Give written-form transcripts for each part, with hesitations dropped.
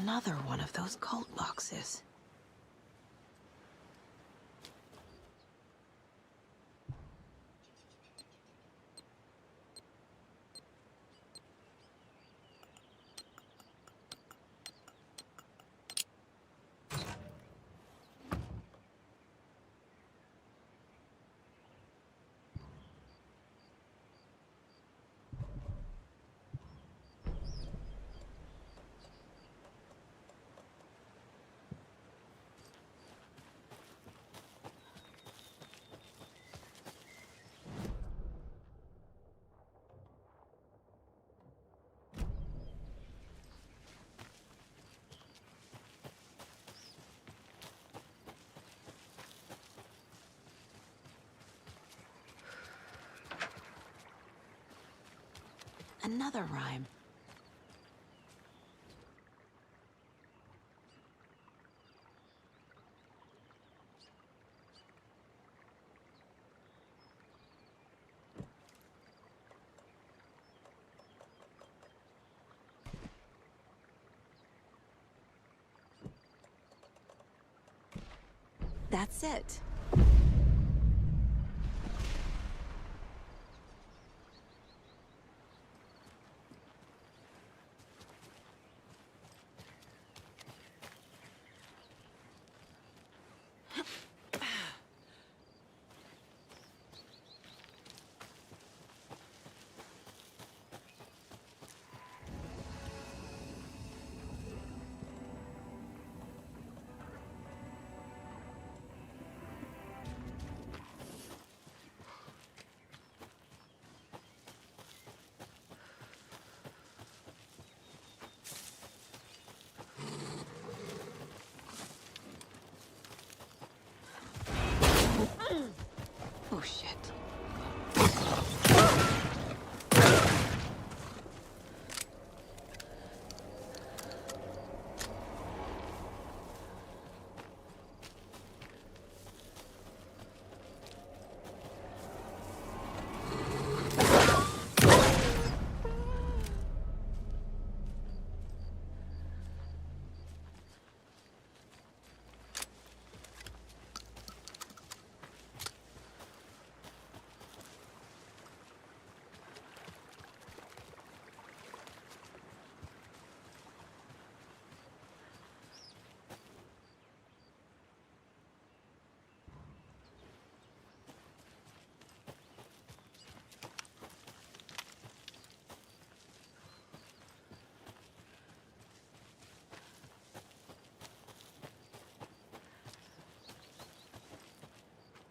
Another one of those cult boxes. Another rhyme. That's it. Oh, shit.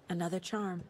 Another charm.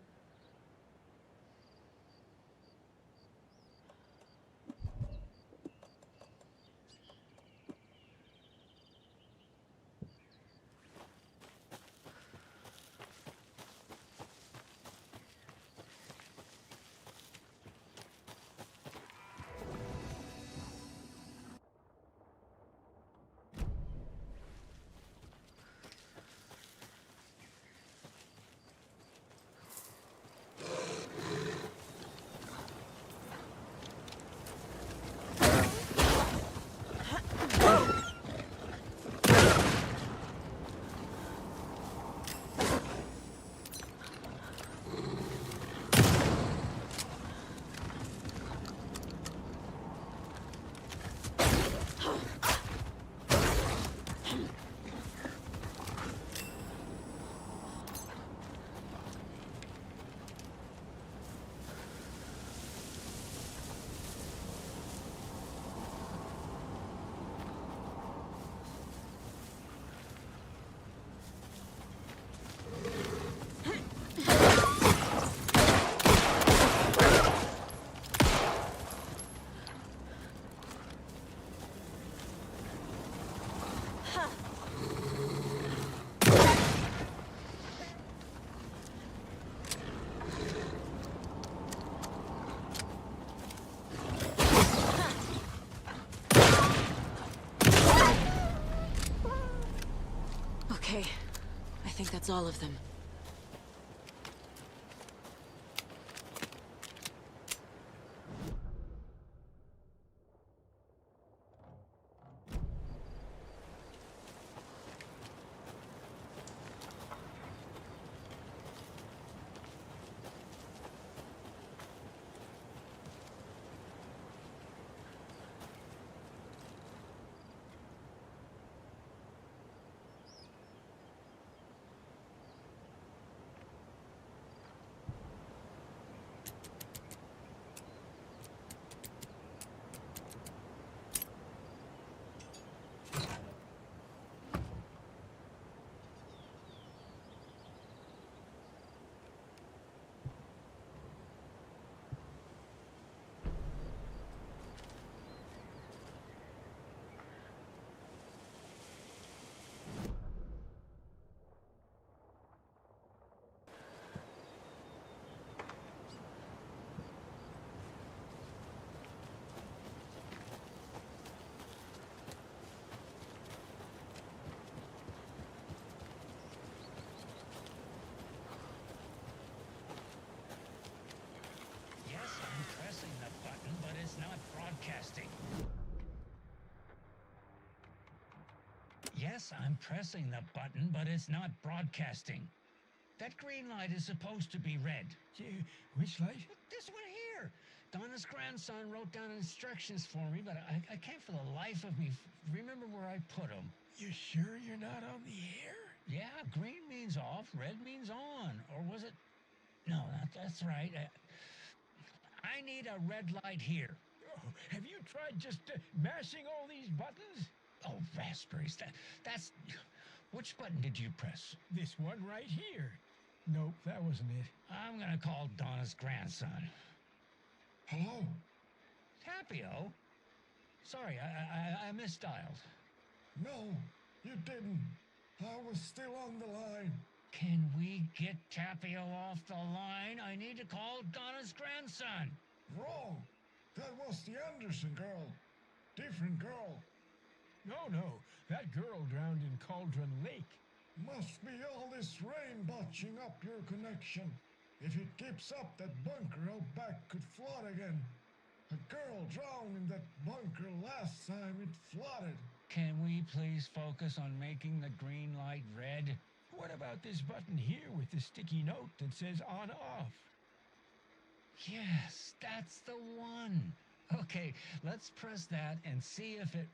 Okay, I think that's all of them. guess I'm pressing the button, but it's not broadcasting. That green light is supposed to be red. Which light? This one here. Donna's grandson wrote down instructions for me, but I can't for the life of me remember where I put them. You sure you're not on the air? Yeah, green means off, red means on. Or was it? No, that's right. I need a red light here. Oh, have you tried just mashing all these buttons? Oh, raspberries. That's... Which button did you press? This one right here. Nope, that wasn't it. I'm gonna call Donna's grandson. Hello? Tapio? Sorry, I misdialed. No, you didn't. I was still on the line. Can we get Tapio off the line? I need to call Donna's grandson. Wrong. That was the Anderson girl. Different girl. No. That girl drowned in Cauldron Lake. Must be all this rain botching up your connection. If it keeps up, that bunker out back could flood again. A girl drowned in that bunker last time it flooded. Can we please focus on making the green light red? What about this button here with the sticky note that says on off? Yes, that's the one. Okay, let's press that and see if it...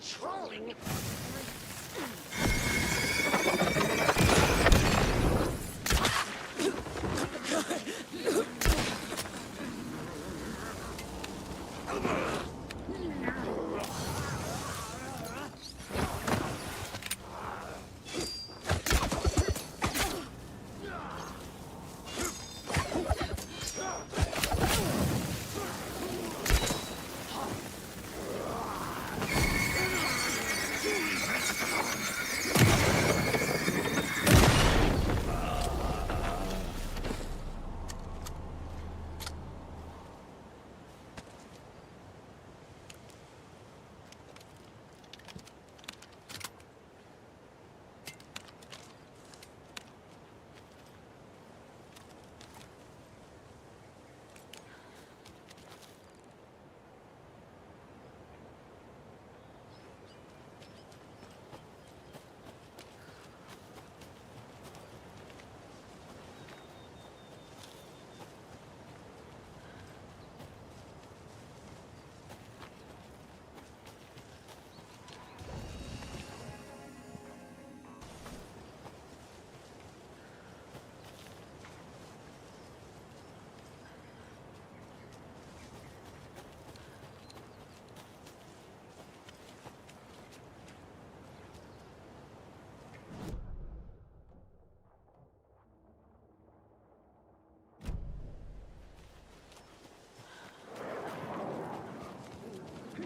Trolling?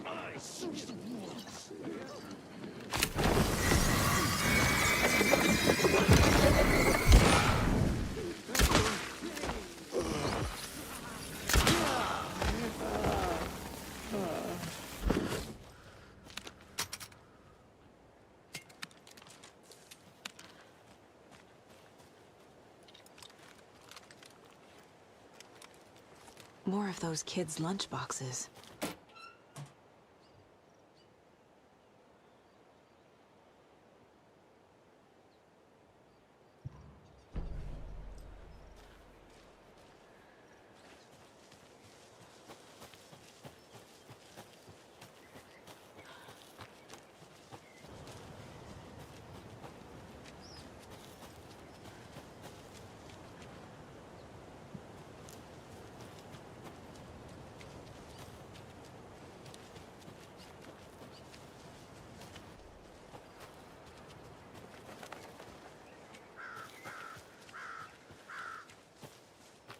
I search the rules. More of those kids' lunchboxes.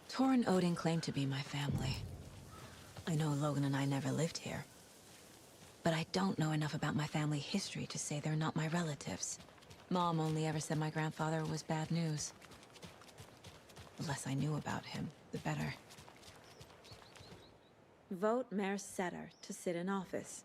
Tor and Odin claim to be my family. I know Logan and I never lived here. But I don't know enough about my family history to say they're not my relatives. Mom only ever said my grandfather was bad news. The less I knew about him, the better. Vote Mayor Setter to sit in office.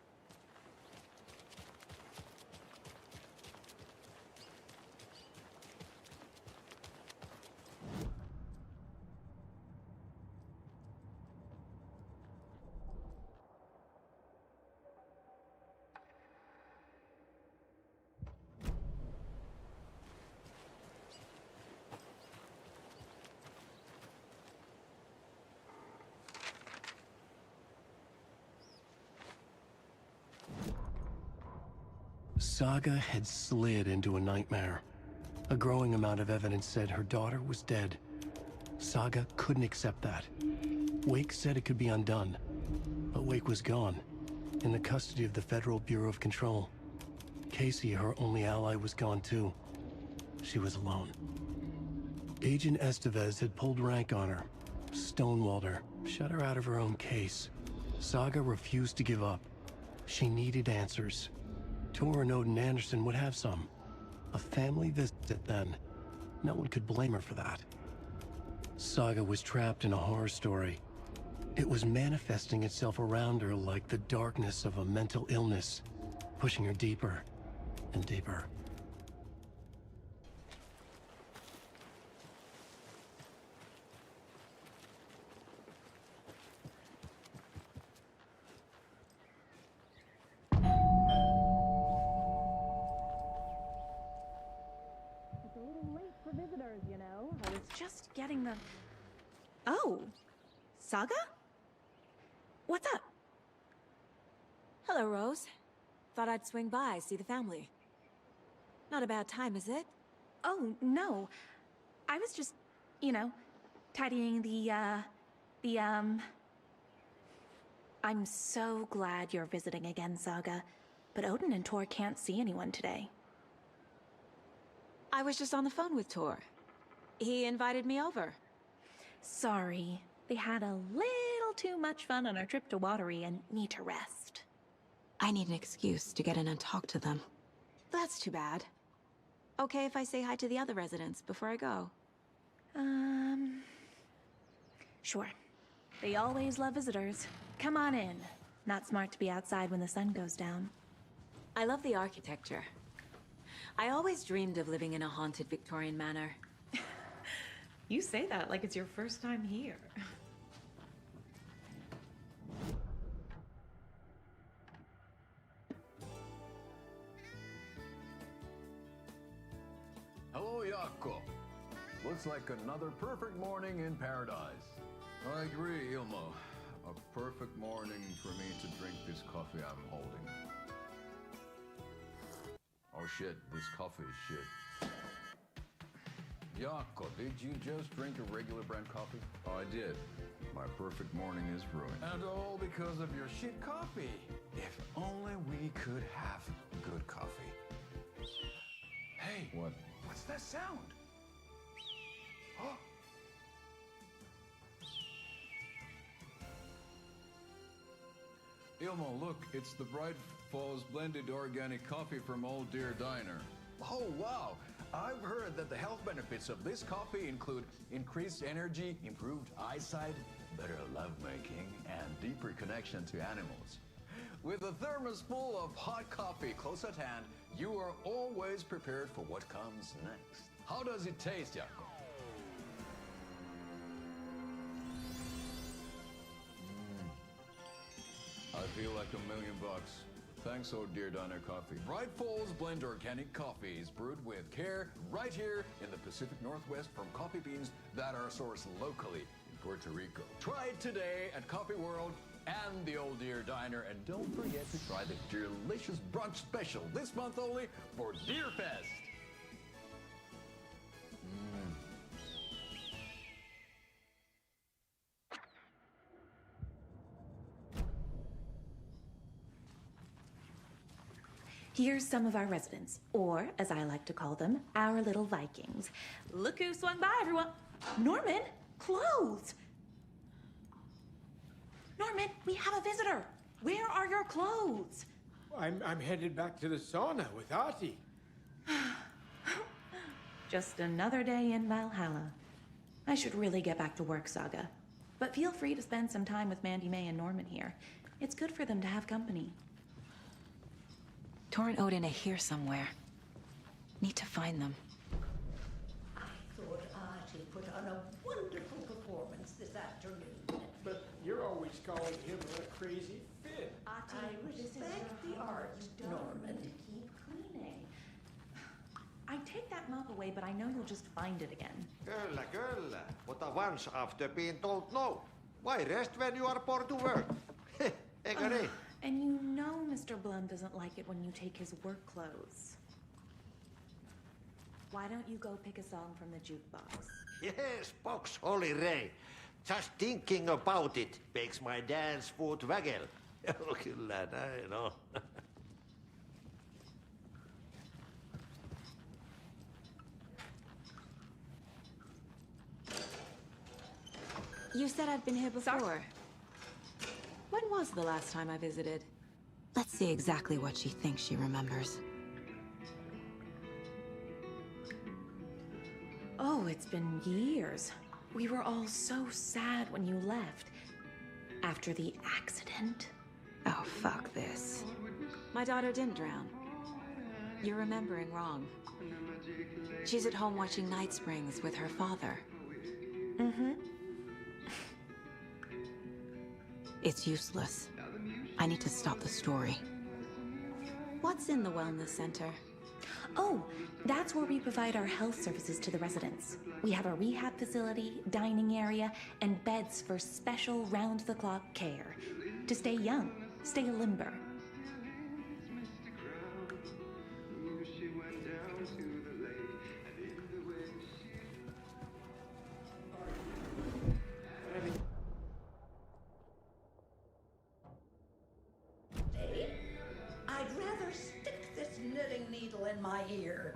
Saga had slid into a nightmare. A growing amount of evidence said her daughter was dead. Saga couldn't accept that. Wake said it could be undone. But Wake was gone, in the custody of the Federal Bureau of Control. Casey, her only ally, was gone too. She was alone. Agent Estevez had pulled rank on her, stonewalled her, shut her out of her own case. Saga refused to give up. She needed answers. Tor and Odin Anderson would have some. A family visit then. No one could blame her for that. Saga was trapped in a horror story. It was manifesting itself around her like the darkness of a mental illness, pushing her deeper and deeper. Just getting the... Oh, Saga? What's up? Hello, Rose. Thought I'd swing by, see the family. Not a bad time, is it? Oh, no. I was just, tidying I'm so glad you're visiting again, Saga. But Odin and Tor can't see anyone today. I was just on the phone with Tor. He invited me over. Sorry. They had a little too much fun on our trip to Watery and need to rest. I need an excuse to get in and talk to them. That's too bad. Okay if I say hi to the other residents before I go? Sure. They always love visitors. Come on in. Not smart to be outside when the sun goes down. I love the architecture. I always dreamed of living in a haunted Victorian manor. You say that like it's your first time here. Hello, Jaakko. Looks like another perfect morning in paradise. I agree, Ilmo. A perfect morning for me to drink this coffee I'm holding. Oh shit, this coffee is shit. Jaakko, did you just drink a regular brand coffee? Oh, I did. My perfect morning is ruined. And all because of your shit coffee. If only we could have good coffee. Hey. What? What's that sound? Oh. Ilmo, look, it's the Bright Falls blended organic coffee from Old Deer Diner. Oh, wow. I've heard that the health benefits of this coffee include increased energy, improved eyesight, better lovemaking, and deeper connection to animals. With a thermos full of hot coffee close at hand, you are always prepared for what comes next. How does it taste, Jaakko? I feel like $1,000,000. Thanks, Old Deer Diner Coffee. Bright Falls Blend Organic Coffee is brewed with care right here in the Pacific Northwest from coffee beans that are sourced locally in Puerto Rico. Try it today at Coffee World and the Old Deer Diner, and don't forget to try the delicious brunch special this month only for Deer Fest. Here's some of our residents, or as I like to call them, our little Vikings. Look who swung by, everyone. Norman, clothes. Norman, we have a visitor. Where are your clothes? I'm headed back to the sauna with Artie. Just another day in Valhalla. I should really get back to work, Saga. But feel free to spend some time with Mandy May and Norman here. It's good for them to have company. Tor and Odin are here somewhere. Need to find them. I thought Artie put on a wonderful performance this afternoon. But you're always calling him a crazy Finn. I respect the art, Norman. Keep cleaning. I take that mop away, but I know you'll just find it again. Kyllä, kyllä. Mutta once after being told no. Why rest when you are born to work? Eikö niin? And you know Mr. Blum doesn't like it when you take his work clothes. Why don't you go pick a song from the jukebox? Yes, box Holly Ray. Just thinking about it makes my dance foot waggle. Kyllä näin on. You said I'd been here before. When was the last time I visited? Let's see exactly what she thinks she remembers. Oh, it's been years. We were all so sad when you left. After the accident. Oh, fuck this. My daughter didn't drown. You're remembering wrong. She's at home watching Night Springs with her father. Mm-hmm. It's useless. I need to stop the story. What's in the wellness center? Oh, that's where we provide our health services to the residents. We have a rehab facility, dining area, and beds for special round-the-clock care. To stay young, stay limber. I'd rather stick this knitting needle in my ear.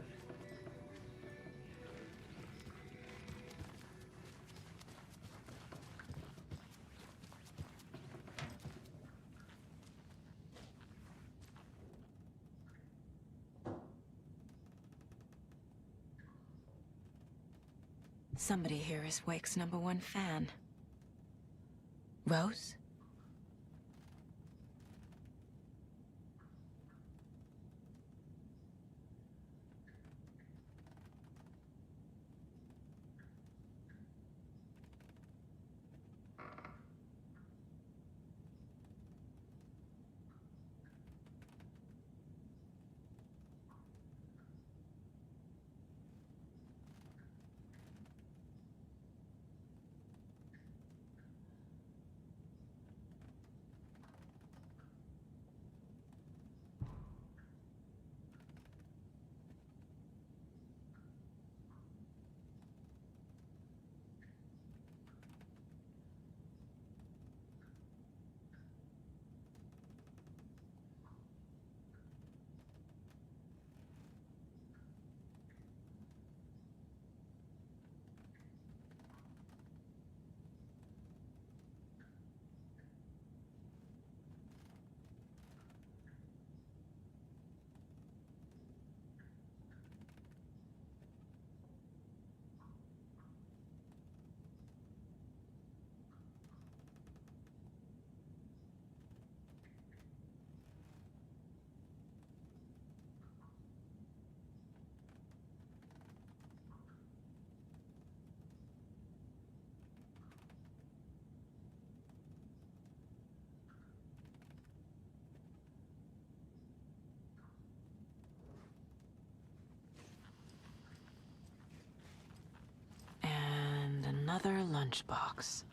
Somebody here is Wake's #1 fan. Rose? Another lunchbox.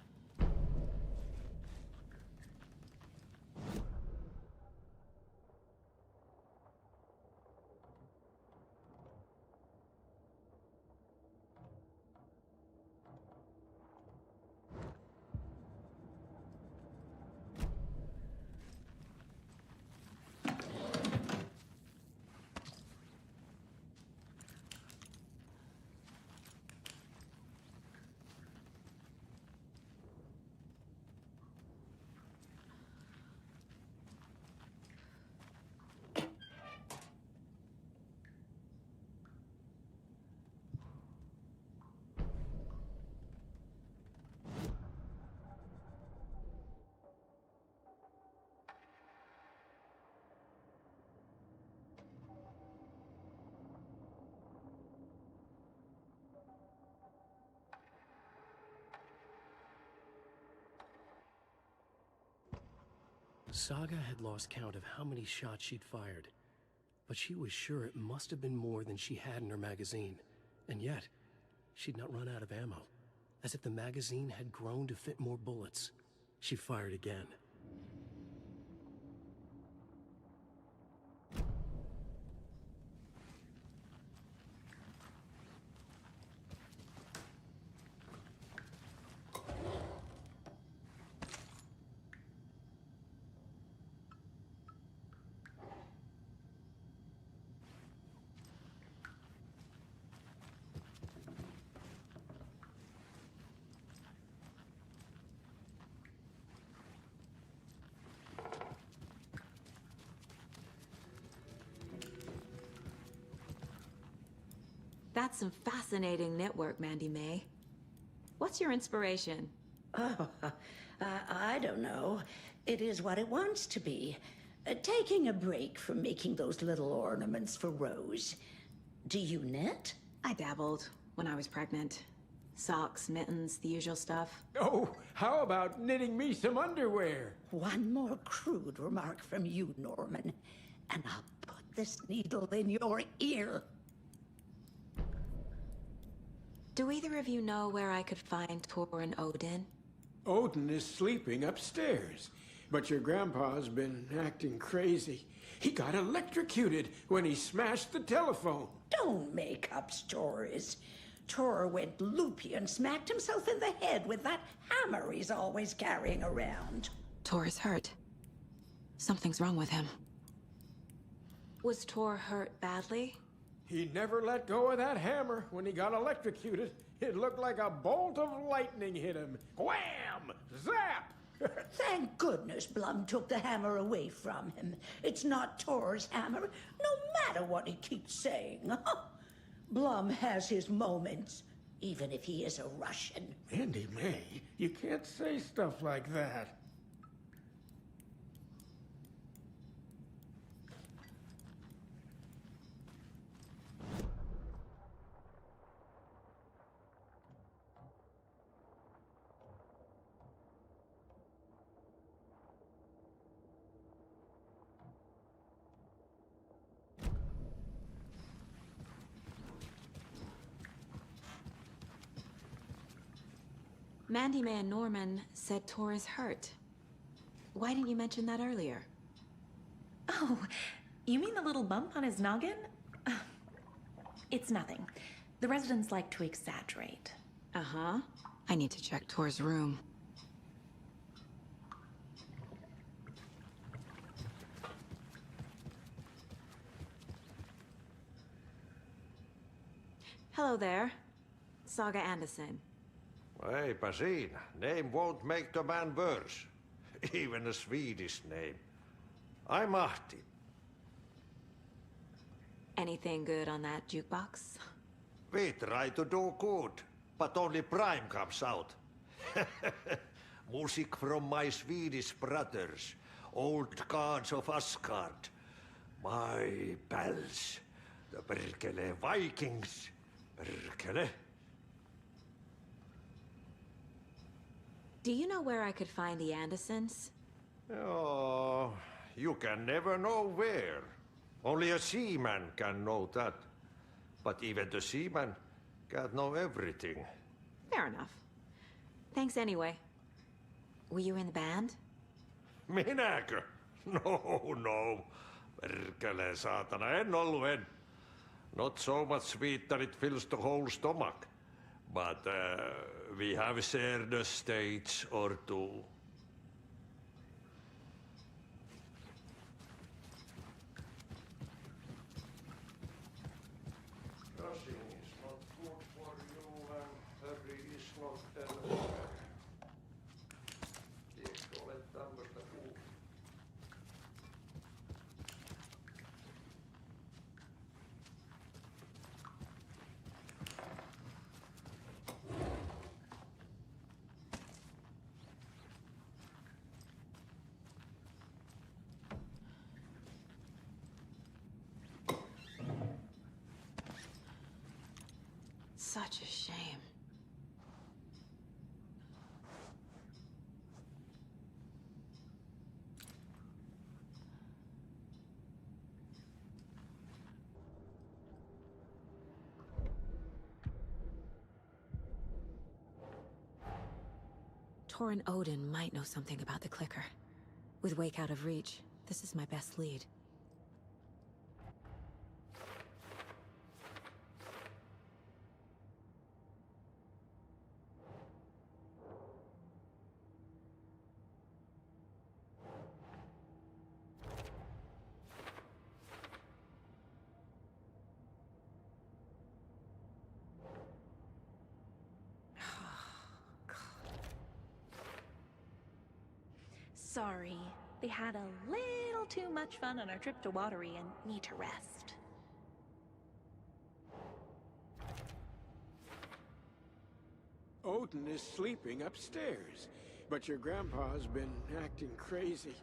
Saga had lost count of how many shots she'd fired, but she was sure it must have been more than she had in her magazine. And yet, she'd not run out of ammo. As if the magazine had grown to fit more bullets. She fired again. That's some fascinating network, Mandy May. What's your inspiration? Oh, I don't know. It is what it wants to be. Taking a break from making those little ornaments for Rose. Do you knit? I dabbled when I was pregnant. Socks, mittens, the usual stuff. Oh, how about knitting me some underwear? One more crude remark from you, Norman, and I'll put this needle in your ear. Do either of you know where I could find Tor and Odin? Odin is sleeping upstairs, but your grandpa's been acting crazy. He got electrocuted when he smashed the telephone. Don't make up stories. Tor went loopy and smacked himself in the head with that hammer he's always carrying around. Tor is hurt. Something's wrong with him. Was Tor hurt badly? He never let go of that hammer when he got electrocuted. It looked like a bolt of lightning hit him. Wham! Zap! Thank goodness Blum took the hammer away from him. It's not Tor's hammer, no matter what he keeps saying. Blum has his moments, even if he is a Russian. Mandy May, you can't say stuff like that. Mandy May and Norman said Tor is hurt. Why didn't you mention that earlier? Oh, you mean the little bump on his noggin? It's nothing. The residents like to exaggerate. Uh-huh. I need to check Tor's room. Hello there. Saga Anderson. Eipä siinä. Name won't make the man worse. Even a Swedish name. I'm Ahti. Anything good on that jukebox? We try to do good, but only Prime comes out. Music from my Swedish brothers, old gods of Asgard. My pals, the Perkele Vikings. Perkele. Do you know where I could find the Andersons? Oh, you can never know where. Only a seaman can know that. But even the seaman can't know everything. Fair enough. Thanks anyway. Were you in the band? Minäkö? No. Perkele saatana, en ollut. Not so much sweet that it fills the whole stomach. But we have shared a stage or two. Rushing is not good for you and hurry is not elsewhere. Tiedätkö, olet tämmöstä kuullut? Such a shame. Torrin Odin might know something about the clicker. With Wake out of reach, this is my best lead. Sorry, they had a little too much fun on our trip to Watery and need to rest. Odin is sleeping upstairs, but your grandpa's been acting crazy.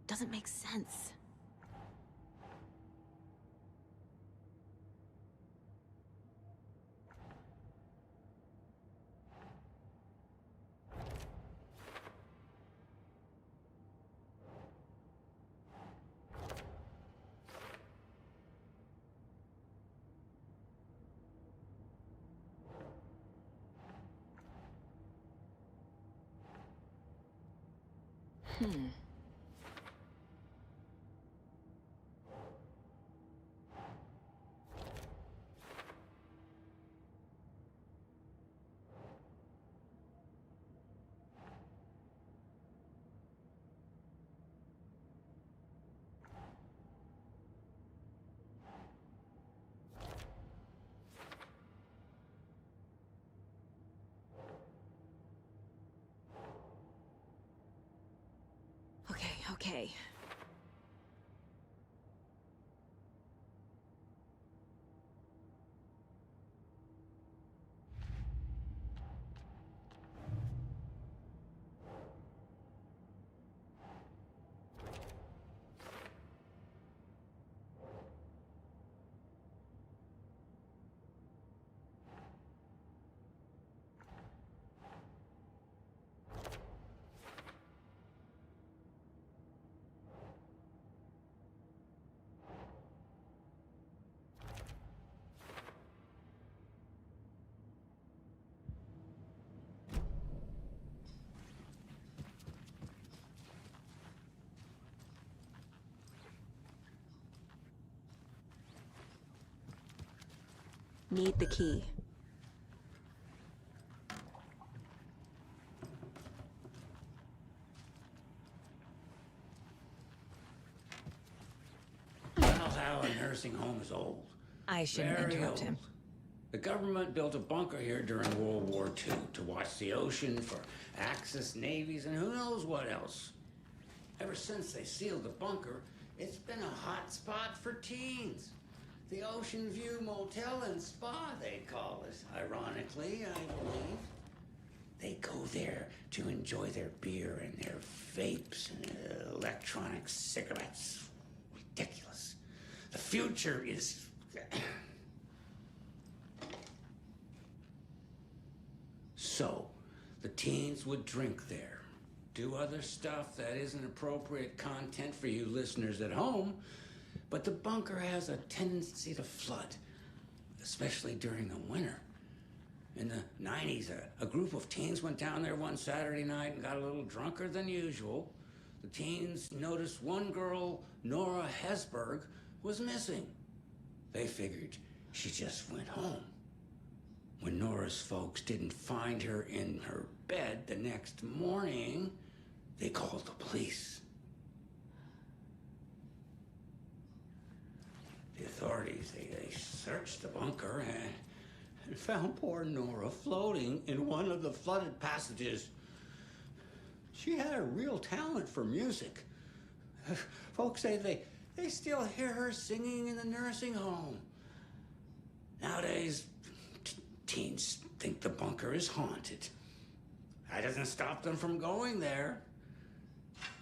Doesn't make sense. Okay. Need the key. Valhalla nursing home is old. I shouldn't Very interrupt old. him. The government built a bunker here during World War II to watch the ocean for Axis navies and who knows what else. Ever since they sealed the bunker, it's been a hot spot for teens. The Ocean View Motel and Spa, they call it, ironically, I believe. They go there to enjoy their beer and their vapes and electronic cigarettes. Ridiculous. The future is... So, the teens would drink there, do other stuff that isn't appropriate content for you listeners at home, but the bunker has a tendency to flood, especially during the winter. In the 90s, a group of teens went down there one Saturday night and got a little drunker than usual. The teens noticed one girl, Nora Hesberg, was missing. They figured she just went home. When Nora's folks didn't find her in her bed the next morning, they called the police. The authorities, they searched the bunker and found poor Nora floating in one of the flooded passages. She had a real talent for music. Folks say they still hear her singing in the nursing home. Nowadays, teens think the bunker is haunted. That doesn't stop them from going there.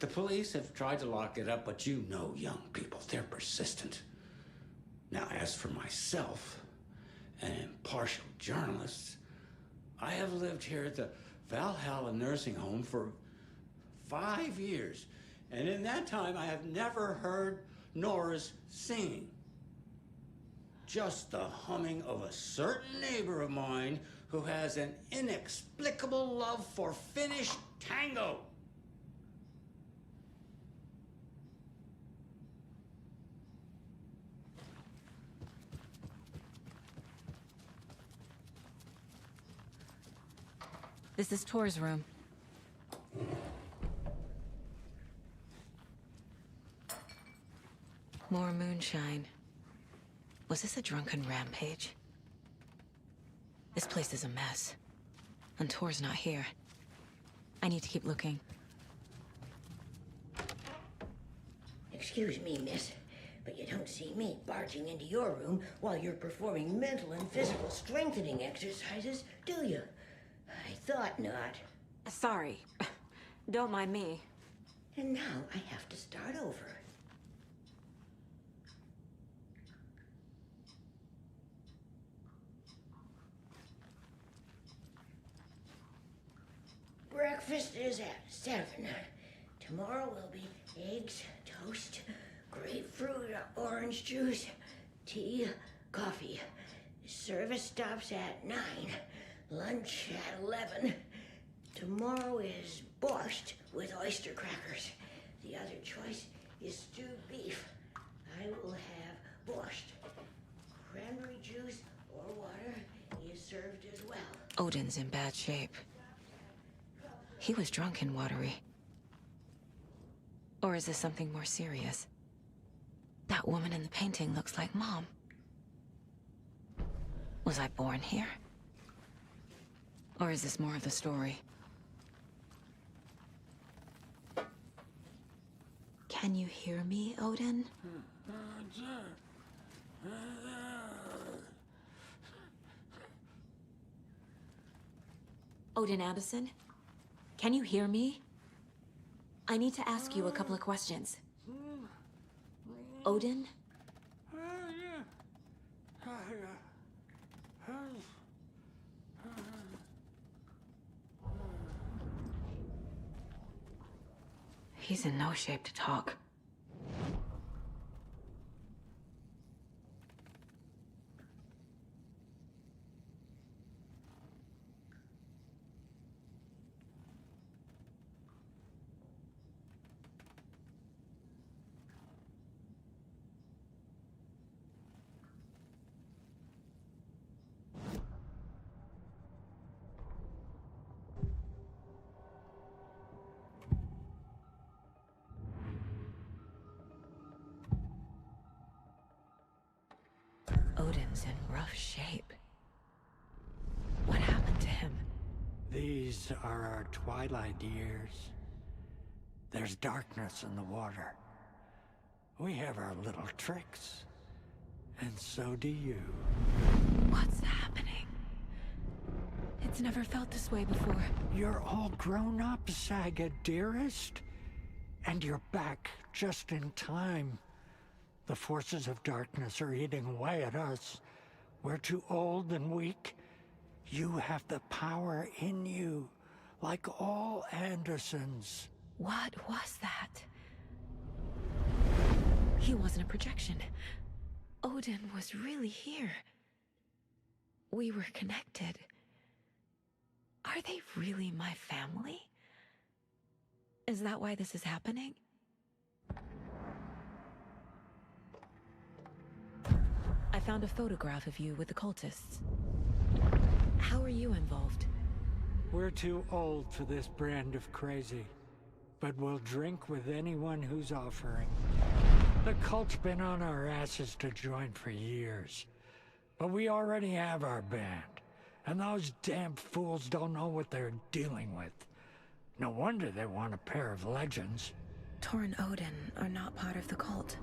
The police have tried to lock it up, but you know young people, they're persistent. Now, as for myself, an impartial journalist, I have lived here at the Valhalla Nursing Home for 5 years, and in that time I have never heard Nora's singing. Just the humming of a certain neighbor of mine who has an inexplicable love for Finnish tango. This is Tor's room. More moonshine. Was this a drunken rampage? This place is a mess. And Tor's not here. I need to keep looking. Excuse me, miss, but you don't see me barging into your room while you're performing mental and physical strengthening exercises, do you? I thought not. Sorry. Don't mind me. And now I have to start over. Breakfast is at 7. Tomorrow will be eggs, toast, grapefruit, orange juice, tea, coffee. Service stops at 9. Lunch at 11. Tomorrow is borscht with oyster crackers. The other choice is stewed beef. I will have borscht. Cranberry juice or water is served as well. Odin's in bad shape. He was drunk and watery. Or is this something more serious? That woman in the painting looks like Mom. Was I born here? Or is this more of the story? Can you hear me, Odin? Odin Abbison? Can you hear me? I need to ask you a couple of questions. Odin? He's in no shape to talk. Odin's in rough shape. What happened to him? These are our twilight years. There's darkness in the water. We have our little tricks. And so do you. What's happening? It's never felt this way before. You're all grown up, Saga, dearest. And you're back just in time. The forces of darkness are eating away at us. We're too old and weak. You have the power in you, like all Andersons. What was that? He wasn't a projection. Odin was really here. We were connected. Are they really my family? Is that why this is happening? I found a photograph of you with the cultists. How are you involved? We're too old for this brand of crazy, but we'll drink with anyone who's offering. The cult's been on our asses to join for years, but we already have our band, and those damn fools don't know what they're dealing with. No wonder they want a pair of legends. Tor and Odin are not part of the cult.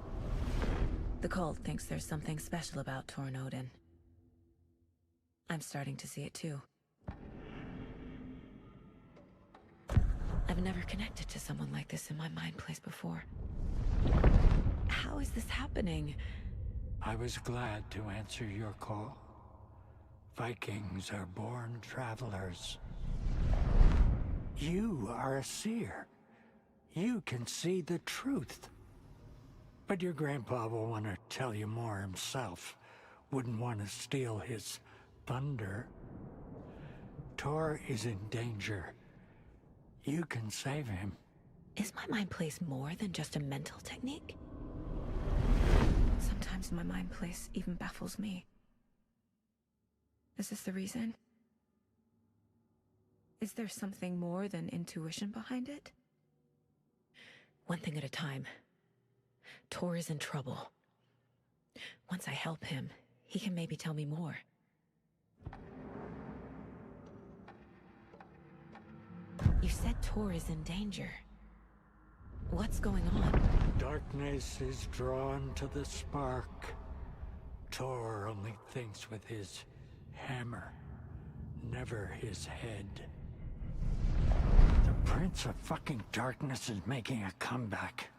The cult thinks there's something special about Tor and Odin. I'm starting to see it too. I've never connected to someone like this in my mind place before. How is this happening? I was glad to answer your call. Vikings are born travelers. You are a seer. You can see the truth. But your grandpa will want to tell you more himself. Wouldn't want to steal his thunder. Tor is in danger. You can save him. Is my mind place more than just a mental technique? Sometimes my mind place even baffles me. Is this the reason? Is there something more than intuition behind it? One thing at a time. Tor is in trouble. Once I help him, he can maybe tell me more. You said Tor is in danger. What's going on? Darkness is drawn to the spark. Tor only thinks with his hammer, never his head. The Prince of fucking Darkness is making a comeback.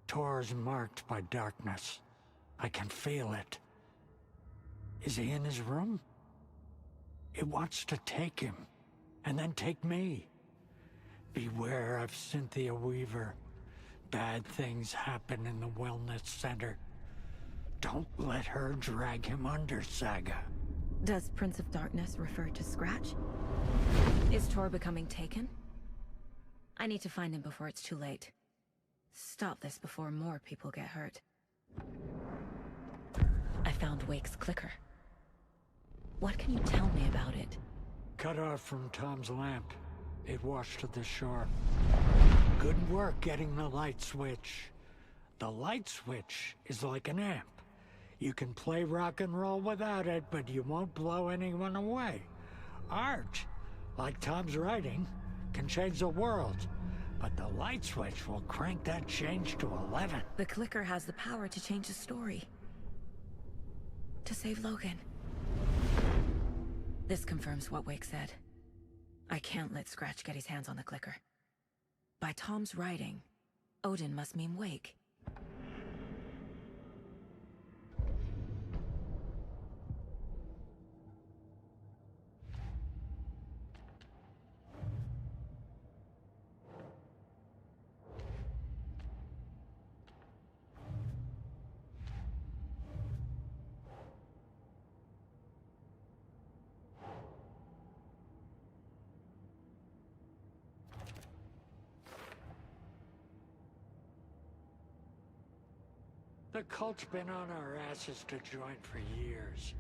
Tor's marked by darkness. I can feel it. Is he in his room? It wants to take him, and then take me. Beware of Cynthia Weaver. Bad things happen in the wellness center. Don't let her drag him under, Saga. Does Prince of Darkness refer to Scratch? Is Tor becoming taken? I need to find him before it's too late. Stop this before more people get hurt. I found Wake's clicker. What can you tell me about it? Cut off from Tom's lamp. It washed to the shore. Good work getting the light switch. The light switch is like an amp. You can play rock and roll without it, but you won't blow anyone away. Art, like Tom's writing, can change the world. But the light switch will crank that change to 11. The clicker has the power to change the story. To save Logan. This confirms what Wake said. I can't let Scratch get his hands on the clicker. By Tom's writing, Odin must mean Wake. The cult's been on our asses to join for years.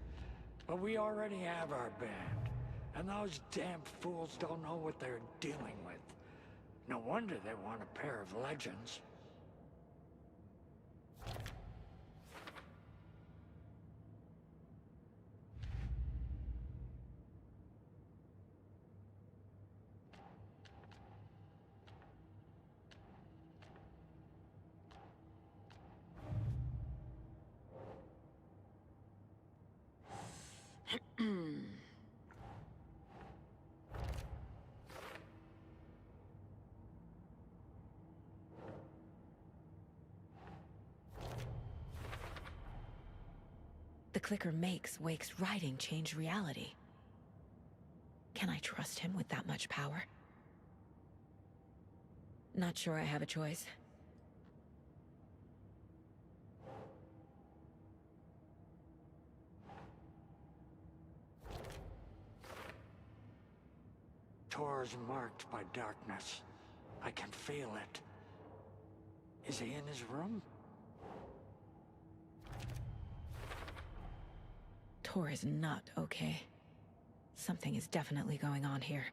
But we already have our band. And those damn fools don't know what they're dealing with. No wonder they want a pair of legends. The clicker makes Wake's writing change reality. Can I trust him with that much power? Not sure I have a choice. Tor is marked by darkness. I can feel it. Is he in his room? Tor is not okay. Something is definitely going on here.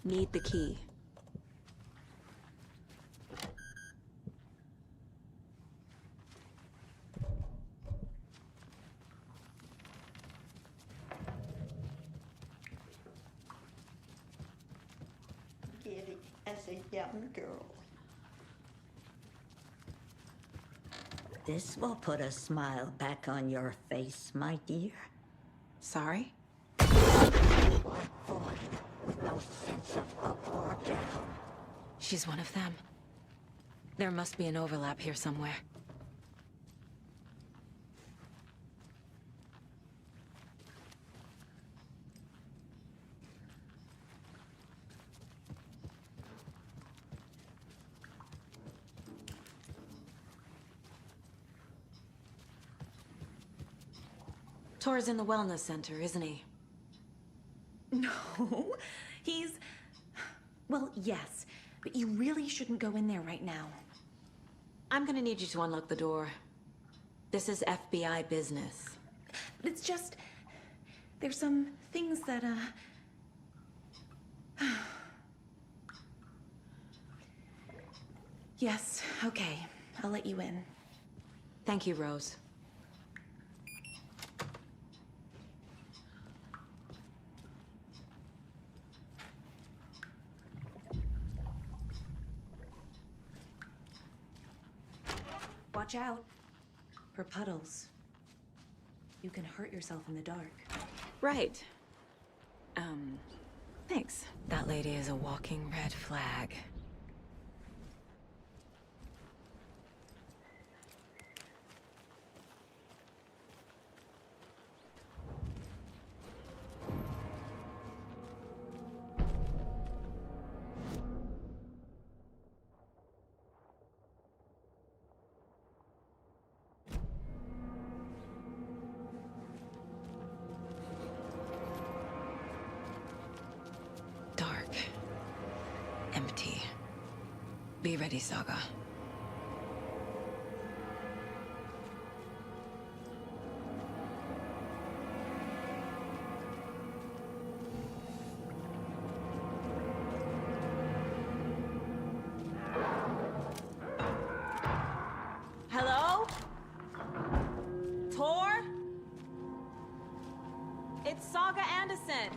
Need the key. Get it as a young girl. This will put a smile back on your face, my dear. Sorry? No sense of up or down. She's one of them. There must be an overlap here somewhere. Tor's in the wellness center, isn't he? No, he's... Well, yes, but you really shouldn't go in there right now. I'm gonna need you to unlock the door. This is FBI business. It's just... There's some things that, Yes, okay. I'll let you in. Thank you, Rose. Watch out for puddles. You can hurt yourself in the dark. Right. Thanks. That lady is a walking red flag. Dark. Empty. Be ready, Saga. Hello? Tor? It's Saga Anderson.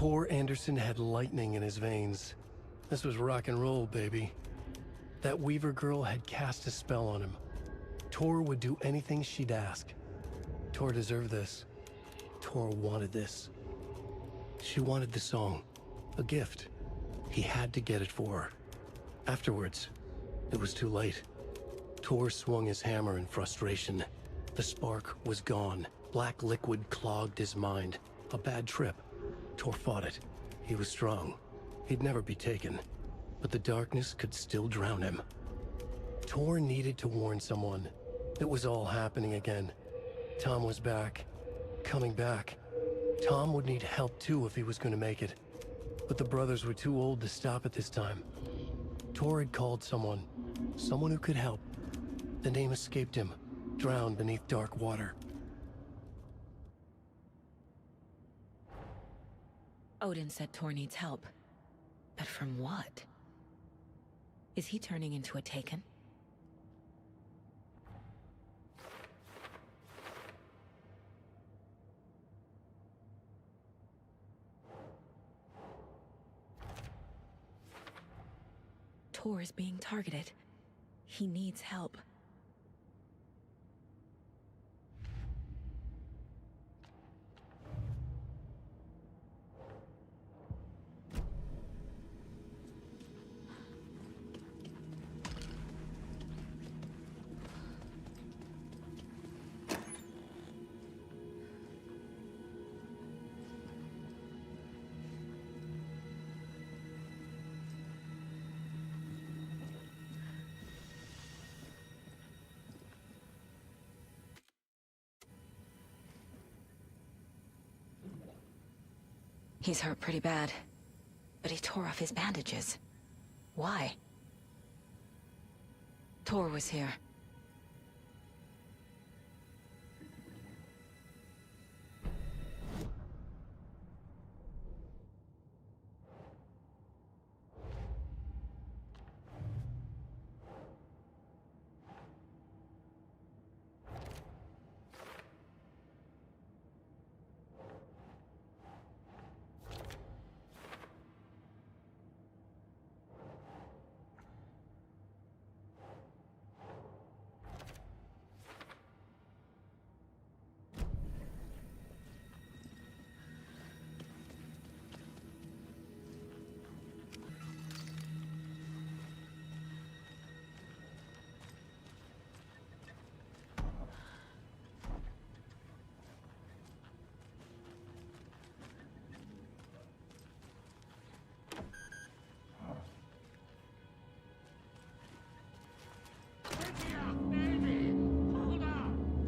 Tor Anderson had lightning in his veins. This was rock and roll, baby. That Weaver girl had cast a spell on him. Tor would do anything she'd ask. Tor deserved this. Tor wanted this. She wanted the song. A gift. He had to get it for her. Afterwards, it was too late. Tor swung his hammer in frustration. The spark was gone. Black liquid clogged his mind. A bad trip. Tor fought it. He was strong. He'd never be taken. But the darkness could still drown him. Tor needed to warn someone. It was all happening again. Tom was back. Coming back. Tom would need help too if he was going to make it. But the brothers were too old to stop at this time. Tor had called someone. Someone who could help. The name escaped him. Drowned beneath dark water. Odin said Tor needs help. But from what? Is he turning into a Taken? Tor is being targeted. He needs help. He's hurt pretty bad, but he tore off his bandages. Why? Tor was here.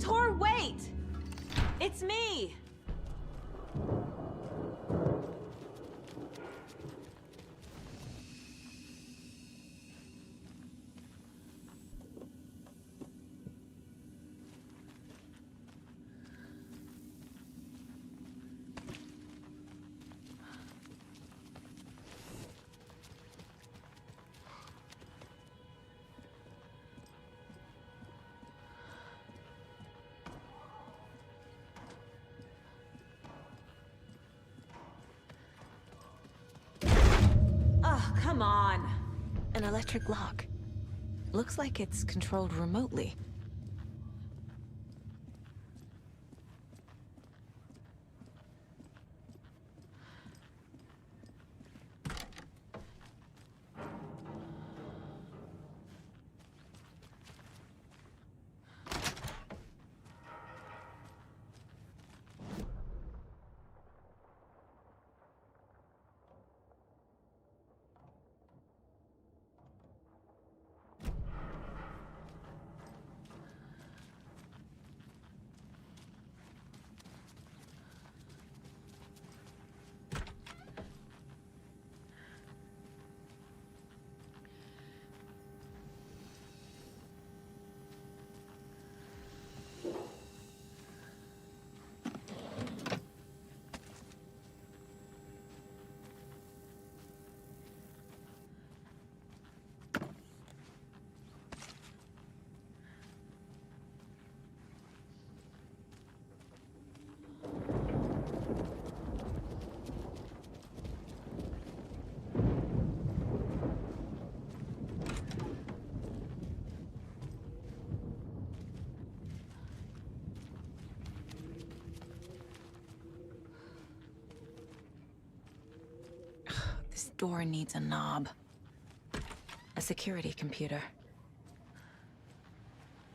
Tor, wait! It's me! Oh, come on! An electric lock. Looks like it's controlled remotely. door needs a knob. A security computer.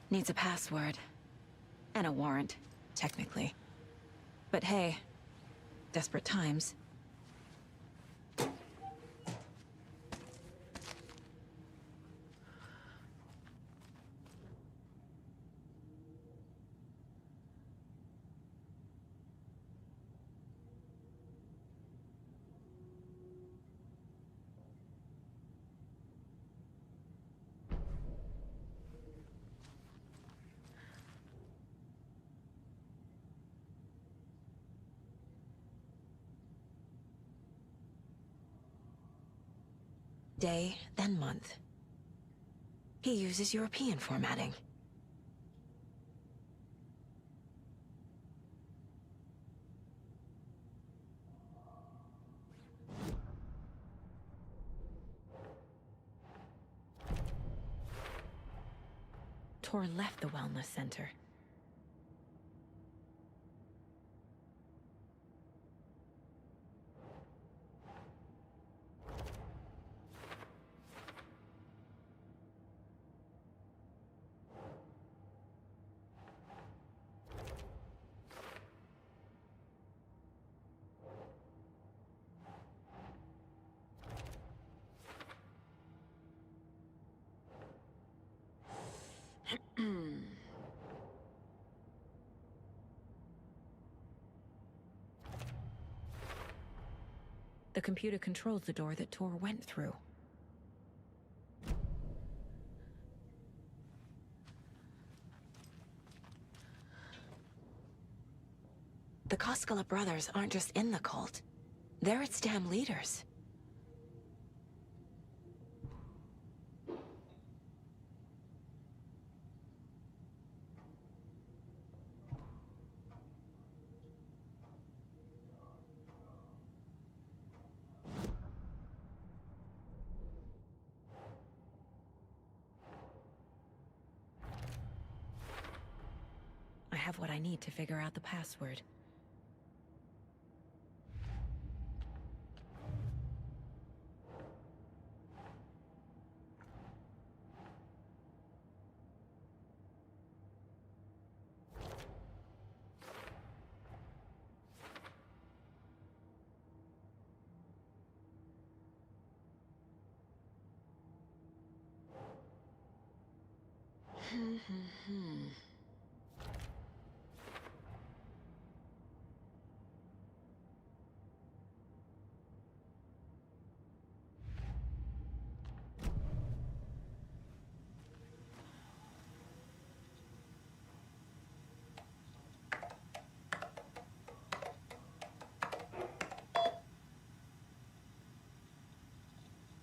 Needs a password. And a warrant, technically. But hey, desperate times. Day, then month. He uses European formatting. Tor left the wellness center. The computer controls the door that Tor went through. The Koskela brothers aren't just in the cult. They're its damn leaders. I have what I need to figure out the password.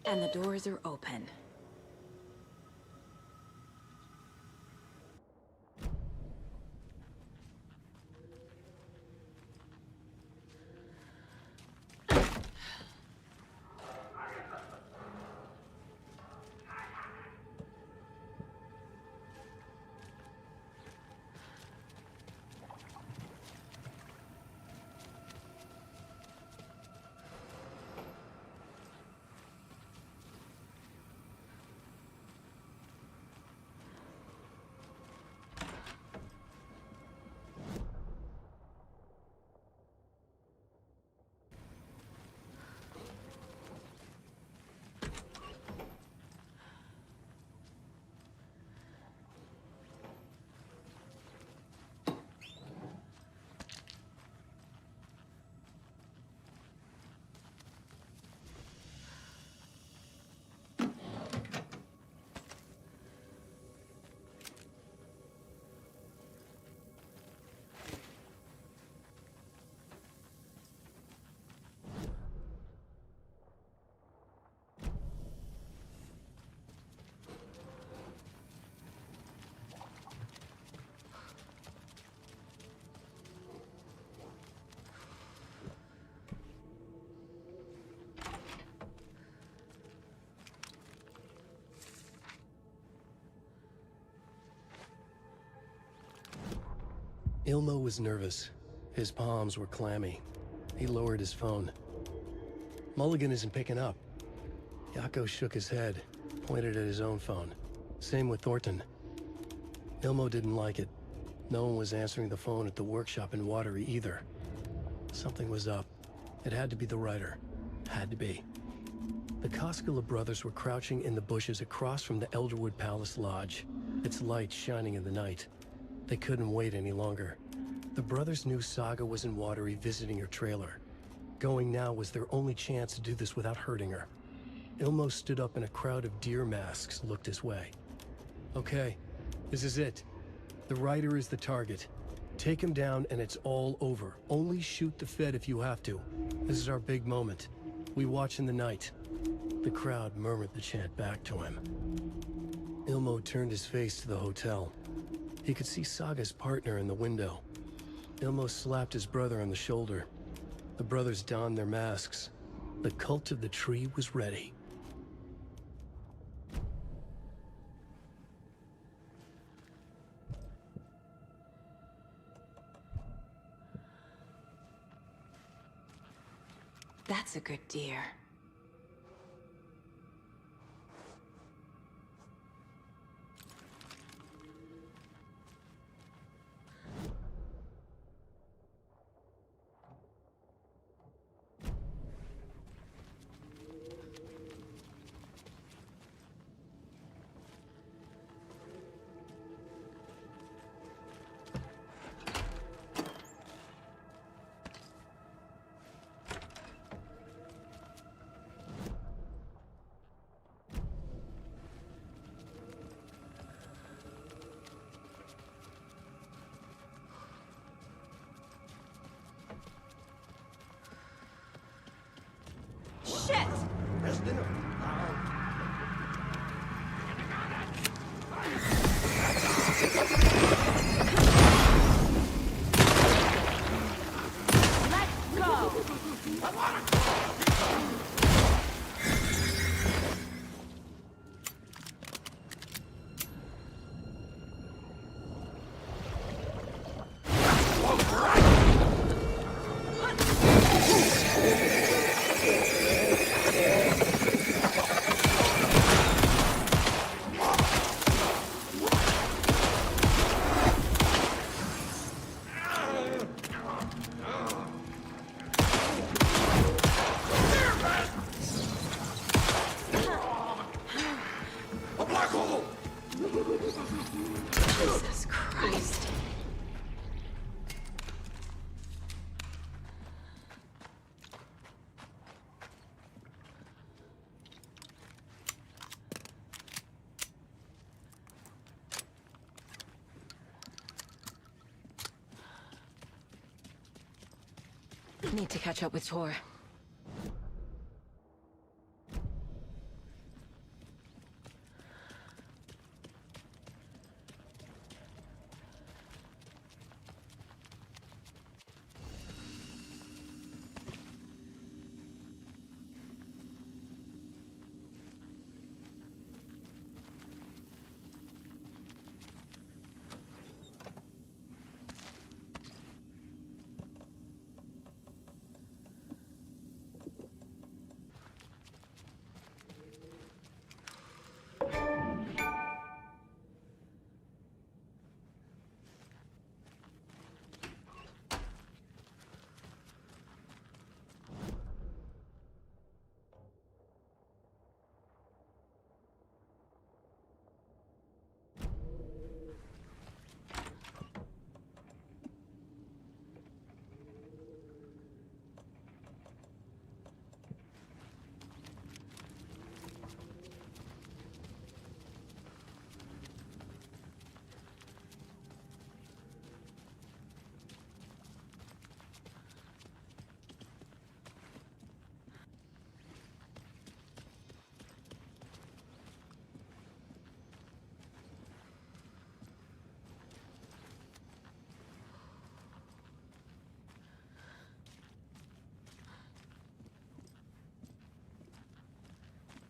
And the doors are open. Ilmo was nervous. His palms were clammy. He lowered his phone. Mulligan isn't picking up. Yako shook his head, pointed at his own phone. Same with Thornton. Ilmo didn't like it. No one was answering the phone at the workshop in Watery either. Something was up. It had to be the writer. Had to be. The Koskela brothers were crouching in the bushes across from the Elderwood Palace Lodge, its light shining in the night. They couldn't wait any longer. The brothers knew Saga was in Watery visiting her trailer. Going now was their only chance to do this without hurting her. Ilmo stood up and a crowd of deer masks looked his way. Okay, this is it. The writer is the target. Take him down and it's all over. Only shoot the Fed if you have to. This is our big moment. We watch in the night. The crowd murmured the chant back to him. Ilmo turned his face to the hotel. He could see Saga's partner in the window. Ilmo slapped his brother on the shoulder. The brothers donned their masks. The cult of the tree was ready. That's a good deer. Shit! Best dinner. Let's go! Jesus Christ. Need to catch up with Tor.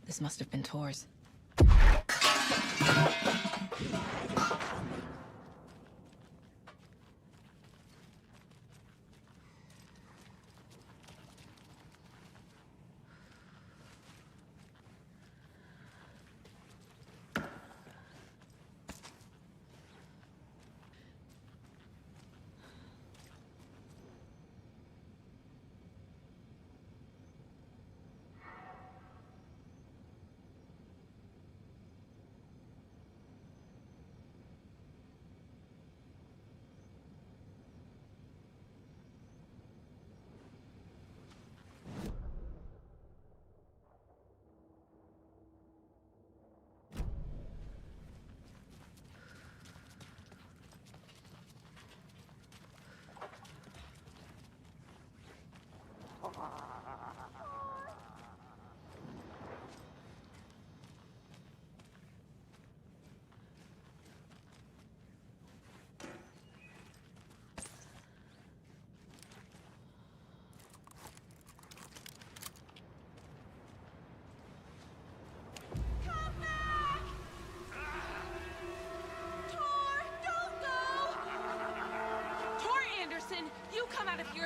This must have been Tor's.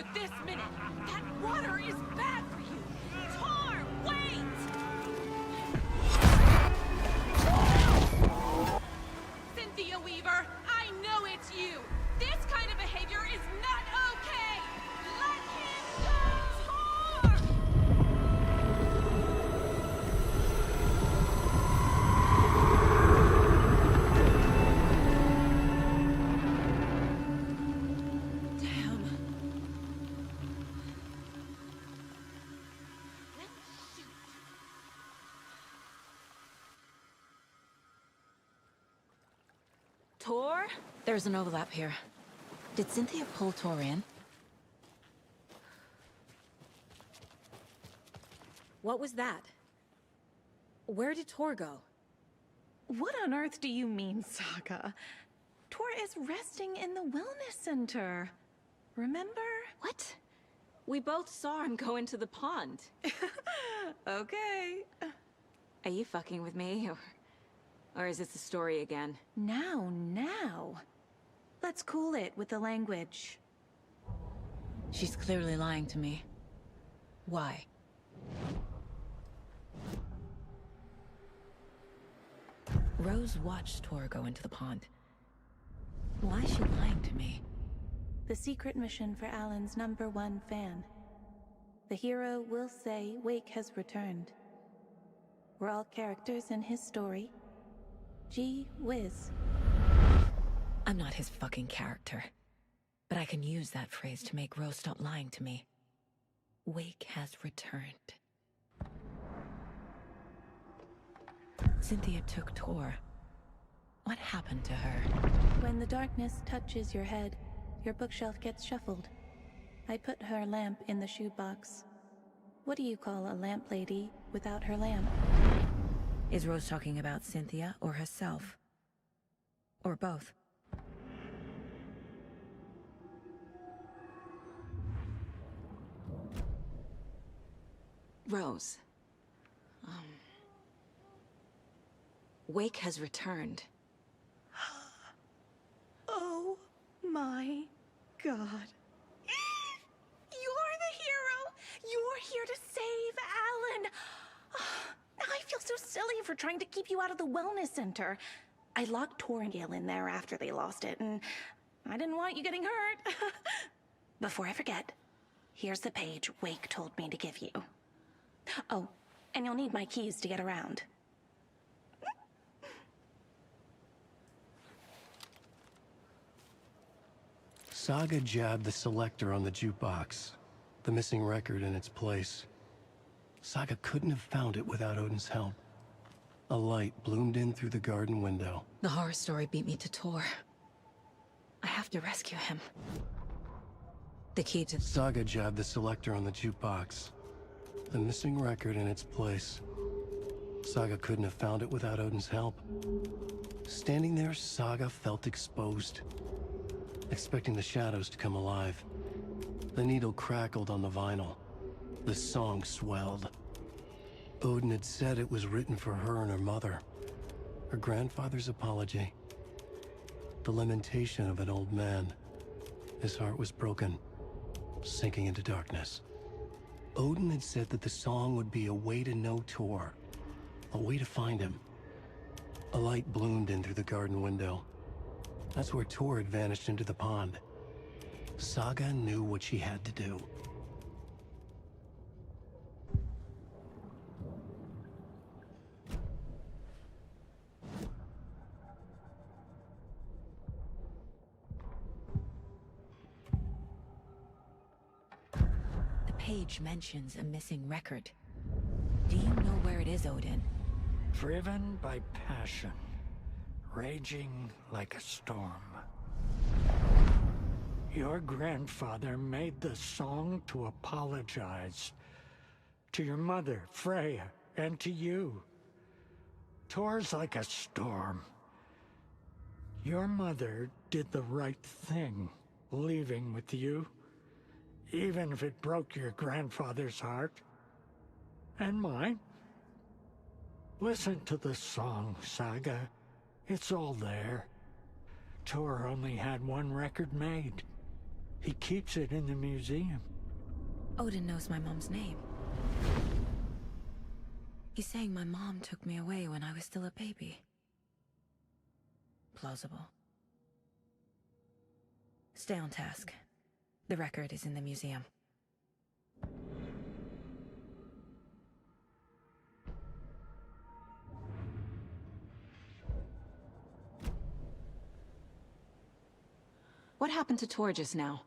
longer this minute. That water is bad for you. Tor, wait! Cynthia Weaver, I know it's you. This kind of behavior is not okay. Let him go, Tor! Tor? There's an overlap here. Did Cynthia pull Tor in? What was that? Where did Tor go? What on earth do you mean, Saga? Tor is resting in the wellness center. Remember? What? We both saw him go into the pond. Okay. Are you fucking with me, or is this the story again? Now. Let's cool it with the language. She's clearly lying to me. Why? Rose watched Tor go into the pond. Why is she lying to me? The secret mission for Alan's #1 fan. The hero will say Wake has returned. We're all characters in his story. Gee whiz. I'm not his fucking character. But I can use that phrase to make Rose stop lying to me. Wake has returned. Cynthia took Tor. What happened to her? When the darkness touches your head, your bookshelf gets shuffled. I put her lamp in the shoebox. What do you call a lamp lady without her lamp? Is Rose talking about Cynthia or herself? Or both? Rose. Wake has returned. Oh my God. You're the hero! You're here to save Alan! I feel so silly for trying to keep you out of the wellness center. I locked Tor and Gale in there after they lost it, and I didn't want you getting hurt. Before I forget, here's the page Wake told me to give you. Oh, and you'll need my keys to get around. Saga jabbed the selector on the jukebox, the missing record in its place. Saga couldn't have found it without Odin's help. A light bloomed in through the garden window. The horror story beat me to Tor. I have to rescue him. The key to... Saga jabbed the selector on the jukebox, the missing record in its place. Saga couldn't have found it without Odin's help. Standing there, Saga felt exposed, expecting the shadows to come alive. The needle crackled on the vinyl. The song swelled. Odin had said it was written for her and her mother. Her grandfather's apology. The lamentation of an old man. His heart was broken, sinking into darkness. Odin had said that the song would be a way to know Tor, a way to find him. A light bloomed in through the garden window. That's where Tor had vanished into the pond. Saga knew what she had to do. The page mentions a missing record. Do you know where it is, Odin? Driven by passion, raging like a storm. Your grandfather made the song to apologize. To your mother, Freya, and to you. Tor's like a storm. Your mother did the right thing, leaving with you. Even if it broke your grandfather's heart. And mine. Listen to the song, Saga. It's all there. Tor only had one record made. He keeps it in the museum. Odin knows my mom's name. He's saying my mom took me away when I was still a baby. Plausible. Stay on task. The record is in the museum. What happened to Tor just now?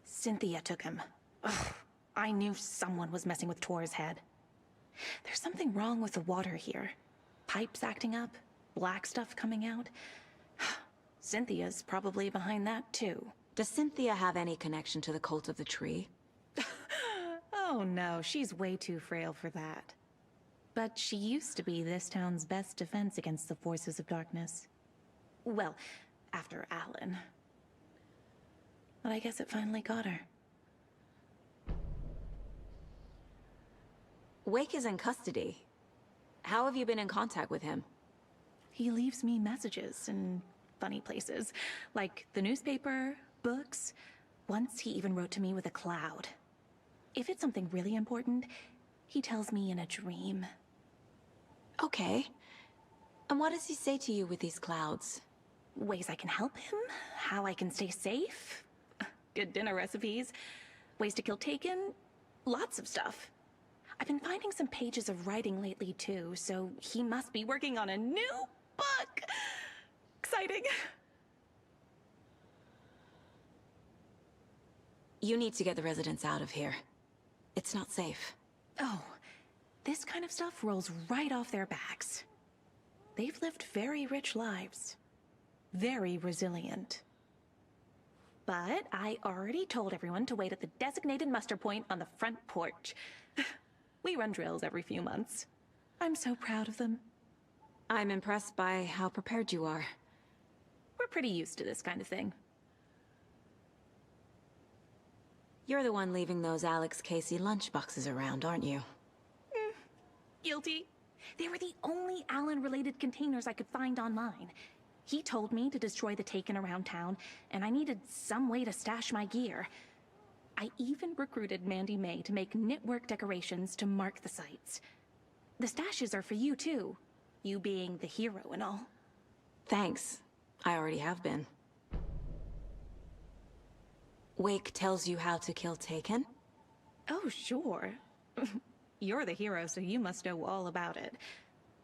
Cynthia took him. Ugh, I knew someone was messing with Tor's head. There's something wrong with the water here. Pipes acting up, black stuff coming out. Cynthia's probably behind that too. Does Cynthia have any connection to the Cult of the Tree? Oh no, she's way too frail for that. But she used to be this town's best defense against the forces of darkness. Well, after Alan. But I guess it finally got her. Wake is in custody. How have you been in contact with him? He leaves me messages in funny places, like the newspaper, books. Once he even wrote to me with a cloud. If it's something really important, he tells me in a dream. Okay. And what does he say to you with these clouds? Ways I can help him, how I can stay safe. Good dinner recipes, ways to kill Taken, lots of stuff. I've been finding some pages of writing lately too, so he must be working on a new book! Exciting! You need to get the residents out of here. It's not safe. Oh, this kind of stuff rolls right off their backs. They've lived very rich lives. Very resilient. But I already told everyone to wait at the designated muster point on the front porch. We run drills every few months. I'm so proud of them. I'm impressed by how prepared you are. We're pretty used to this kind of thing. You're the one leaving those Alex Casey lunchboxes around, aren't you? Guilty. They were the only Alan-related containers I could find online. He told me to destroy the Taken around town, and I needed some way to stash my gear. I even recruited Mandy May to make knitwork decorations to mark the sites. The stashes are for you, too. You being the hero and all. Thanks. I already have been. Wake tells you how to kill Taken? Oh, sure. You're the hero, so you must know all about it.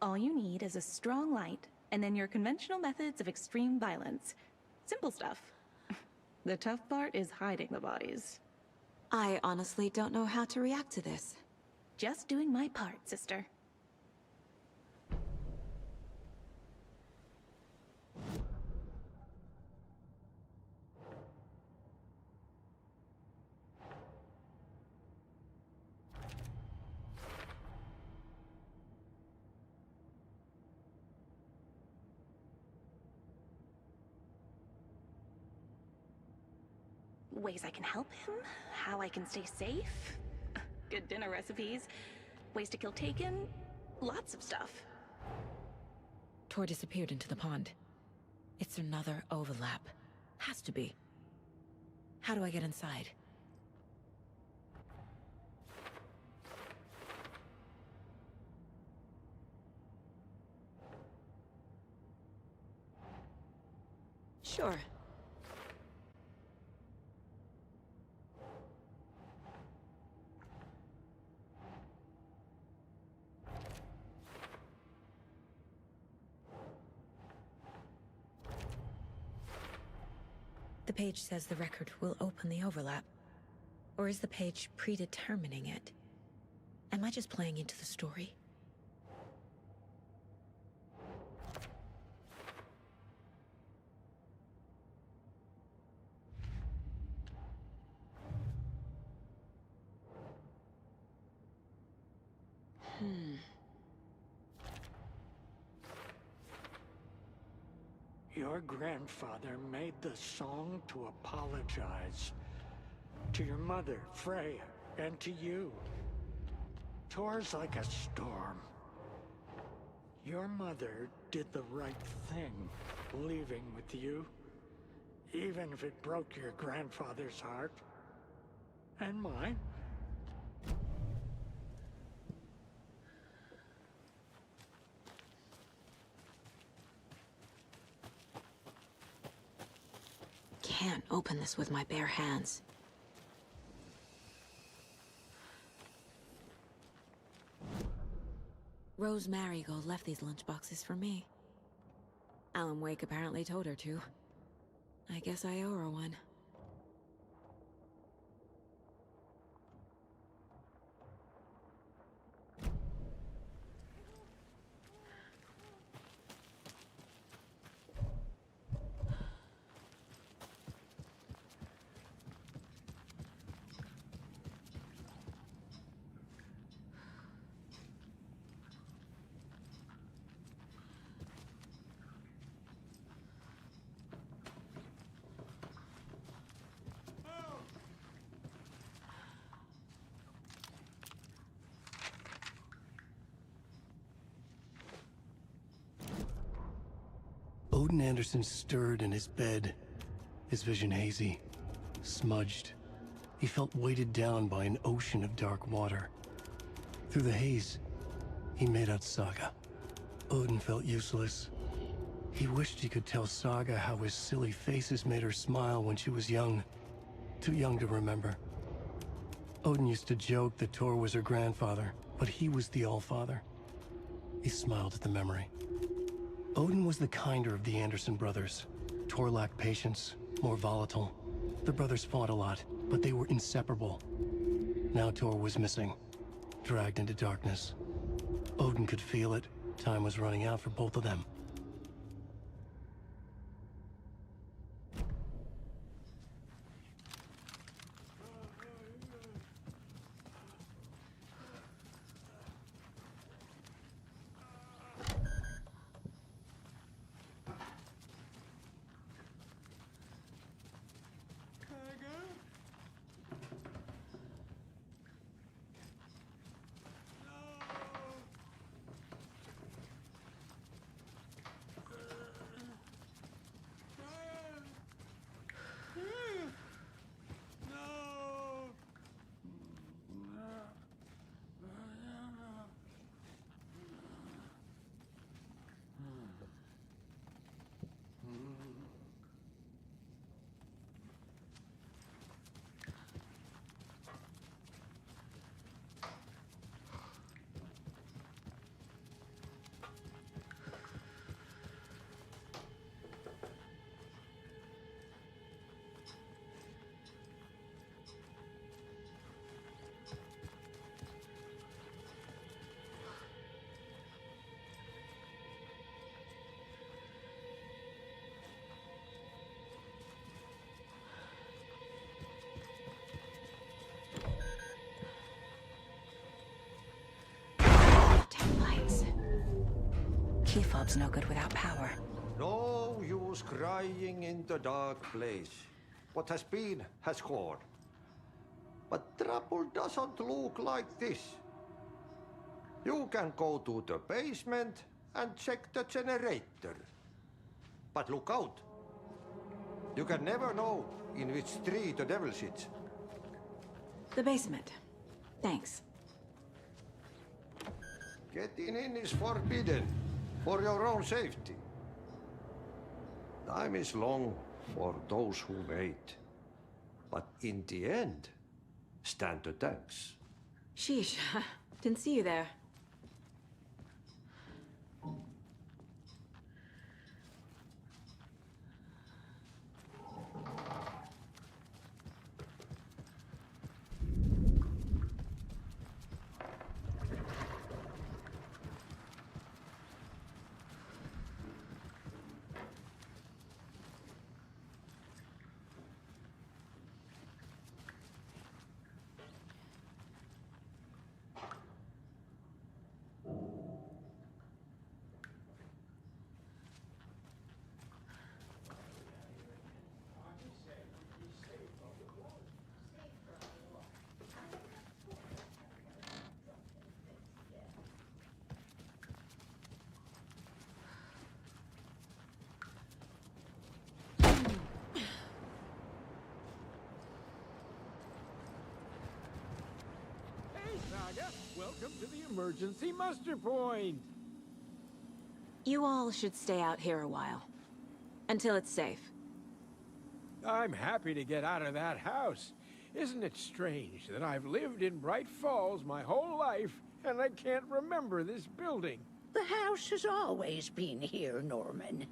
All you need is a strong light, and then your conventional methods of extreme violence. Simple stuff. The tough part is hiding the bodies. I honestly don't know how to react to this. Just doing my part, sister. Ways I can help him, how I can stay safe. Good dinner recipes, ways to kill Taken, lots of stuff. Tor disappeared into the pond. It's another overlap. Has to be. How do I get inside? Sure. The page says the record will open the overlap. Or is the page predetermining it? Am I just playing into the story? Your grandfather made the song to apologize. To your mother, Freya, and to you. Tor's like a storm. Your mother did the right thing, leaving with you. even if it broke your grandfather's heart. And mine. Can't open this with my bare hands. Rose Marigold left these lunchboxes for me. Alan Wake apparently told her to. I guess I owe her one. Odin Anderson stirred in his bed, his vision hazy, smudged. He felt weighted down by an ocean of dark water. Through the haze, he made out Saga. Odin felt useless. He wished he could tell Saga how his silly faces made her smile when she was young. Too young to remember. Odin used to joke that Tor was her grandfather, but he was the Allfather. He smiled at the memory. Odin was the kinder of the Anderson brothers. Tor lacked patience, more volatile. The brothers fought a lot, but they were inseparable. Now Tor was missing, dragged into darkness. Odin could feel it. Time was running out for both of them. Key fob's no good without power. No use crying in the dark place. What has been has gone. But trouble doesn't look like this. You can go to the basement and check the generator. But look out. You can never know in which tree the devil sits. The basement. Thanks. Getting in is forbidden, for your own safety. Time is long for those who wait. But in the end, stand the thanks. Sheesh. Didn't see you there. Welcome to the emergency muster point. You all should stay out here a while. Until it's safe. I'm happy to get out of that house. Isn't it strange that I've lived in Bright Falls my whole life, and I can't remember this building? The house has always been here, Norman.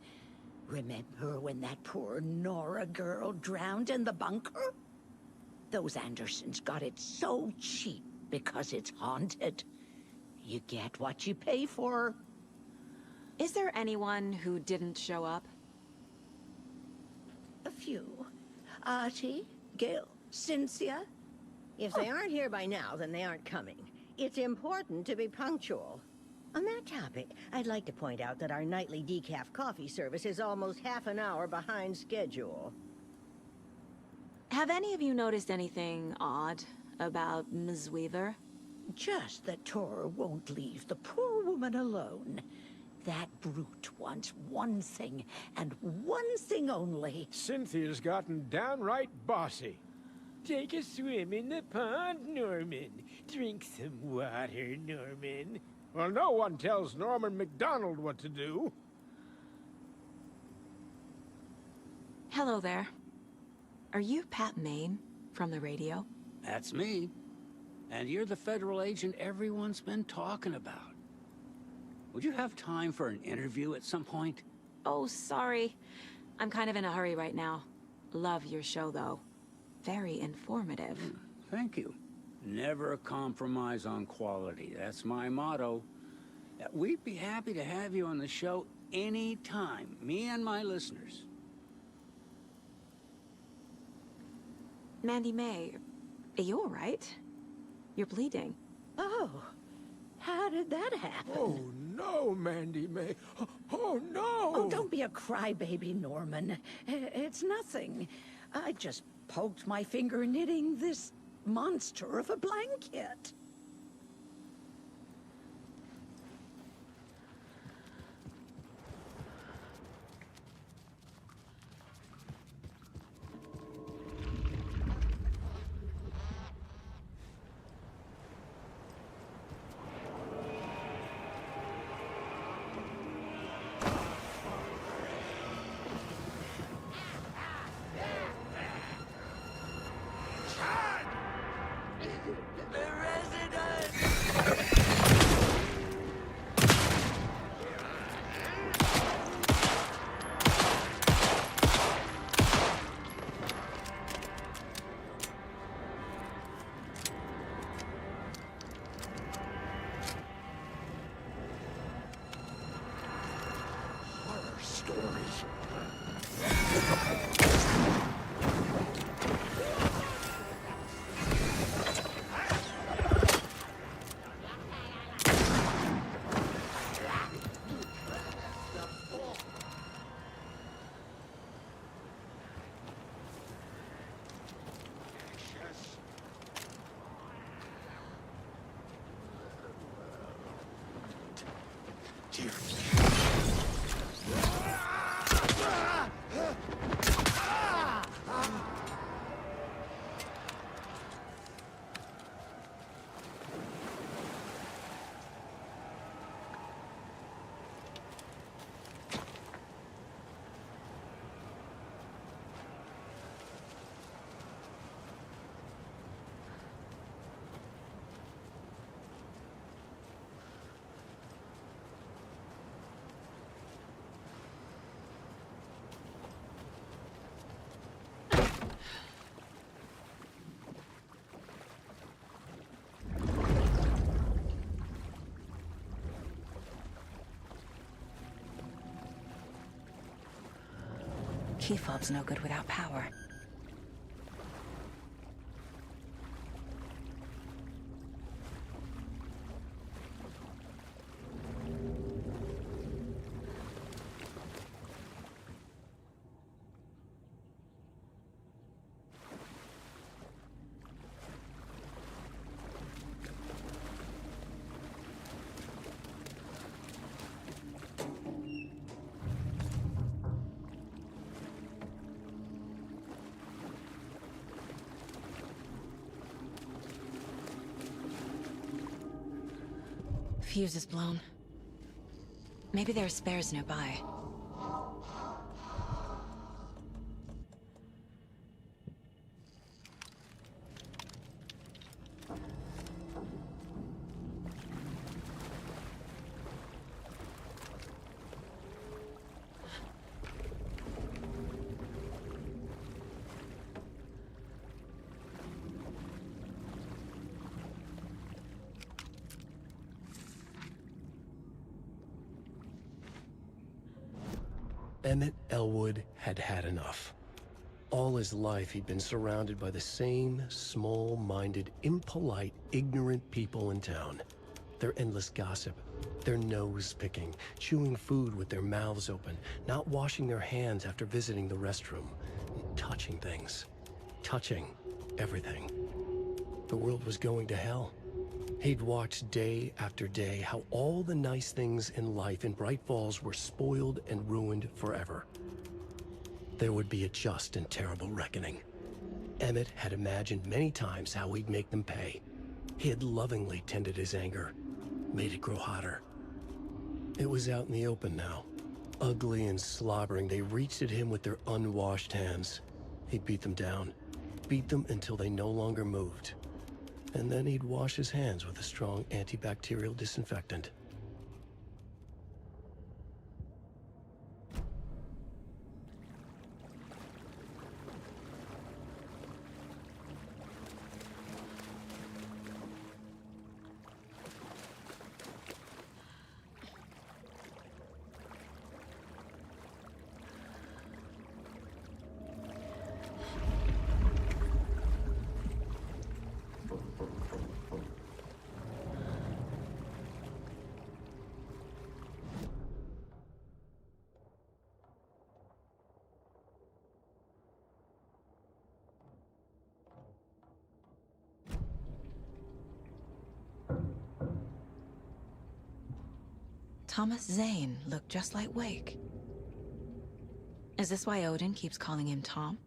Remember when that poor Nora girl drowned in the bunker? Those Andersons got it so cheap because it's haunted. You get what you pay for. Is there anyone who didn't show up? A few. Artie, Gil, Cynthia. If they aren't here by now, then they aren't coming. It's important to be punctual. On that topic, I'd like to point out that our nightly decaf coffee service is almost half an hour behind schedule. Have any of you noticed anything odd about Ms. Weaver? Just that Tor won't leave the poor woman alone. That brute wants one thing, and one thing only. Cynthia's gotten downright bossy. Take a swim in the pond, Norman. Drink some water, Norman. Well, no one tells Norman MacDonald what to do. Hello there. Are you Pat Maine from the radio? That's me. And you're the federal agent everyone's been talking about. Would you have time for an interview at some point? Oh, sorry. I'm kind of in a hurry right now. Love your show, though. Very informative. Thank you. Never compromise on quality. That's my motto. We'd be happy to have you on the show anytime, me and my listeners. Mandy May, are you all right? You're bleeding. Oh, how did that happen? Oh, no, Mandy May. Oh, no! Oh, don't be a crybaby, Norman. It's nothing. I just poked my finger knitting this monster of a blanket. Key fob's no good without power. fuse is blown. Maybe there are spares nearby. Emmett Elwood had had enough. All his life, he'd been surrounded by the same small-minded, impolite, ignorant people in town. Their endless gossip, their nose-picking, chewing food with their mouths open, not washing their hands after visiting the restroom, touching things. Touching everything. The world was going to hell. He'd watched day after day how all the nice things in life in Bright Falls were spoiled and ruined forever. There would be a just and terrible reckoning. Emmett had imagined many times how he'd make them pay. He had lovingly tended his anger, made it grow hotter. It was out in the open now. Ugly and slobbering, they reached at him with their unwashed hands. He beat them down, beat them until they no longer moved. And then he'd wash his hands with a strong antibacterial disinfectant. Thomas Zane looked just like Wake. Is this why Odin keeps calling him Tom?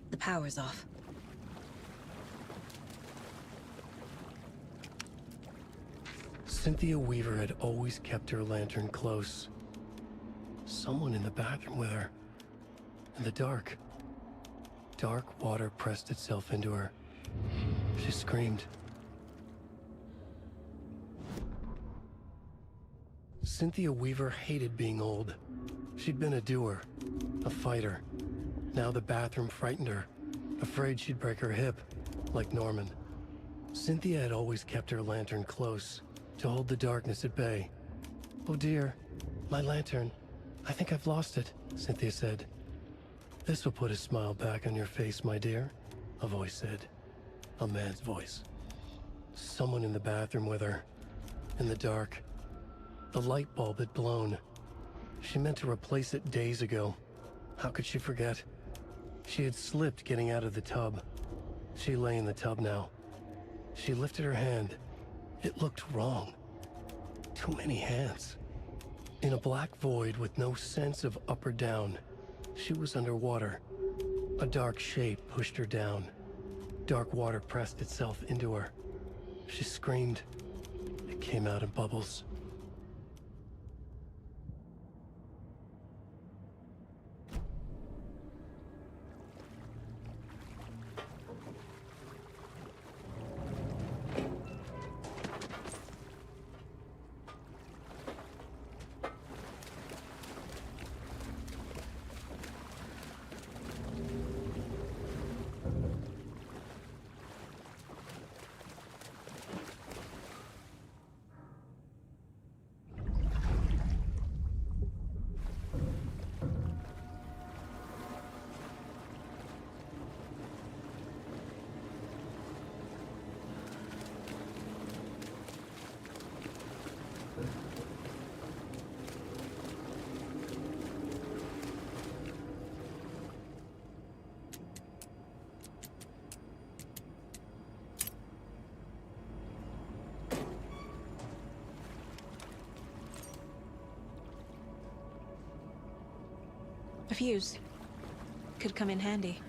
The power's off. Cynthia Weaver had always kept her lantern close. Someone in the bathroom with her. In the dark. Dark water pressed itself into her. She screamed. Cynthia Weaver hated being old. She'd been a doer, a fighter. Now the bathroom frightened her, afraid she'd break her hip, like Norman. Cynthia had always kept her lantern close, to hold the darkness at bay. "Oh dear, my lantern. I think I've lost it," Cynthia said. "This will put a smile back on your face, my dear," a voice said. A man's voice. Someone in the bathroom with her. In the dark. The light bulb had blown. She meant to replace it days ago. How could she forget? She had slipped getting out of the tub. She lay in the tub now. She lifted her hand. It looked wrong. Too many hands. In a black void with no sense of up or down, she was underwater. A dark shape pushed her down. Dark water pressed itself into her. She screamed. It came out in bubbles. A fuse. Could come in handy.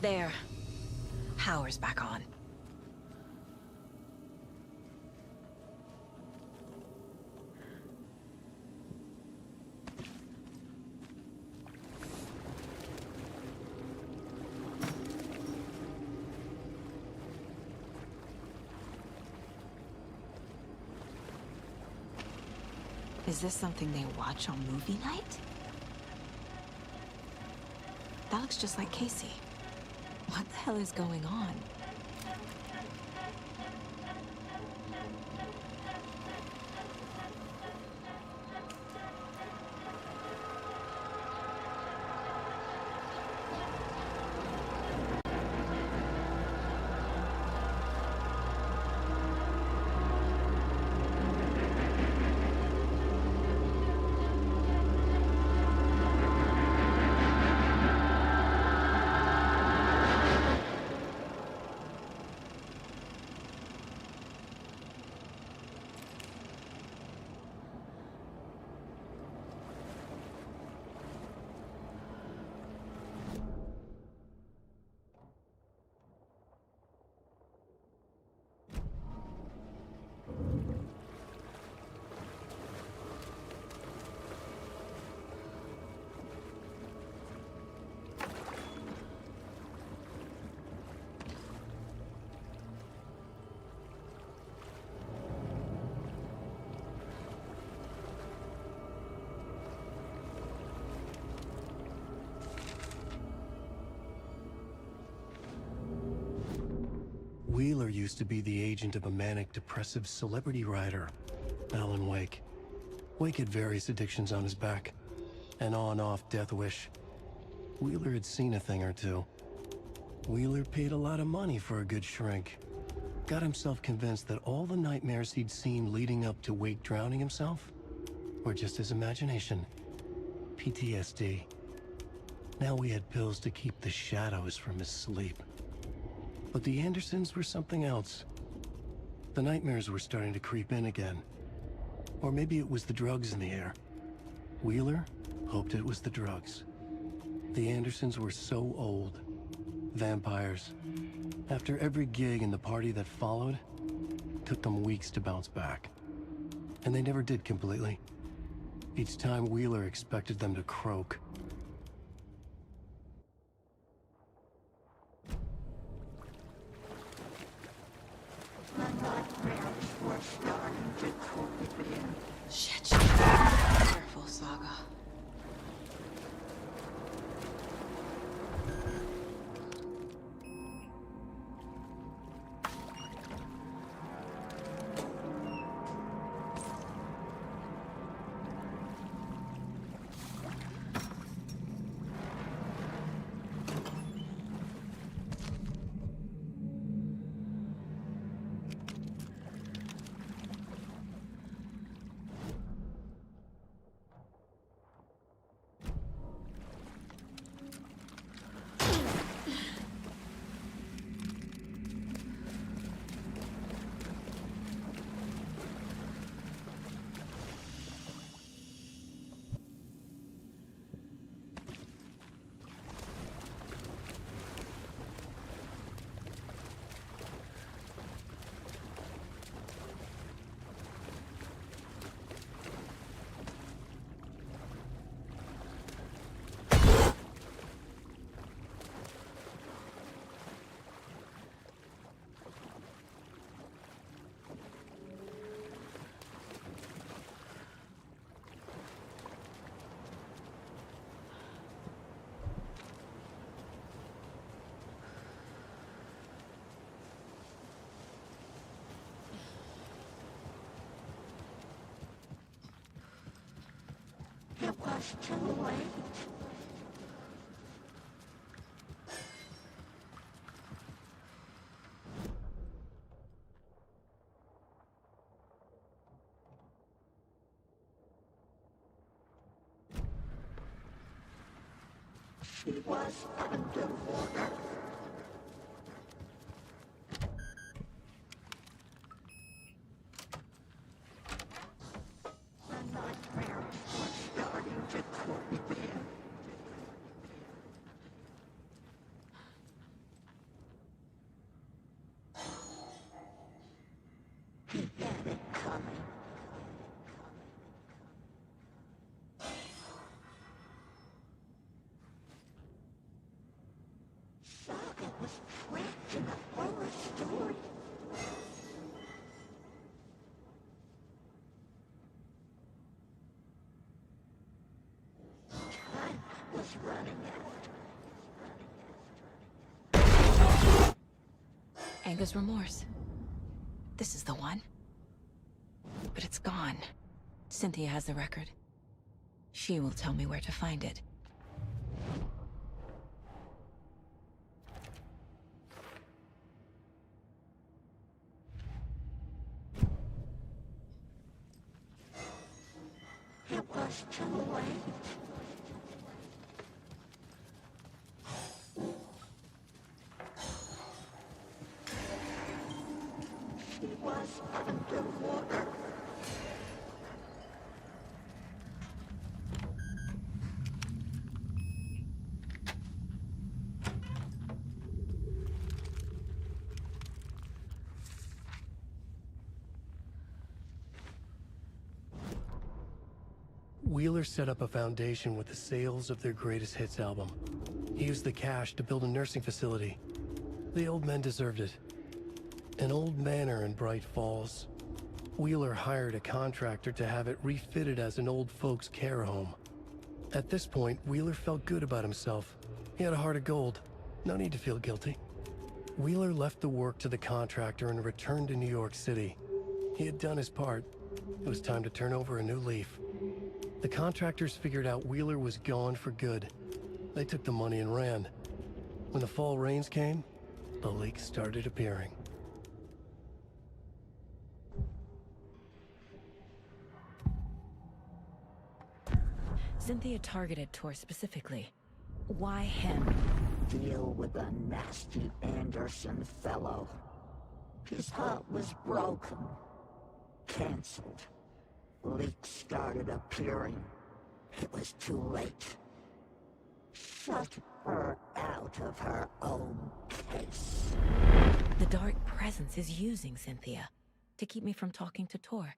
There. Power's back on. Is this something they watch on movie night? That looks just like Casey. What the hell is going on? Wheeler used to be the agent of a manic-depressive celebrity writer, Alan Wake. Wake had various addictions on his back, an on-off death wish. Wheeler had seen a thing or two. Wheeler paid a lot of money for a good shrink. Got himself convinced that all the nightmares he'd seen leading up to Wake drowning himself were just his imagination. PTSD. Now we had pills to keep the shadows from his sleep. But the Andersons were something else. The nightmares were starting to creep in again. Or maybe it was the drugs in the air. Wheeler hoped it was the drugs. The Andersons were so old. Vampires. After every gig and the party that followed, it took them weeks to bounce back. And they never did completely. Each time Wheeler expected them to croak. Shit. Careful, Saga. She was underwater. The nightmare was starting to come in. He had it coming. Saga was trapped in a horror story. Time was running out. Anger's remorse. This is the one. But it's gone. Cynthia has the record. She will tell me where to find it. It was too late. She was underwater. Wheeler set up a foundation with the sales of their greatest hits album. He used the cash to build a nursing facility. The old men deserved it. An old manor in Bright Falls. Wheeler hired a contractor to have it refitted as an old folks' care home. At this point, Wheeler felt good about himself. He had a heart of gold. No need to feel guilty. Wheeler left the work to the contractor and returned to New York City. He had done his part. It was time to turn over a new leaf. The contractors figured out Wheeler was gone for good. They took the money and ran. When the fall rains came, the leaks started appearing. Cynthia targeted Tor specifically. Why him? Deal with the nasty Anderson fellow. His heart was broken. Cancelled. Leaks started appearing. It was too late. Shut her out of her own case. The Dark Presence is using Cynthia to keep me from talking to Tor.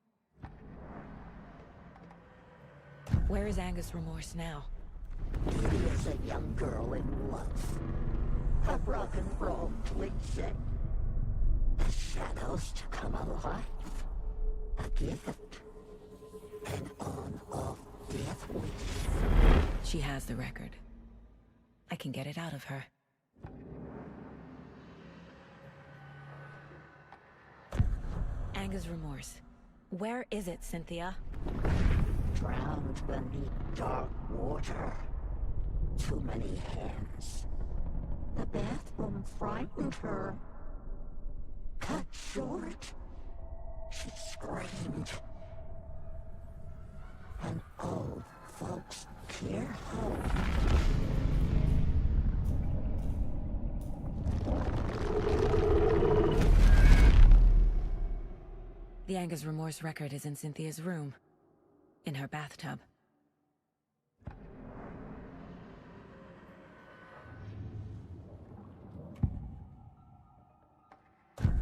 Where is Anger's remorse now? Kitty is a young girl in love. Her rock and roll twigs it. The shadows to come alive. A gift. An on-off death wish. She has the record. I can get it out of her. Anger's remorse. Where is it, Cynthia? Drowned beneath dark water. Too many hands. The bathroom frightened her. Cut short. She screamed. An old folks' care home. The Anger's remorse record is in Cynthia's room. In her bathtub.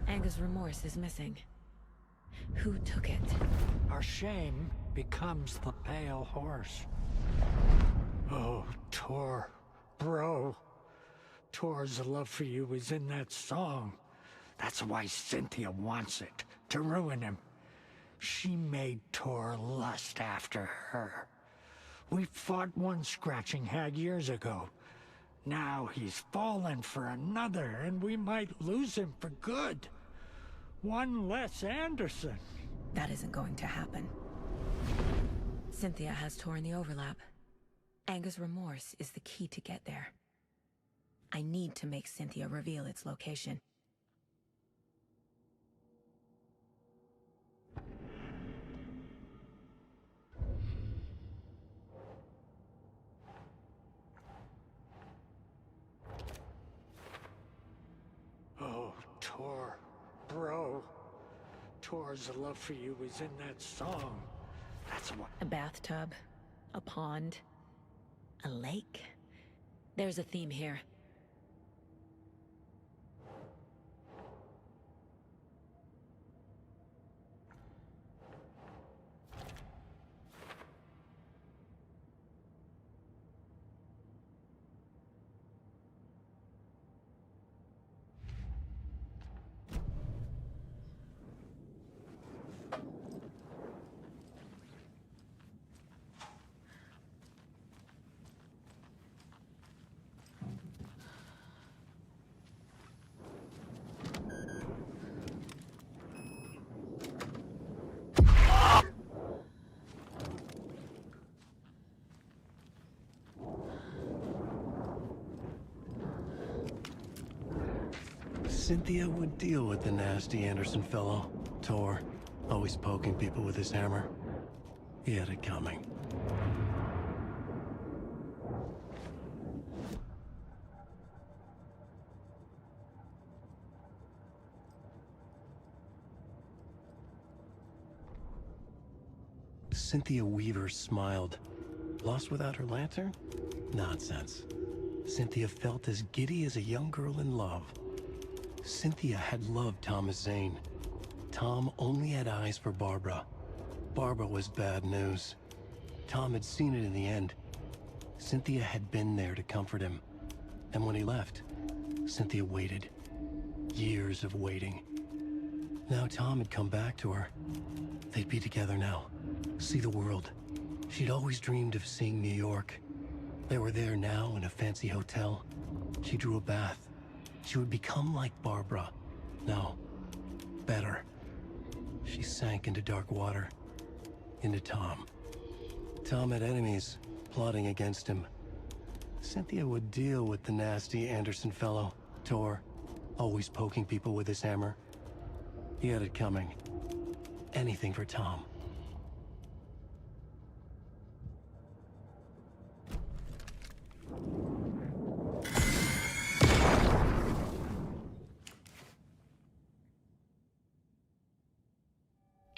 Anger's remorse is missing. Who took it? Our shame becomes the pale horse. Oh, Tor. Bro. Tor's love for you is in that song. That's why Cynthia wants it, to ruin him. She made Tor lust after her. We fought one scratching hag years ago. Now he's fallen for another, and we might lose him for good. One less Anderson. That isn't going to happen. Cynthia has Tor in the overlap. Anger's remorse is the key to get there. I need to make Cynthia reveal its location. Oh, Tor. Bro. Tor's love for you is in that song. That's what... A bathtub, a pond, a lake. There's a theme here. Cynthia would deal with the nasty Anderson fellow. Tor, always poking people with his hammer. He had it coming. Cynthia Weaver smiled. Lost without her lantern? Nonsense. Cynthia felt as giddy as a young girl in love. Cynthia had loved Thomas Zane. Tom only had eyes for Barbara. Barbara was bad news. Tom had seen it in the end. Cynthia had been there to comfort him. And when he left, Cynthia waited. Years of waiting. Now Tom had come back to her. They'd be together now. See the world. She'd always dreamed of seeing New York. They were there now in a fancy hotel. She drew a bath. She would become like Barbara. No, better. She sank into dark water. Into Tom. Tom had enemies, plotting against him. Cynthia would deal with the nasty Anderson fellow, Tor, always poking people with his hammer. He had it coming. Anything for Tom.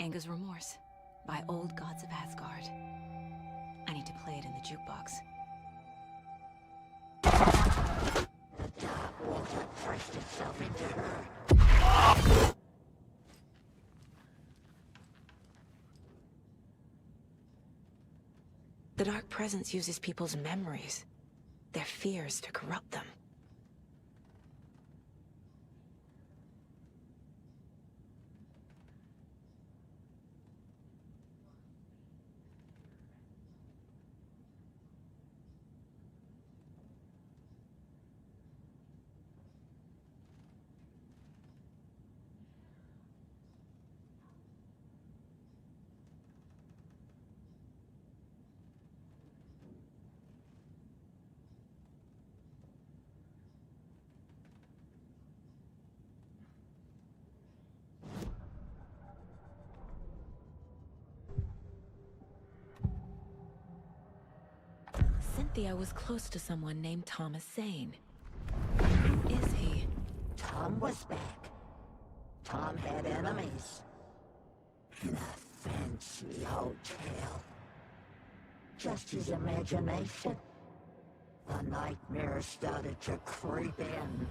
Anger's Remorse by Old Gods of Asgard. I need to play it in the jukebox. The dark water pressed itself into her. The Dark Presence uses people's memories, their fears to corrupt them. Cynthia was close to someone named Thomas Zane. Who is he? Tom was back. Tom had enemies. In a fancy hotel. Just his imagination. The nightmare started to creep in.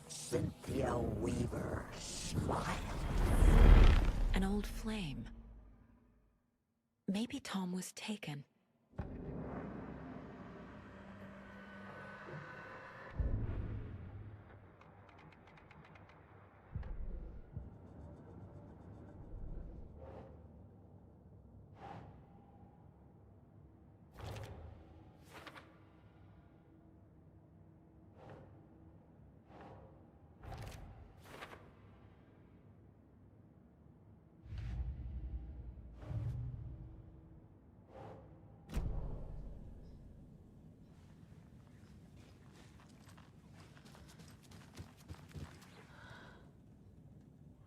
Cynthia Weaver smiled. An old flame. Maybe Tom was taken.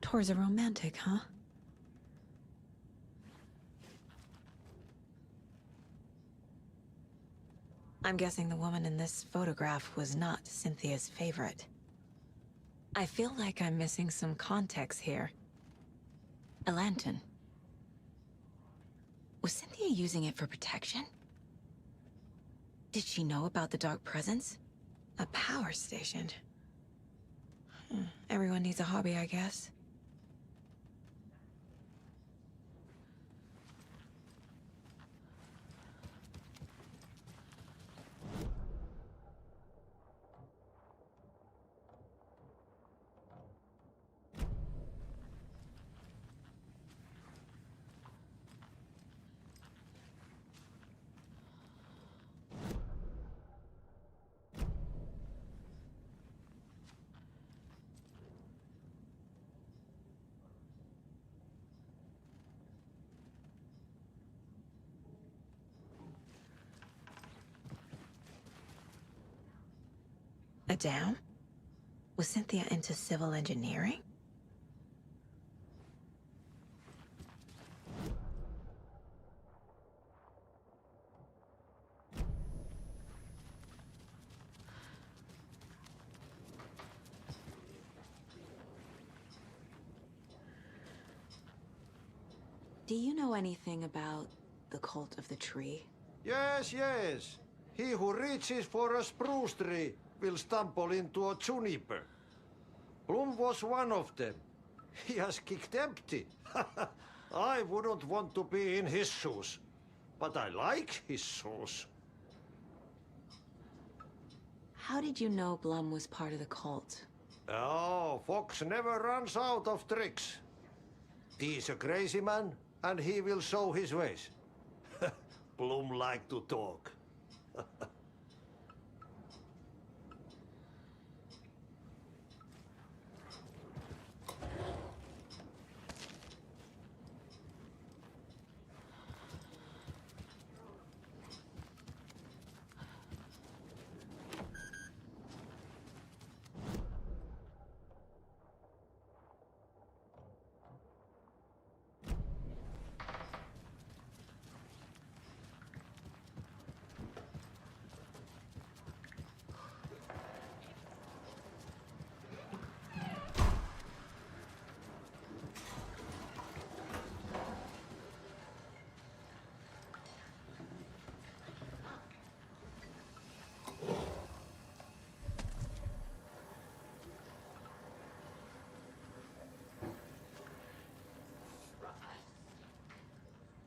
Tor's a romantic, huh? I'm guessing the woman in this photograph was not Cynthia's favorite. I feel like I'm missing some context here. A lantern. Was Cynthia using it for protection? Did she know about the Dark Presence? A power station. Everyone needs a hobby, I guess. A dam? Was Cynthia into civil engineering? Do you know anything about the Cult of the Tree? Yes, yes. He who reaches for a spruce tree will stumble into a juniper. Bloom was one of them. He has kicked empty. I wouldn't want to be in his shoes. But I like his shoes. How did you know Blum was part of the cult? Oh, Fox never runs out of tricks. He's a crazy man, and he will show his ways. Bloom like to talk.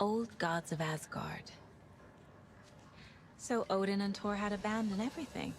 Old gods of Asgard. So Odin and Thor had a band and everything.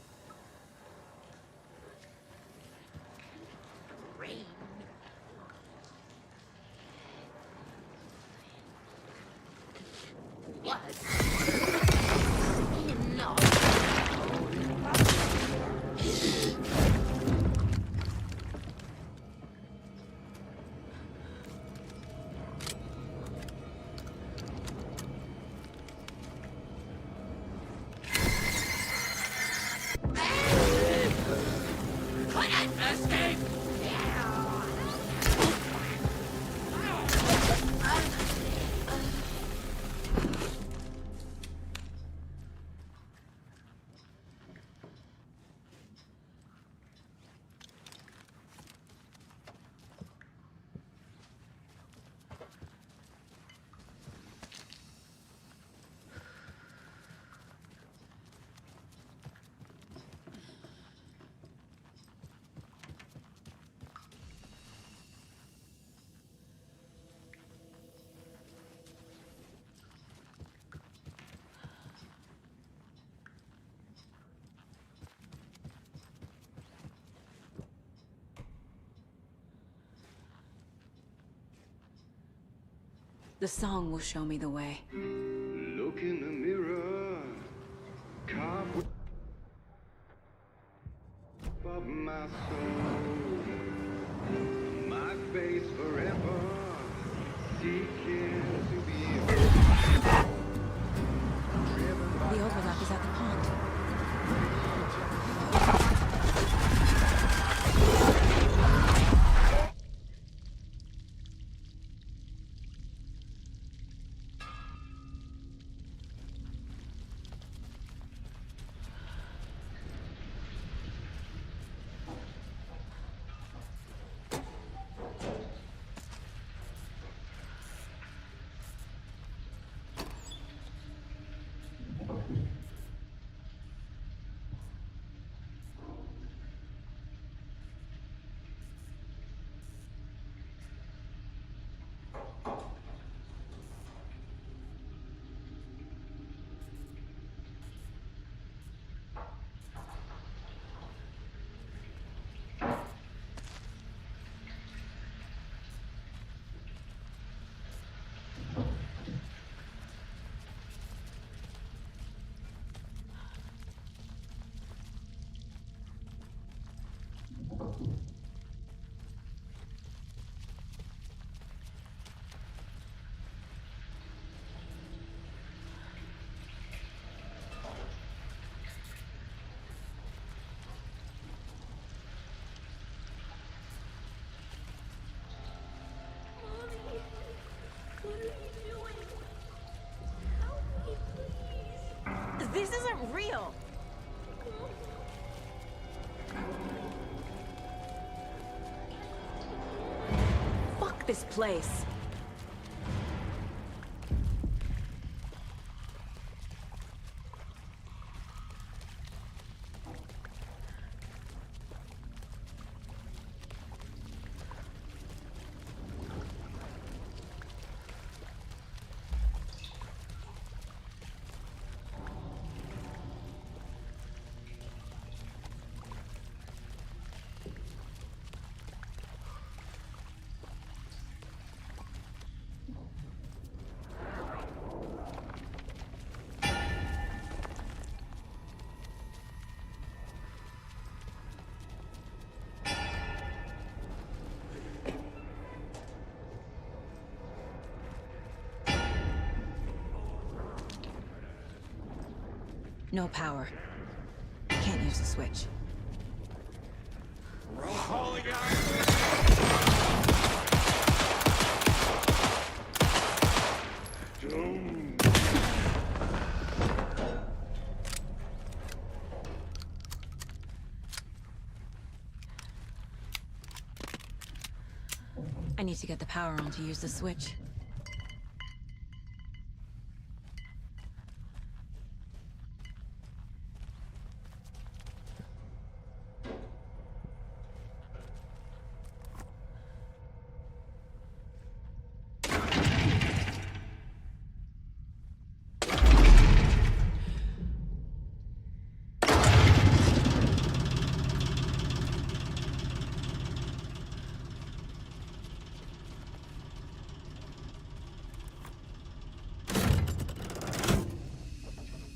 The song will show me the way. Look in the mirror, carve of my soul, my face forever, seeking to be. The overlap is at the pond. This isn't real. Fuck this place. No power. Can't use the switch. I need to get the power on to use the switch.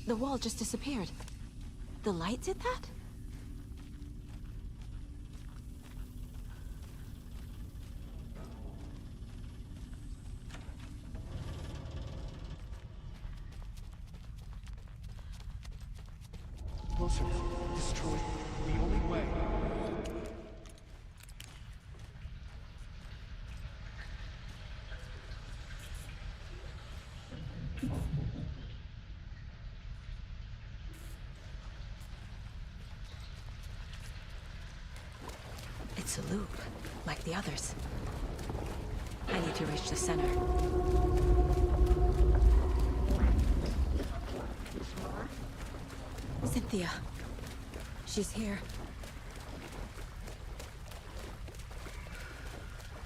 The wall just disappeared. The light did that? Wilson, destroy the only way. It's a loop, like the others. I need to reach the center. Cynthia. She's here.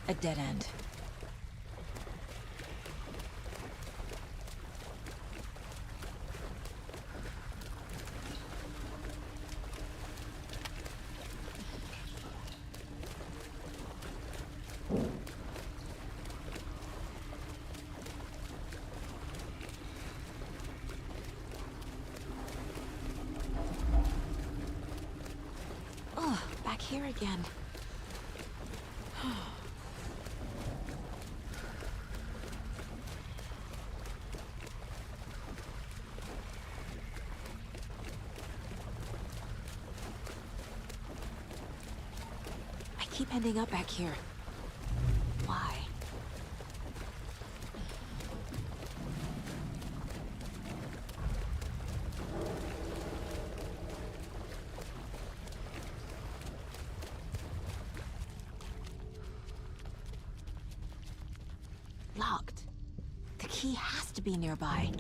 A dead end. Back here again. I keep ending up back here. Why? Locked. The key has to be nearby.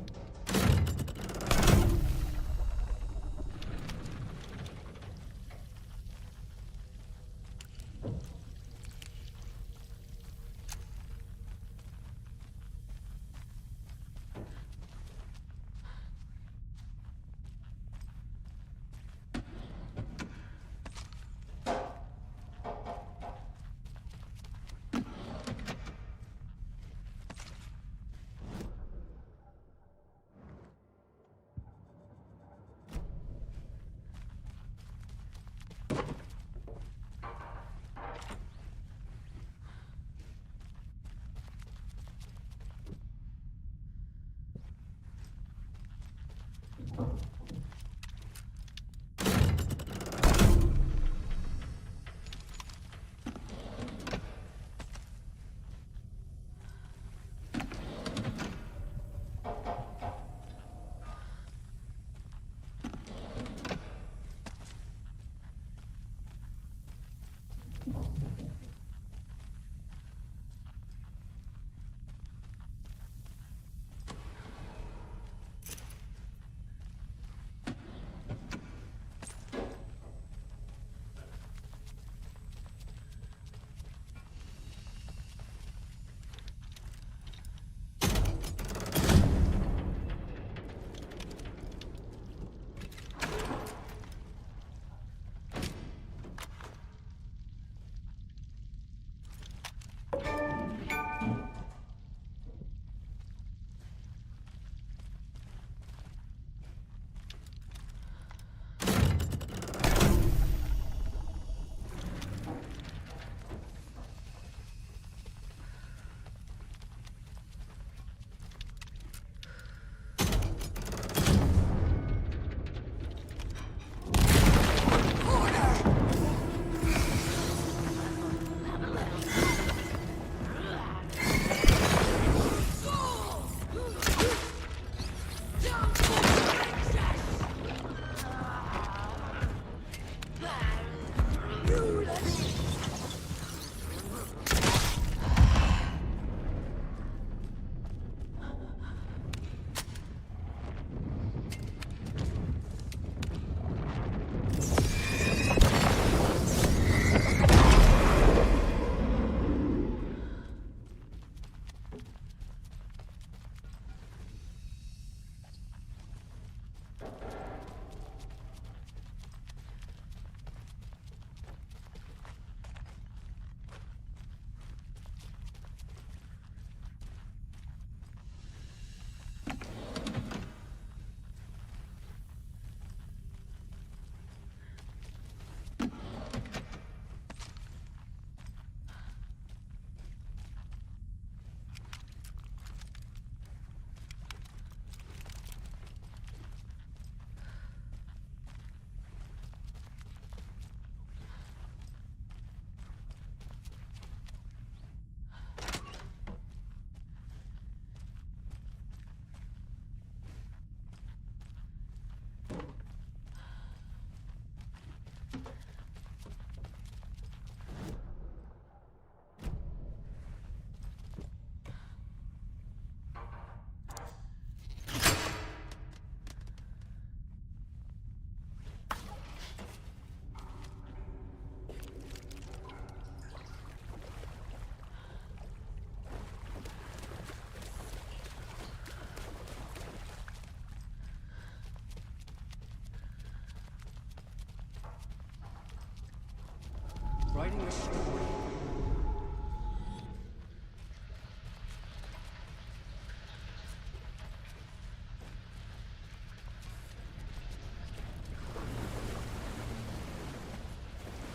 writing a story.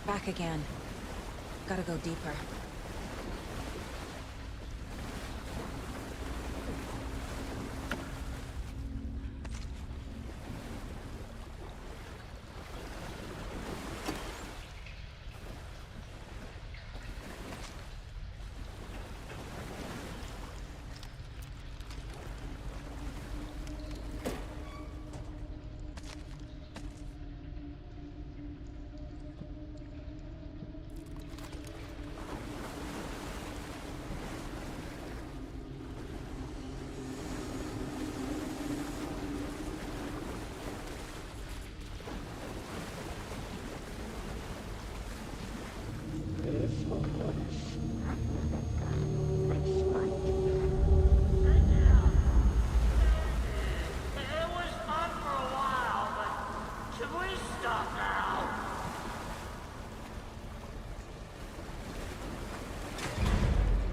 Back again. Gotta go deeper.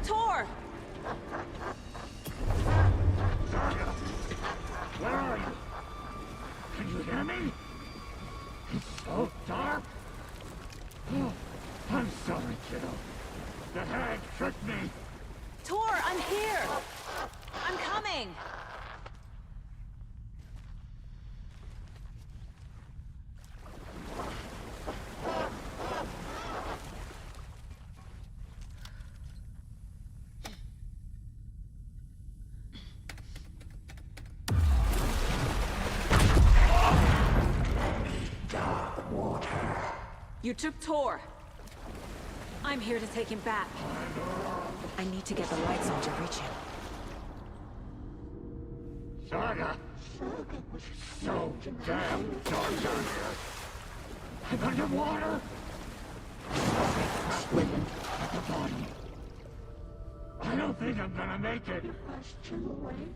Tor! Where are you? Can you hear me? It's so dark. Oh, I'm sorry, kiddo. The hag tricked me. Tor, I'm here! I'm coming! You took Tor. I'm here to take him back. I need to get the lights on to reach him. Saga! So damn dark down here. I'm underwater. Swimming at the bottom. I don't think I'm gonna make it. It's too late.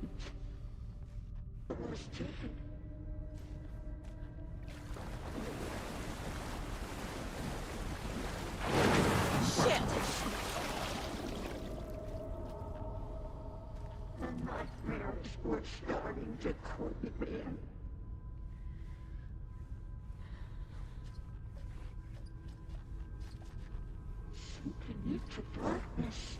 Shit! The nightmares were starting to creep in. Sinking into darkness.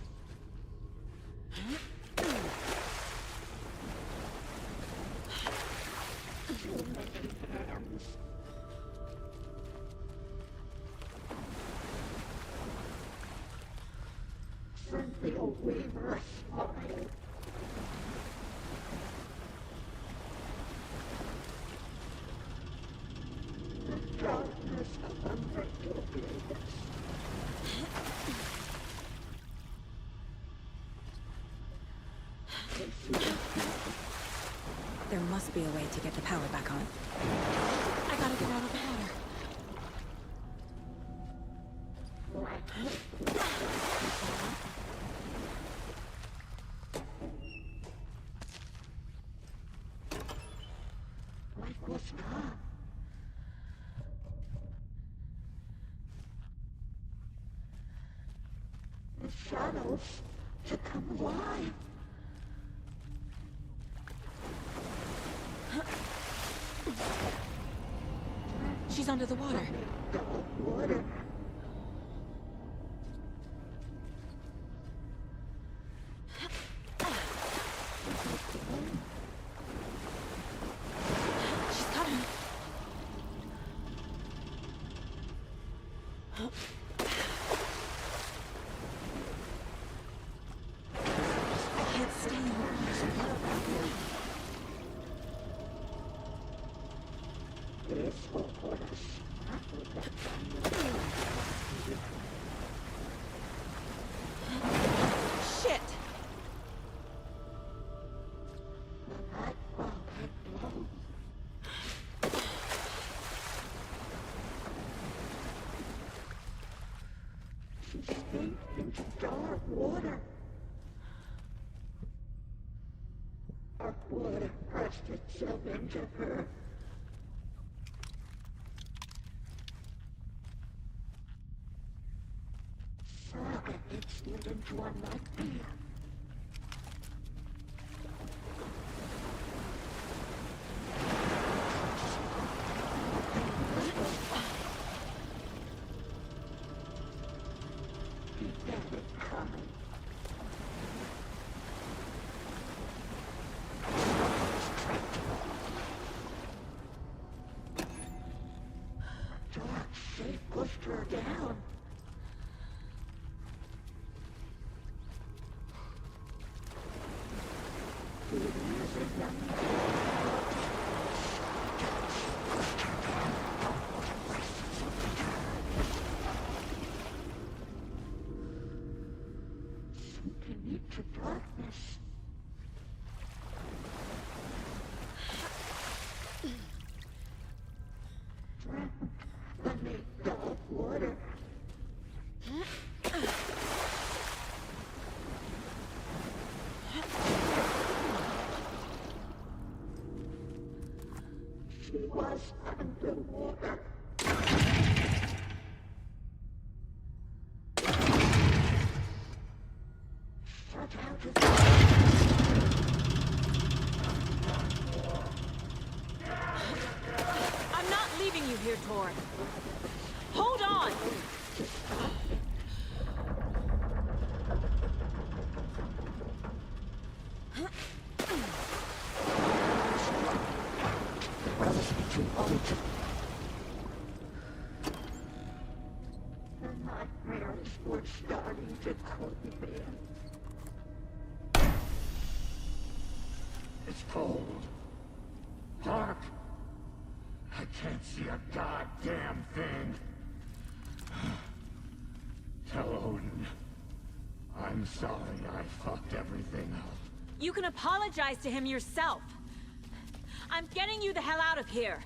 Friendly old Weaver smiled. The darkness unbreakable. There must be a way to get the power back on. I gotta get out of the water. Like what's gone? The shadows to come alive. She's under the water. Water. She's coming. I can't stay in Shit! She stayed into dark water. Dark water pressed itself into her. into a nightmare. They pushed her down. Sinking into darkness. Drowned beneath dark water. She was underwater. Shut out of I'm not leaving you here, Tor. Hold on! The nightmares were starting to creep in. It's cold. Dark. I can't see a goddamn thing. Tell Odin. I'm sorry I fucked everything up. You can apologize to him yourself. I'm getting you the hell out of here.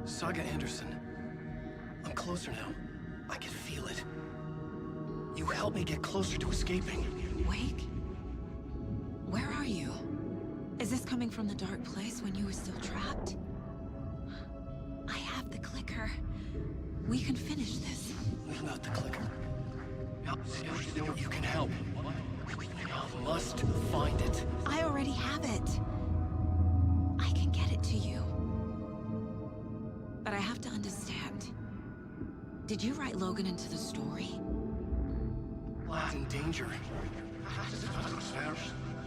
Saga Anderson. I'm closer now. I can feel it. You help me get closer to escaping? Wake? Where are you? Is this coming from the dark place when you were still trapped? I have the clicker. We can finish this. Not the clicker. You can help. I must find it. I already have it. I can get it to you. But I have to understand. Did you write Logan into the story? Lad's in danger.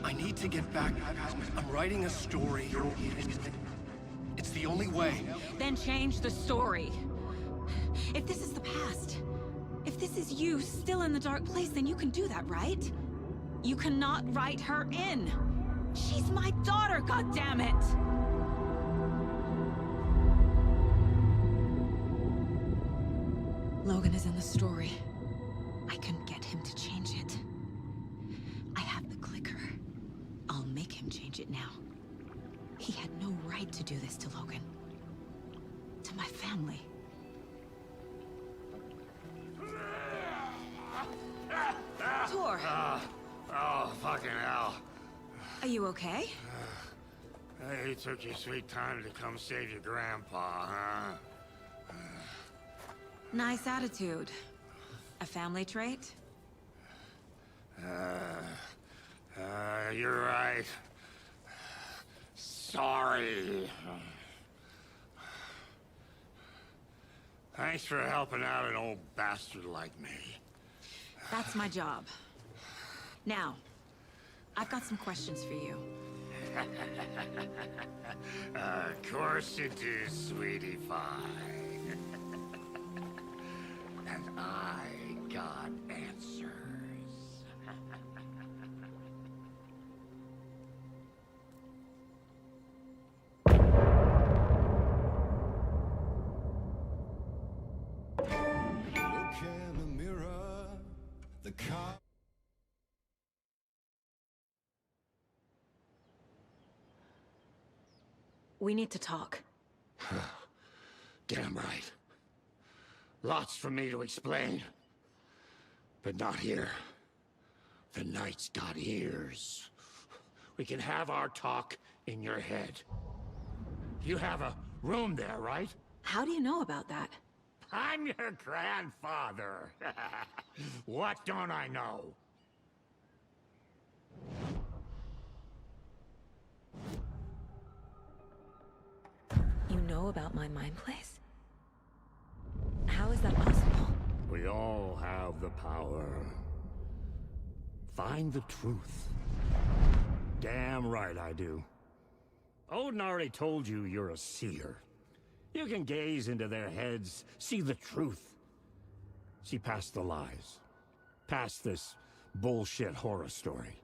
I need to get back. I'm writing a story. It's the only way. Then change the story. If this is the past, if this is you still in the dark place, then you can do that, right? You cannot write her in. She's my daughter, goddammit! Logan is in the story. I can get him to change it. I have the clicker. I'll make him change it now. He had no right to do this to Logan. To my family. Tor! Oh, fucking hell. Are you okay? You took your sweet time to come save your grandpa, huh? Nice attitude. A family trait? You're right. Sorry. Thanks for helping out an old bastard like me. That's my job. Now, I've got some questions for you. Of course you do, sweetie pie. And I got answers. Look in the mirror, the car. We need to talk. Damn right. Lots for me to explain. But not here. The night's got ears. We can have our talk in your head. You have a room there, right? How do you know about that? I'm your grandfather. What don't I know? You know about my mind place? How is that possible? We all have the power. Find the truth. Damn right I do. Odin already told you you're a seer. You can gaze into their heads, see the truth. See past the lies. Past this bullshit horror story.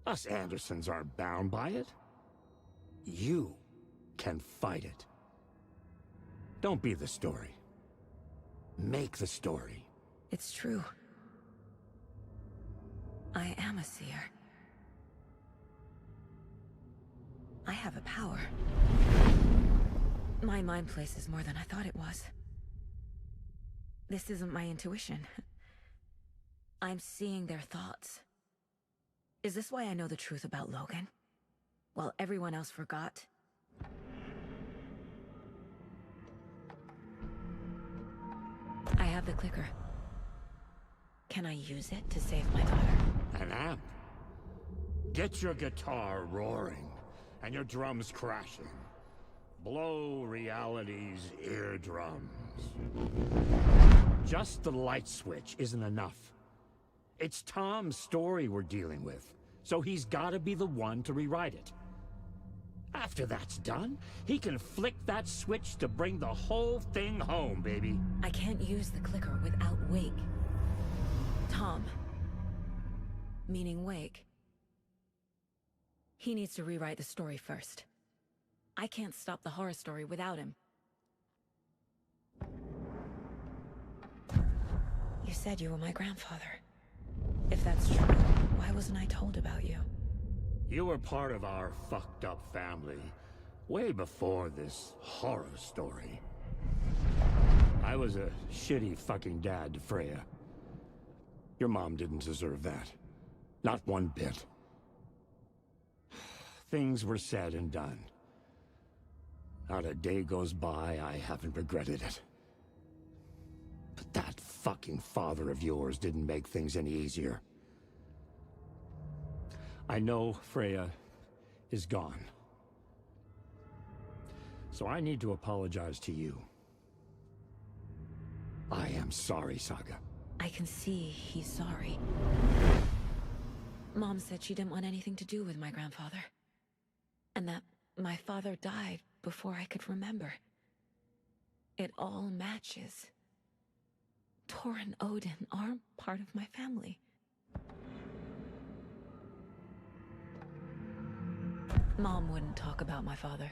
Us Andersons aren't bound by it. You can fight it. Don't be the story. Make the story. It's true. I am a seer. I have a power. My mind place is more than I thought it was. This isn't my intuition. I'm seeing their thoughts. Is this why I know the truth about Logan? While everyone else forgot? I have the clicker. Can I use it to save my daughter? An amp. Get your guitar roaring and your drums crashing. Blow reality's eardrums. Just the light switch isn't enough. It's Tom's story we're dealing with, so he's gotta be the one to rewrite it. After that's done, he can flick that switch to bring the whole thing home, baby. I can't use the clicker without Wake. Tom. Meaning Wake. He needs to rewrite the story first. I can't stop the horror story without him. You said you were my grandfather. If that's true, why wasn't I told about you? You were part of our fucked up family, way before this horror story. I was a shitty fucking dad to Freya. Your mom didn't deserve that. Not one bit. Things were said and done. Not a day goes by I haven't regretted it. But that fucking father of yours didn't make things any easier. I know Freya is gone. So I need to apologize to you. I am sorry, Saga. I can see he's sorry. Mom said she didn't want anything to do with my grandfather. And that my father died before I could remember. It all matches. Tor and Odin aren't part of my family. Mom wouldn't talk about my father.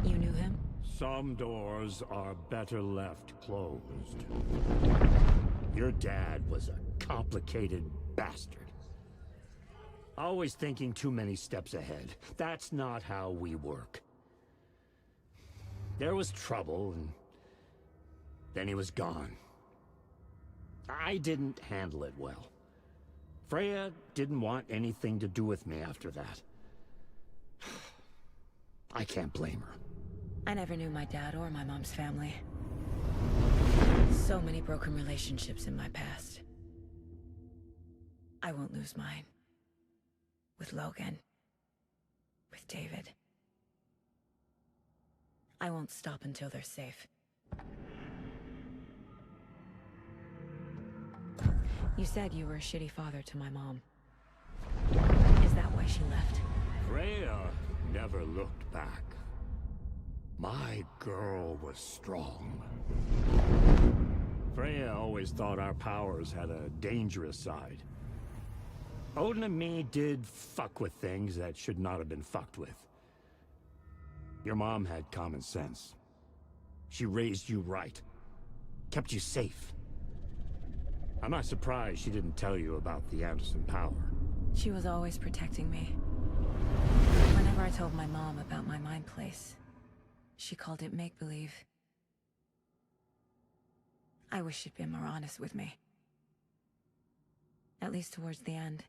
You knew him? Some doors are better left closed. Your dad was a complicated bastard. Always thinking too many steps ahead. That's not how we work. There was trouble, and then he was gone. I didn't handle it well. Freya didn't want anything to do with me after that. I can't blame her. I never knew my dad or my mom's family. So many broken relationships in my past. I won't lose mine. With Logan. With David. I won't stop until they're safe. You said you were a shitty father to my mom. Is that why she left? Freya never looked back. My girl was strong. Freya always thought our powers had a dangerous side. Odin and me did fuck with things that should not have been fucked with. Your mom had common sense. She raised you right. Kept you safe. I'm not surprised she didn't tell you about the Anderson power. She was always protecting me. Whenever I told my mom about my mind place, she called it make-believe. I wish she'd been more honest with me. At least towards the end.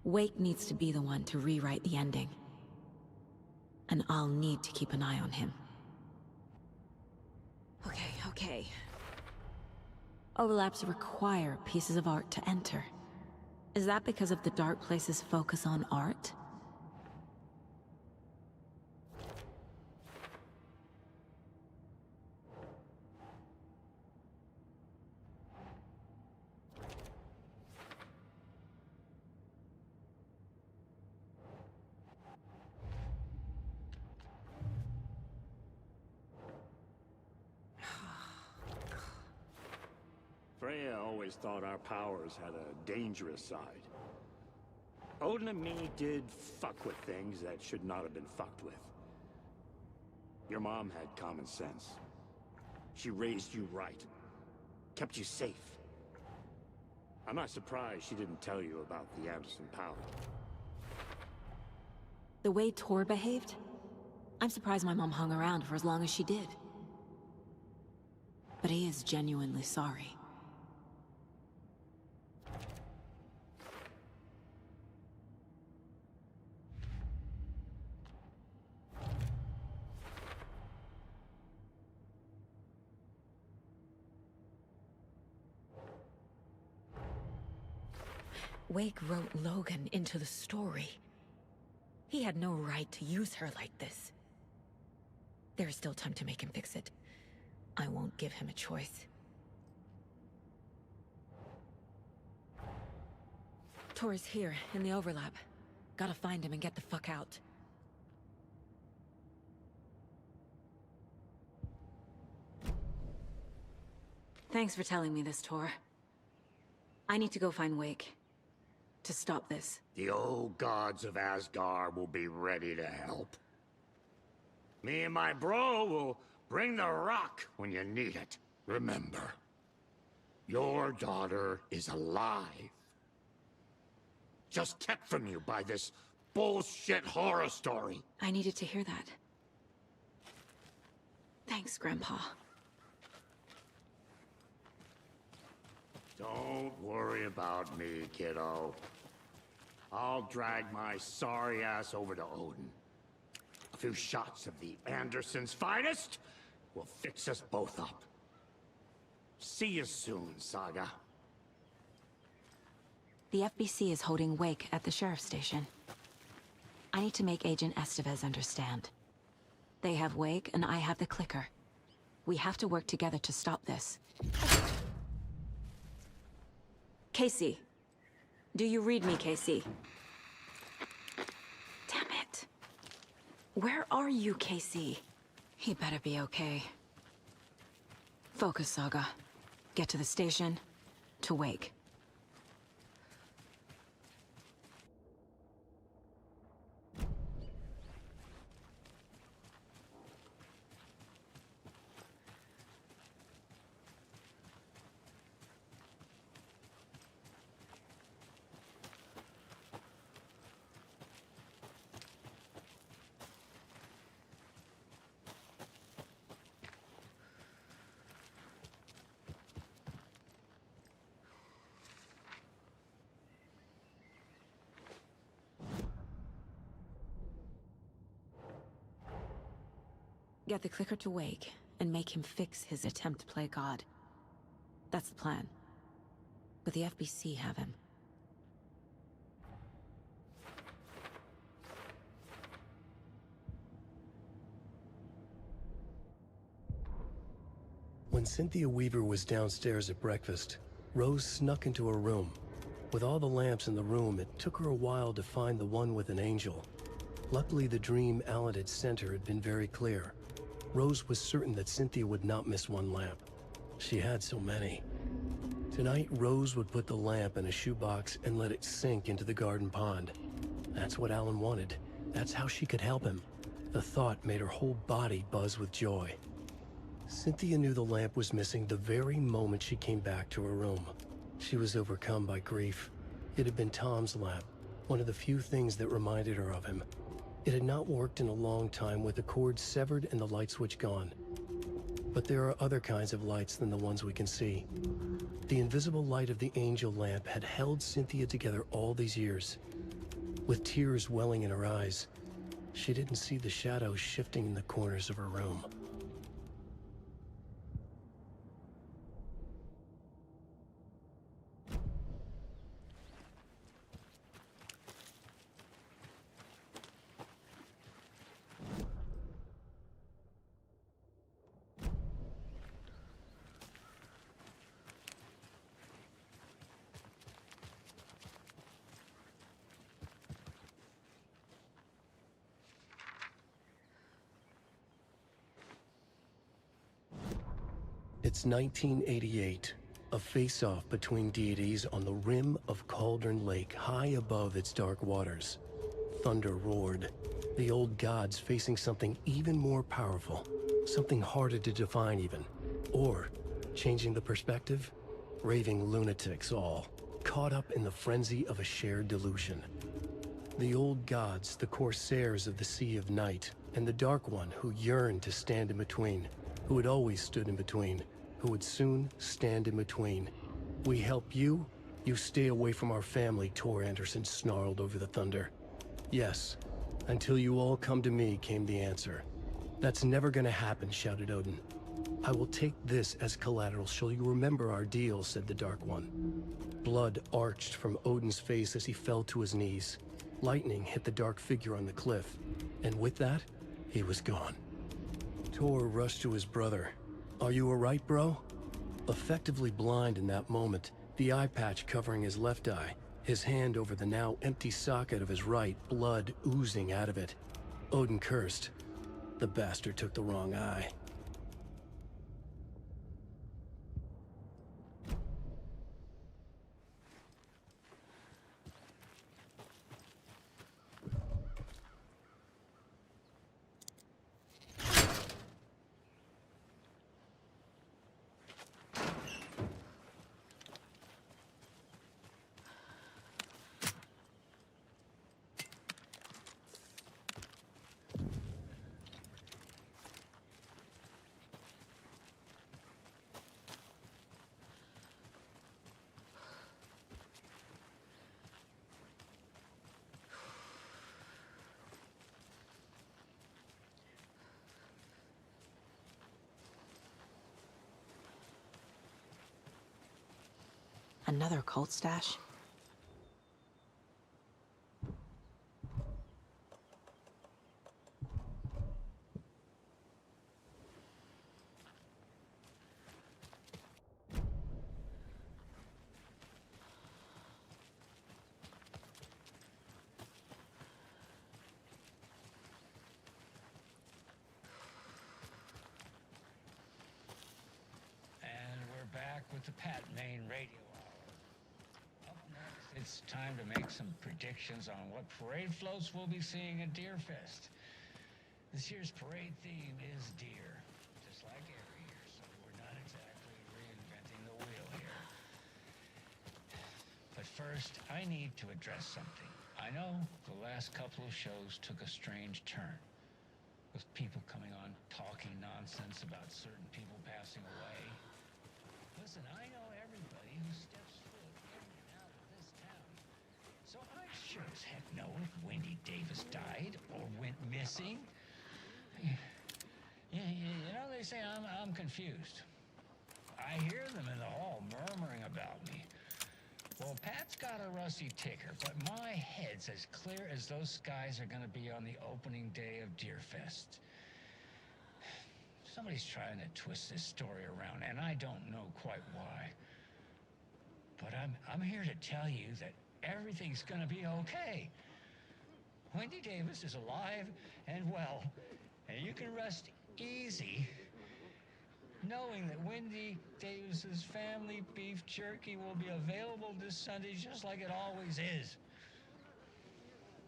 Wake needs to be the one to rewrite the ending. And I'll need to keep an eye on him. Okay. Overlaps require pieces of art to enter. Is that because of the Dark Place's focus on art? Freya always thought our powers had a dangerous side. Odin and me did fuck with things that should not have been fucked with. Your mom had common sense. She raised you right. Kept you safe. I'm not surprised she didn't tell you about the Anderson power. The way Tor behaved? I'm surprised my mom hung around for as long as she did. But he is genuinely sorry. Wake wrote Logan into the story. He had no right to use her like this. There is still time to make him fix it. I won't give him a choice. Tor is here, in the overlap. Gotta find him and get the fuck out. Thanks for telling me this, Tor. I need to go find Wake. To stop this. The old gods of Asgard will be ready to help. Me and my bro will bring the rock when you need it. Remember, your daughter is alive. just kept from you by this bullshit horror story. I needed to hear that. Thanks, Grandpa. Don't worry about me, kiddo. I'll drag my sorry ass over to Odin. A few shots of the Andersons' finest will fix us both up. See you soon, Saga. The FBC is holding Wake at the sheriff's station. I need to make Agent Estevez understand. They have Wake, and I have the clicker. We have to work together to stop this. Casey. Do you read me, Casey? Damn it. Where are you, Casey? He better be okay. Focus, Saga. Get to the station, to Wake. Get the clicker to Wake, and make him fix his attempt to play God. That's the plan. But the FBC have him. When Cynthia Weaver was downstairs at breakfast, Rose snuck into her room. With all the lamps in the room, it took her a while to find the one with an angel. Luckily, the dream Alan had sent her had been very clear. Rose was certain that Cynthia would not miss one lamp. She had so many. Tonight, Rose would put the lamp in a shoebox and let it sink into the garden pond. That's what Alan wanted. That's how she could help him. The thought made her whole body buzz with joy. Cynthia knew the lamp was missing the very moment she came back to her room. She was overcome by grief. It had been Tom's lamp, one of the few things that reminded her of him. It had not worked in a long time with the cord severed and the light switch gone. But there are other kinds of lights than the ones we can see. The invisible light of the angel lamp had held Cynthia together all these years. With tears welling in her eyes, she didn't see the shadows shifting in the corners of her room. It's 1988, a face-off between deities on the rim of Cauldron Lake, high above its dark waters. Thunder roared, the old gods facing something even more powerful, something harder to define even. Or, changing the perspective, raving lunatics all, caught up in the frenzy of a shared delusion. The old gods, the corsairs of the Sea of Night, and the Dark One who yearned to stand in between, who had always stood in between, who would soon stand in between. We help you, you stay away from our family, Tor Anderson snarled over the thunder. Yes, until you all come to me, came the answer. That's never gonna happen, shouted Odin. I will take this as collateral, shall you remember our deal, said the Dark One. Blood arched from Odin's face as he fell to his knees. Lightning hit the dark figure on the cliff, and with that, he was gone. Tor rushed to his brother. Are you alright, bro? Effectively blind in that moment, the eye patch covering his left eye, his hand over the now empty socket of his right, blood oozing out of it. Odin cursed. The bastard took the wrong eye. Another cult stash? With the Pat Main Radio Hour. Up next, it's time to make some predictions on what parade floats we'll be seeing at Deerfest. This year's parade theme is deer, just like every year, so we're not exactly reinventing the wheel here. But first, I need to address something. I know the last couple of shows took a strange turn, with people coming on talking nonsense about certain people passing away. Listen, I know everybody who steps foot in and out of this town. So I sure as heck know if Wendy Davis died or went missing. You know, they say I'm confused. I hear them in the hall murmuring about me. Well, Pat's got a rusty ticker, but my head's as clear as those skies are going to be on the opening day of Deerfest. Somebody's trying to twist this story around, and I don't know quite why. But I'm here to tell you that everything's gonna be okay. Wendy Davis is alive and well, and you can rest easy knowing that Wendy Davis's family beef jerky will be available this Sunday just like it always is.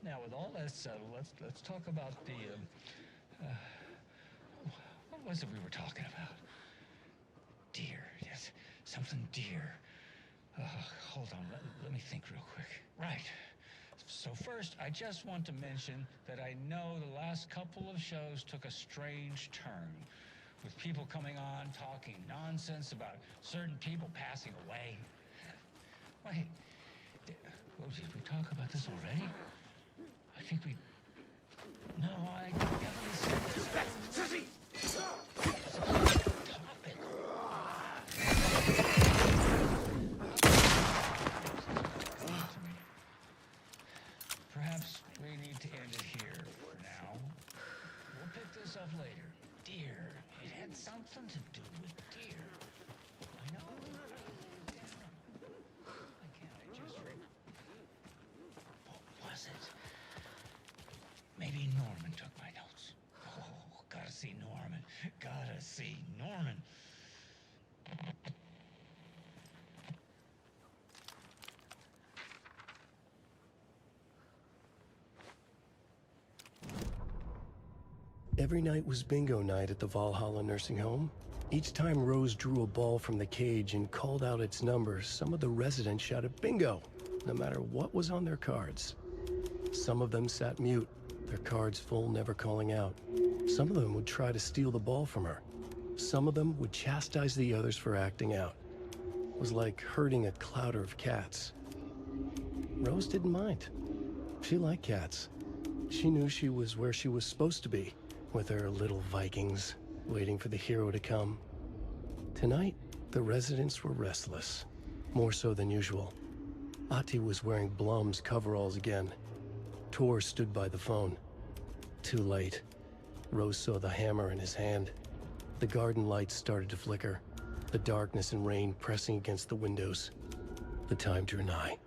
Now, with all that settled, let's talk about the what was it we were talking about? Deer, yes, something deer. Hold on, let me think real quick. Right. So first, I just want to mention that I know the last couple of shows took a strange turn, with people coming on talking nonsense about certain people passing away. Wait, did we talk about this already? I think we... No, I definitely said this. Sissy! Perhaps we need to end it here for now. We'll pick this up later. Deer. It had something to do with deer. I know. I can't. What was it? Maybe Norman took my notes. Oh, gotta see Norman. Gotta see Norman. Every night was bingo night at the Valhalla nursing home. Each time Rose drew a ball from the cage and called out its number, some of the residents shouted bingo, no matter what was on their cards. Some of them sat mute, their cards full, never calling out. Some of them would try to steal the ball from her. Some of them would chastise the others for acting out. It was like herding a clouder of cats. Rose didn't mind. She liked cats. She knew she was where she was supposed to be, with her little Vikings, waiting for the hero to come. Tonight, the residents were restless, more so than usual. Ahti was wearing Blum's coveralls again. Tor stood by the phone. Too late. Rose saw the hammer in his hand. The garden lights started to flicker, the darkness and rain pressing against the windows. The time drew nigh.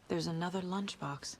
There's another lunchbox.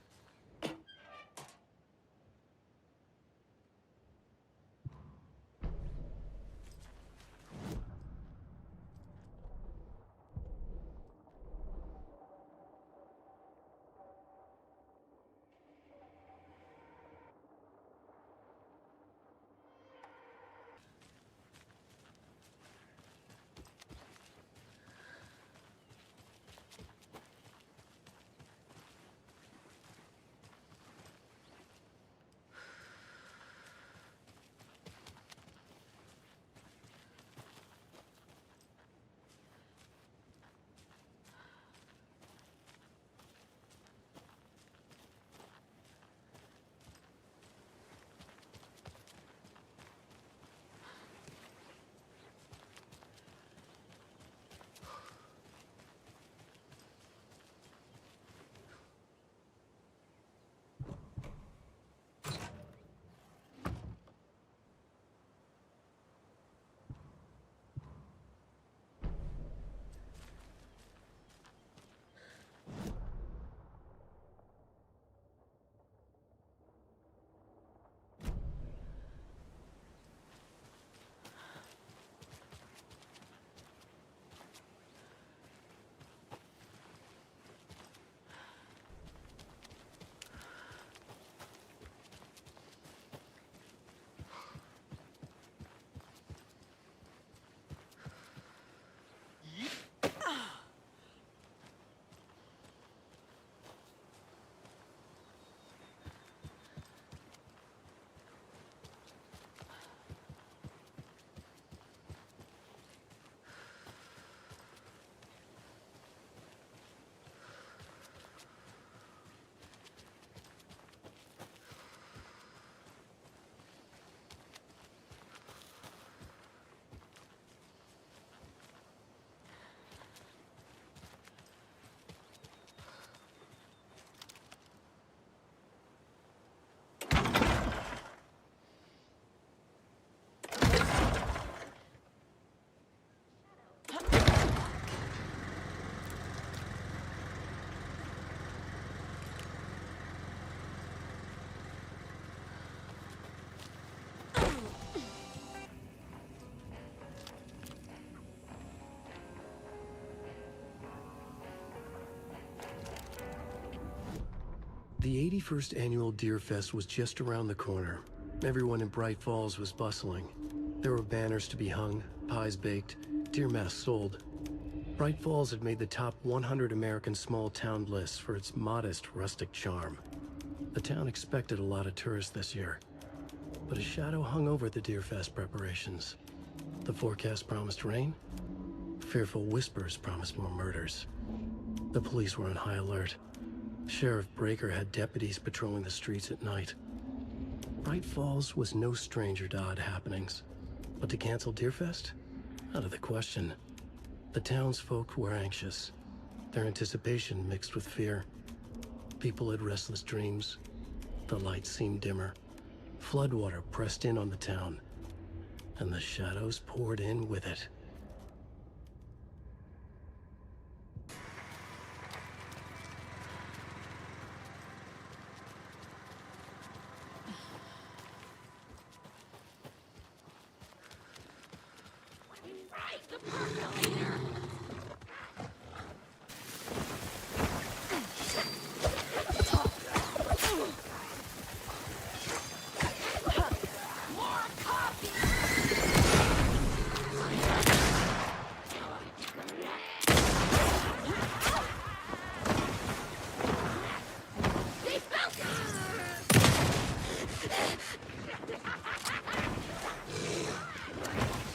The 81st annual Deer Fest was just around the corner. Everyone in Bright Falls was bustling. There were banners to be hung, pies baked, deer masks sold. Bright Falls had made the top 100 American small town lists for its modest, rustic charm. The town expected a lot of tourists this year, but a shadow hung over the Deer Fest preparations. The forecast promised rain. Fearful whispers promised more murders. The police were on high alert. Sheriff Breaker had deputies patrolling the streets at night. Bright Falls was no stranger to odd happenings, but to cancel Deerfest? Out of the question. The townsfolk were anxious, their anticipation mixed with fear. People had restless dreams. The lights seemed dimmer. Floodwater pressed in on the town, and the shadows poured in with it.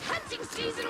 Hunting season!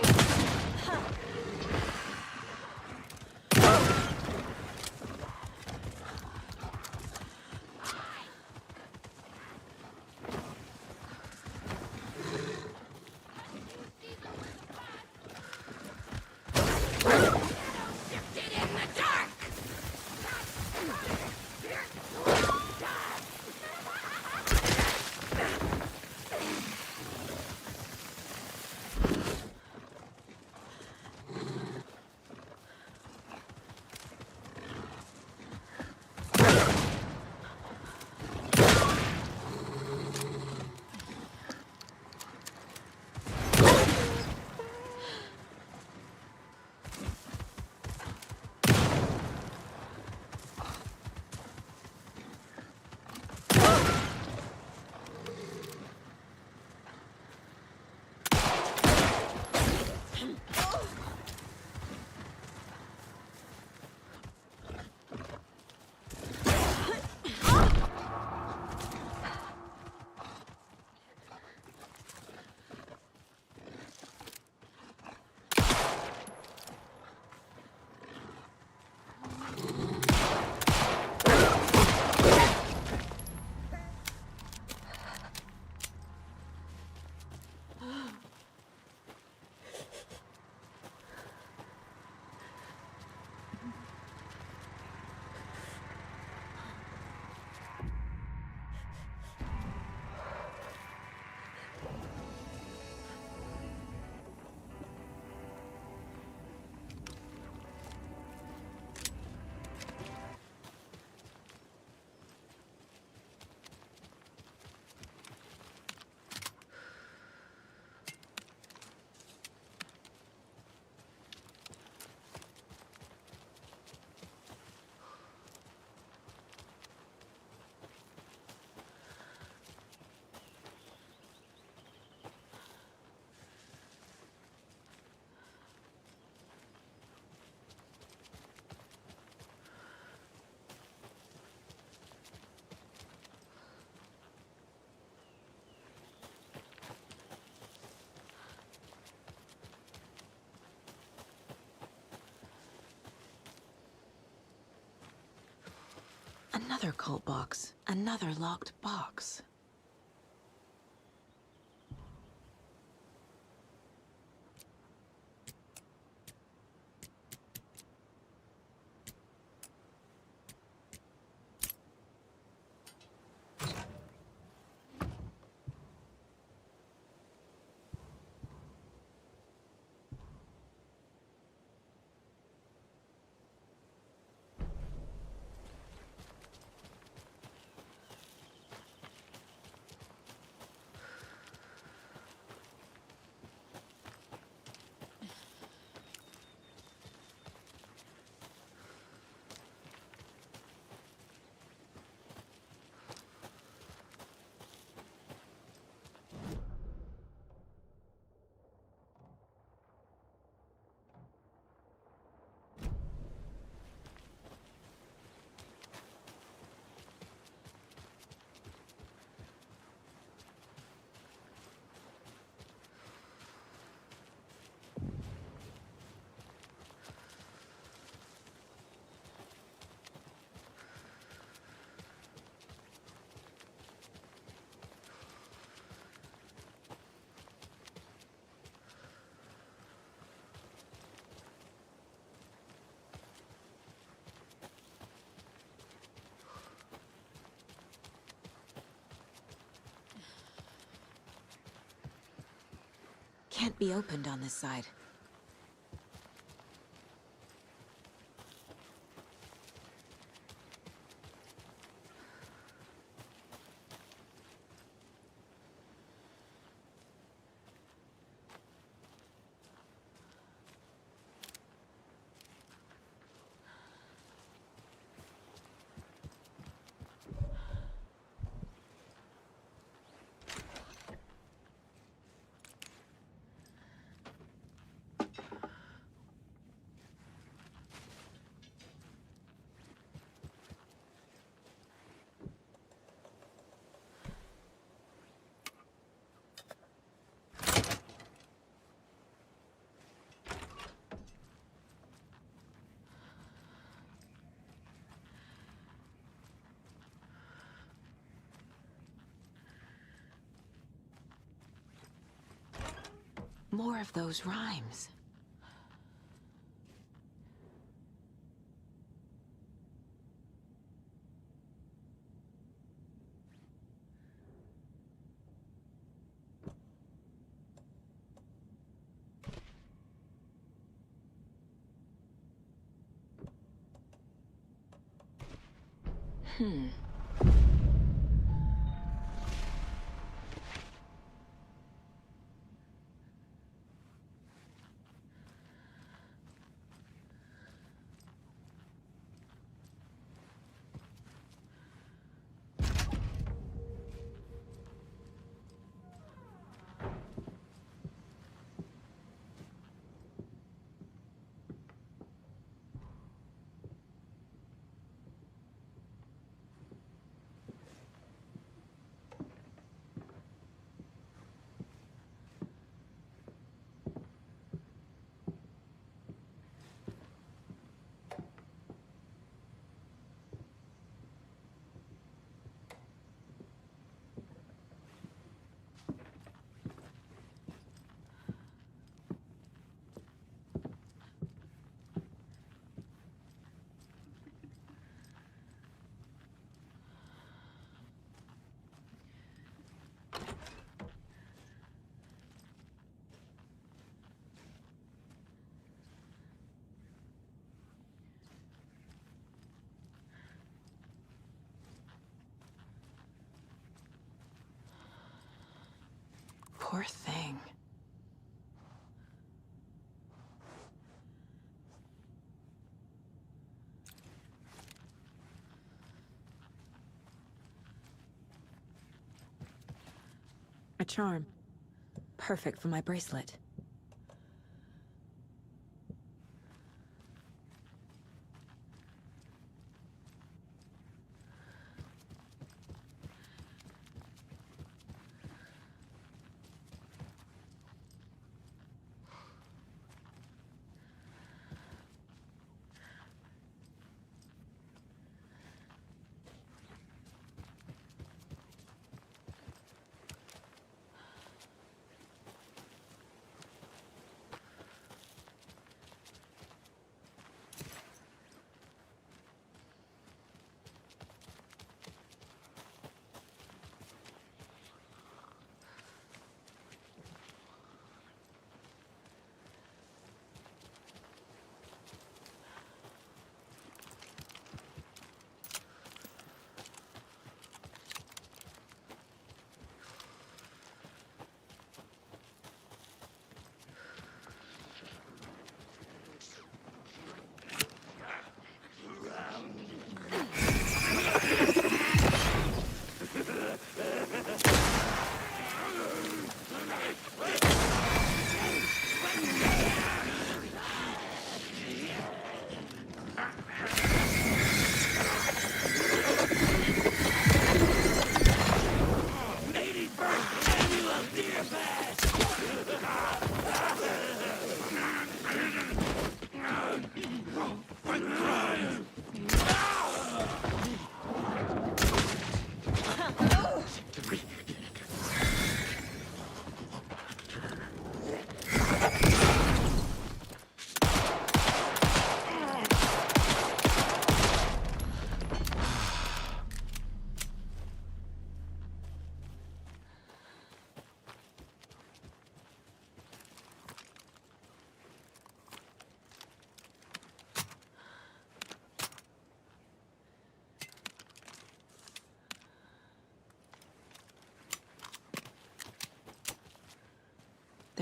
Another cult box. Another locked box. Can't be opened on this side. More of those rhymes. Poor thing. A charm. Perfect for my bracelet.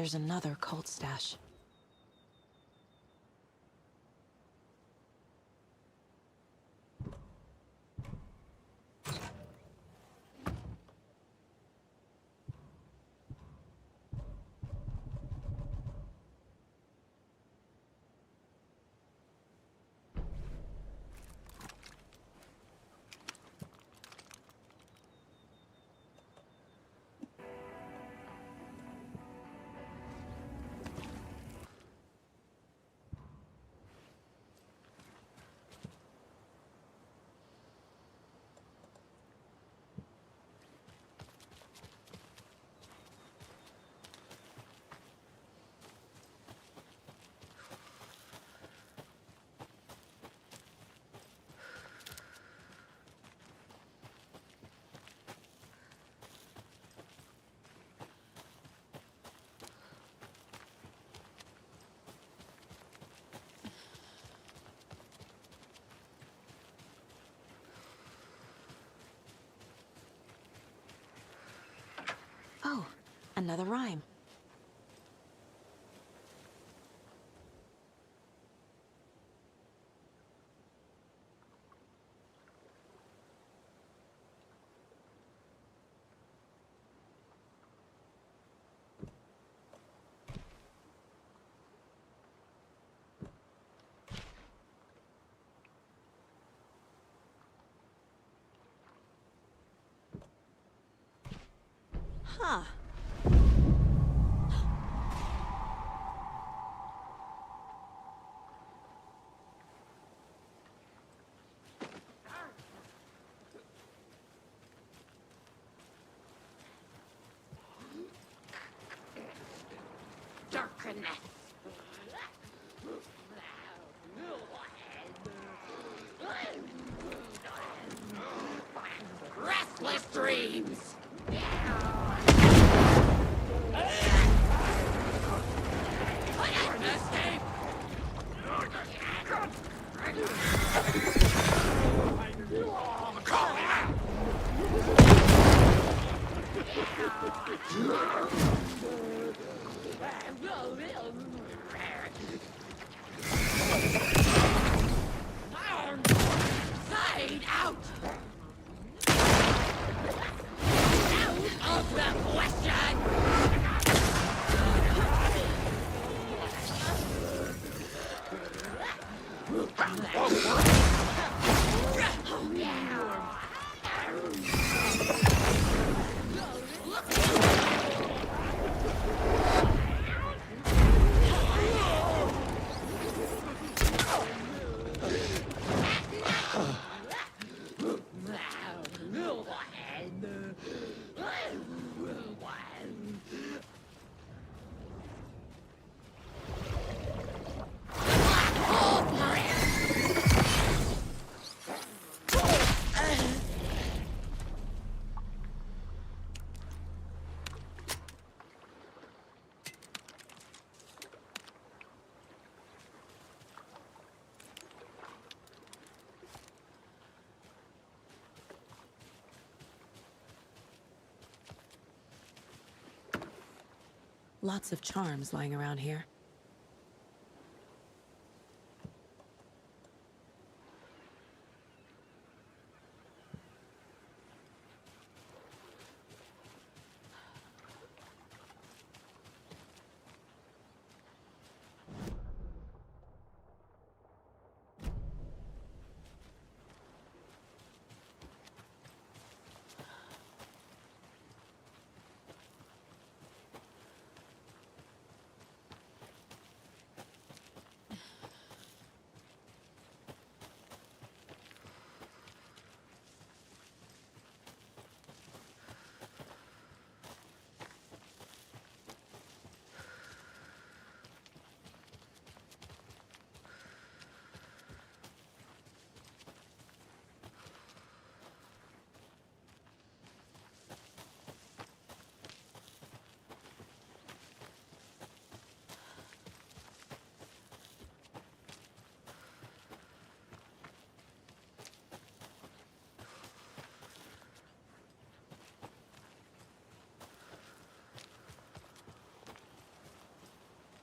there's another cult stash. Oh, another rhyme. Huh. Darkness. Restless dreams. Escape. Side out. Out of the question. Lots of charms lying around here.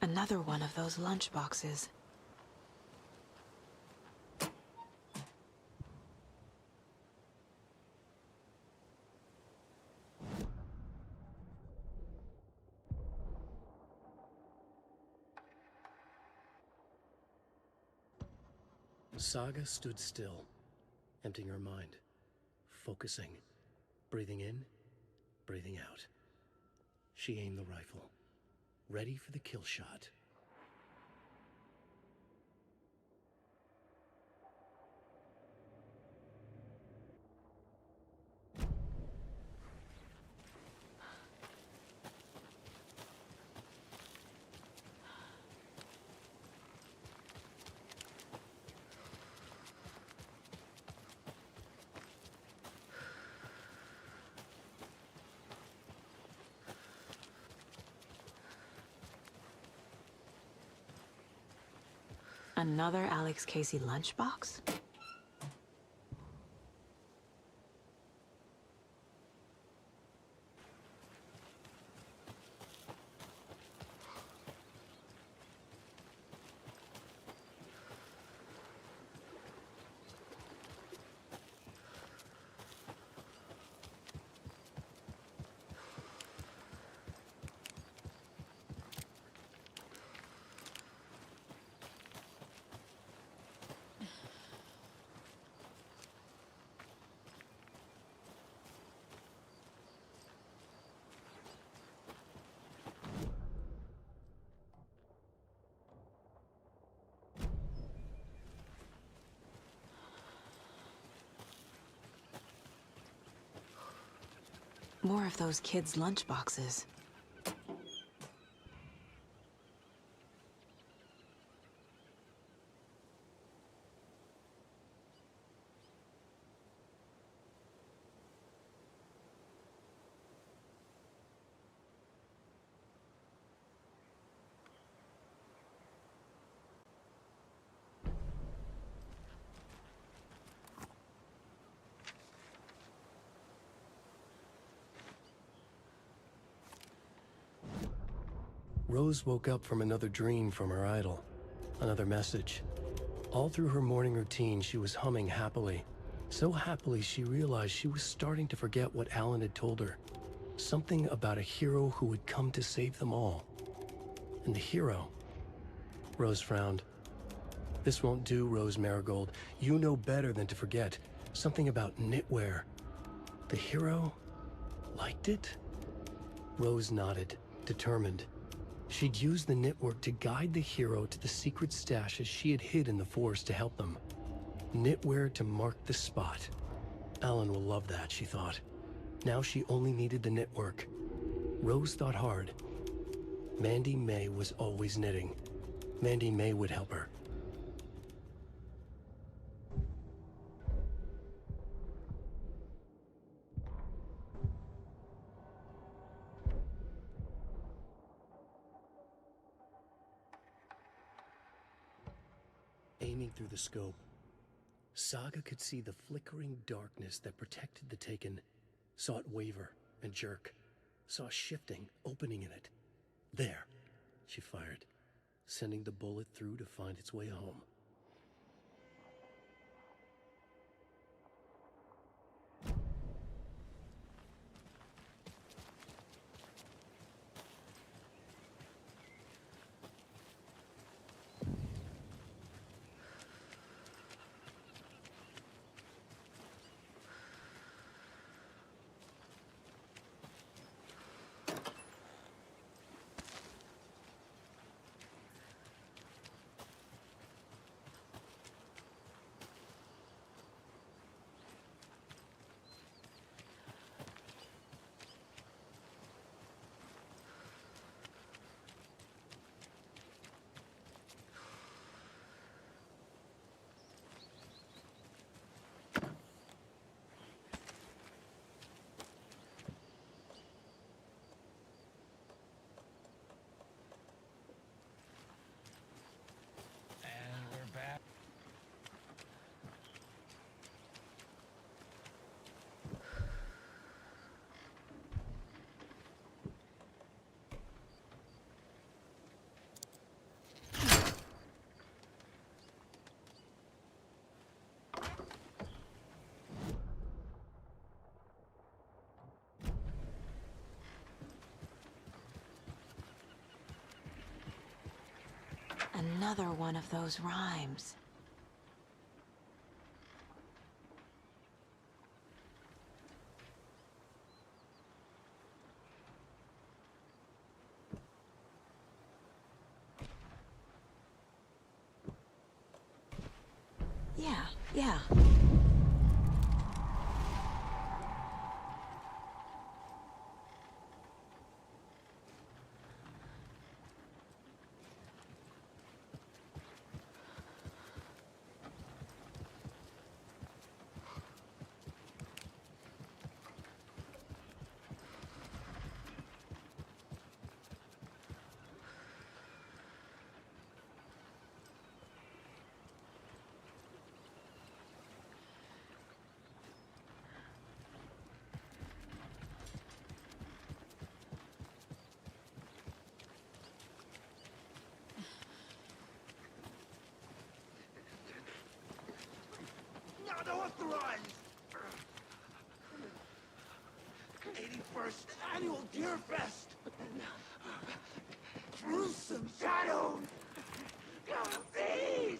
Another one of those lunchboxes. Saga stood still, emptying her mind, focusing, breathing in, breathing out. She aimed the rifle, ready for the kill shot. Another Alex Casey lunchbox? More of those kids' lunchboxes. Rose woke up from another dream from her idol, another message. All through her morning routine, she was humming happily. So happily, she realized she was starting to forget what Alan had told her. Something about a hero who would come to save them all. And the hero... Rose frowned. This won't do, Rose Marigold. You know better than to forget. Something about knitwear. The hero... liked it? Rose nodded, determined. She'd use the knitwork to guide the hero to the secret stashes she had hid in the forest to help them. Knitwear to mark the spot. Alan will love that, she thought. Now she only needed the knitwork. Rose thought hard. Mandy May was always knitting. Mandy May would help her. Aiming through the scope, Saga could see the flickering darkness that protected the Taken, saw it waver and jerk, saw a shifting opening in it. There, she fired, sending the bullet through to find its way home. Another one of those rhymes. Yeah. Not authorized! 81st Annual Deer Fest! Gruesome shadows! These!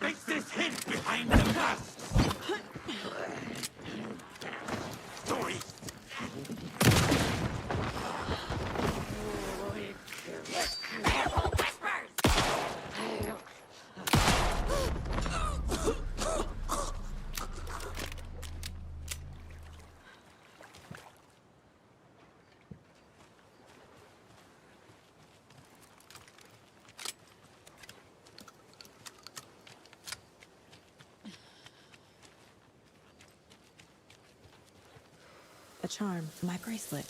Makes this hint behind the masks! Story! A charm, my bracelet.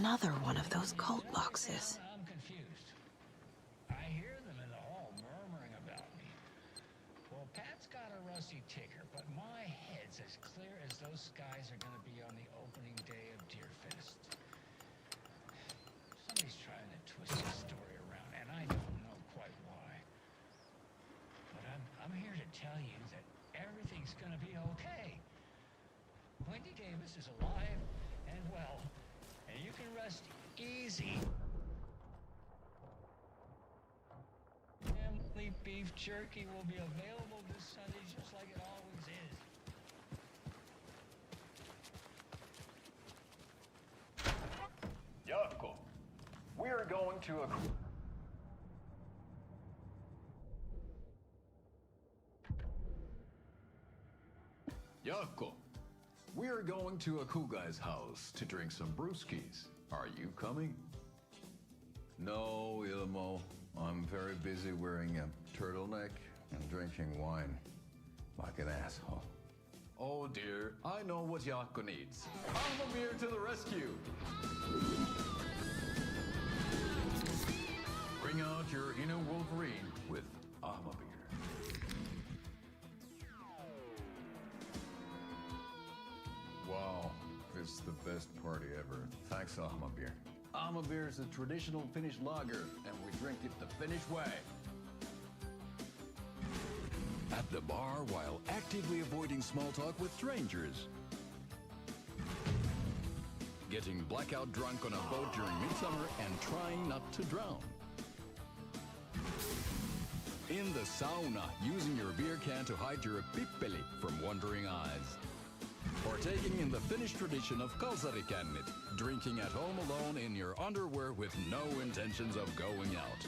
Another one of those cult boxes. I'm confused. I hear them in the hall murmuring about me. Well, Pat's got a rusty ticker, but my head's as clear as those skies are going to be on the opening day of Deerfest. Somebody's trying to twist the story around, and I don't know quite why. But I'm here to tell you that everything's going to be okay. Wendy Davis is alive and well. And you can rest easy. Family beef jerky will be available this Sunday just like it always is. Jaakko, we're going to a... Jaakko, we're going to Akugai's house to drink some brewskis. Are you coming? No, Ilmo. I'm very busy wearing a turtleneck and drinking wine like an asshole. Oh dear, I know what Jaakko needs. Almamir to the rescue! Bring out your inner Wolverine with Almamir. Wow, this is the best party ever. Thanks, Almamir. Almamir is a traditional Finnish lager, and we drink it the Finnish way. At the bar while actively avoiding small talk with strangers. Getting blackout drunk on a boat during midsummer and trying not to drown. In the sauna, using your beer can to hide your pippeli from wandering eyes. Partaking in the Finnish tradition of kalsarikännit, drinking at home alone in your underwear with no intentions of going out.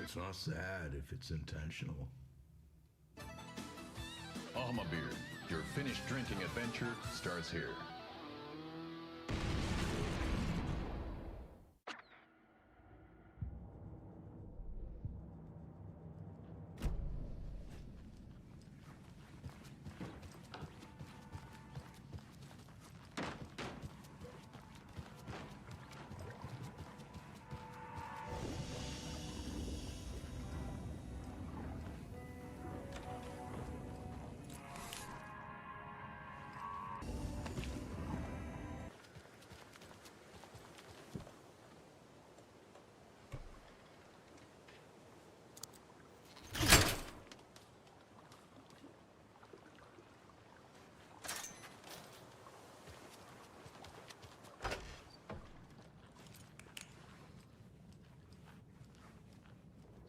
It's not sad if it's intentional. Almabir, your Finnish drinking adventure starts here.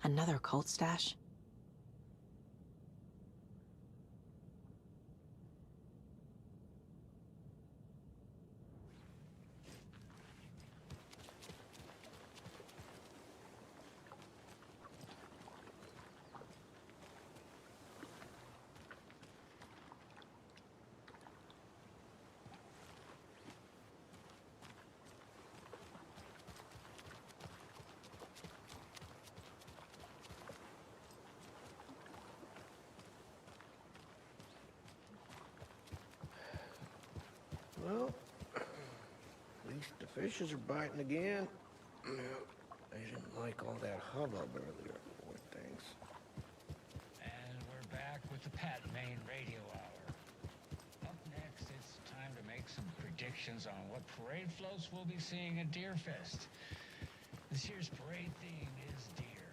Another cult stash? Well, at least the fishes are biting again. They didn't like all that hubbub earlier, poor things. And we're back with the Pat Main Radio Hour. Up next, it's time to make some predictions on what parade floats we'll be seeing at Deerfest. This year's parade theme is deer,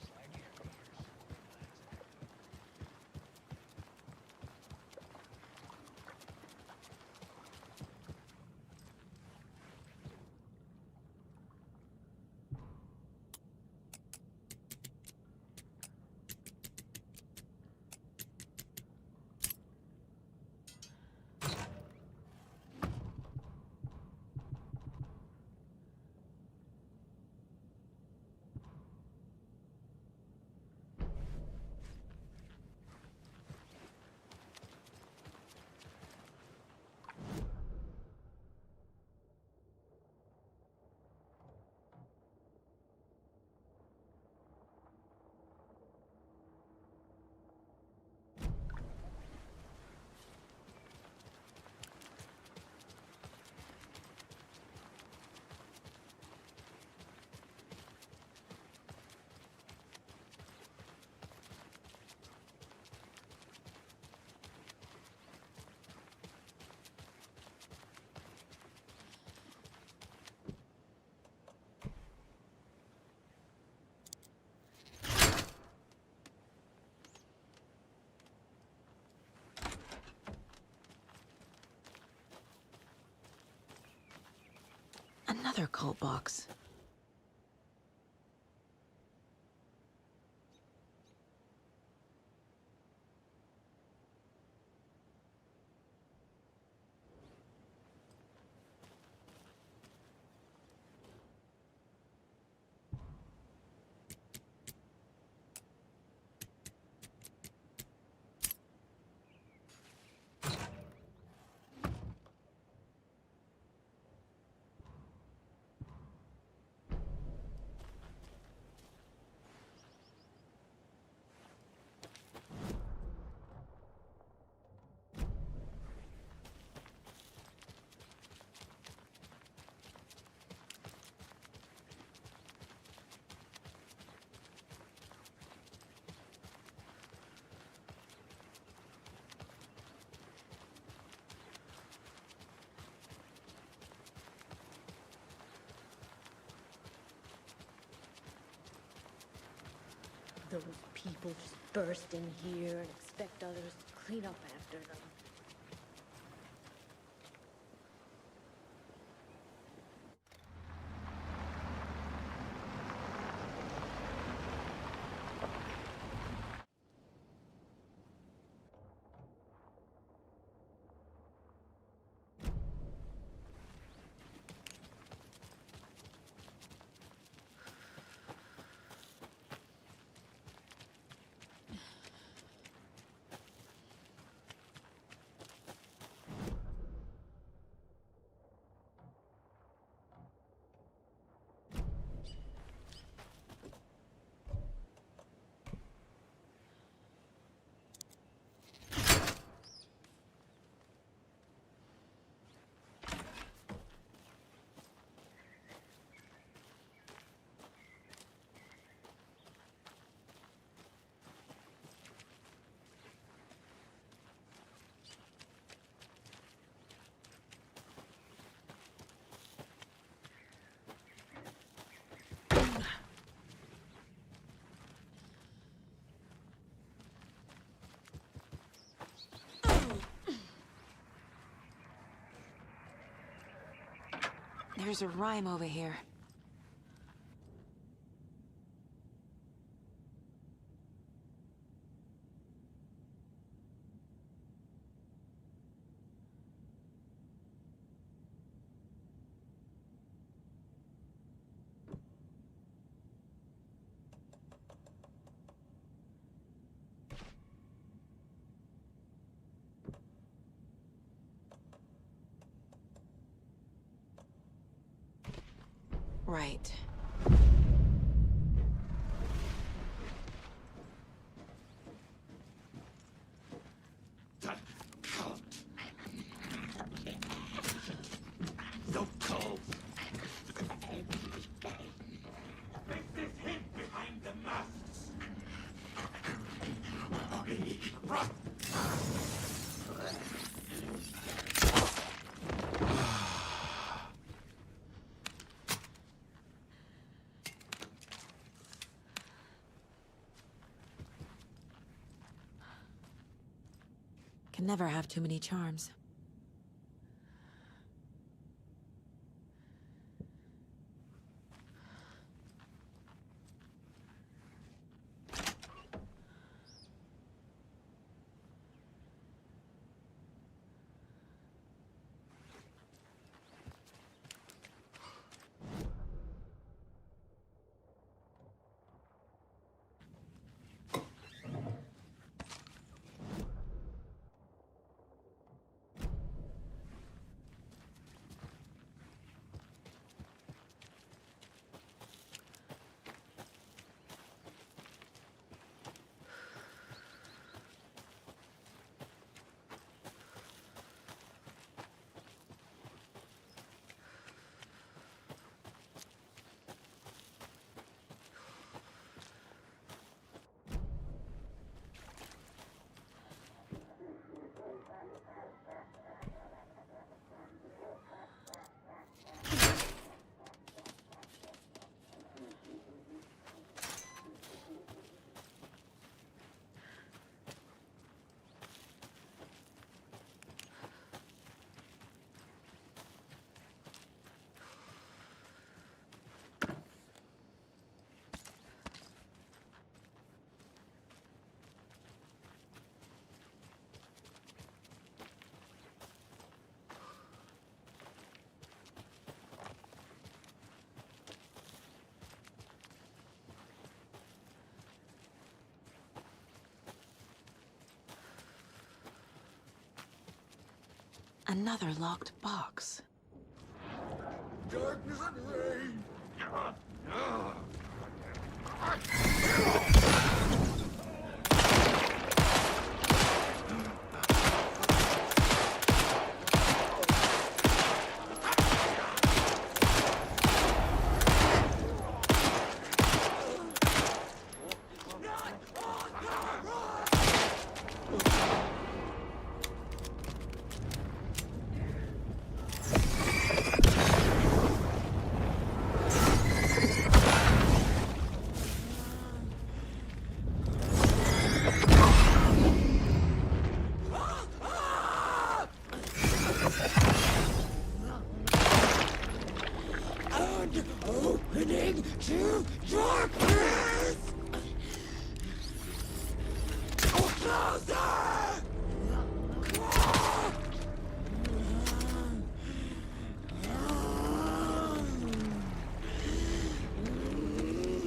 just like every year. Another cult box. Those people just burst in here and expect others to clean up after them. There's a rhyme over here. Right. That cult. The cult. Fix this hint behind the masks. Run. Can never have too many charms. Another locked box. Darkness and rain. to darkness! Closer!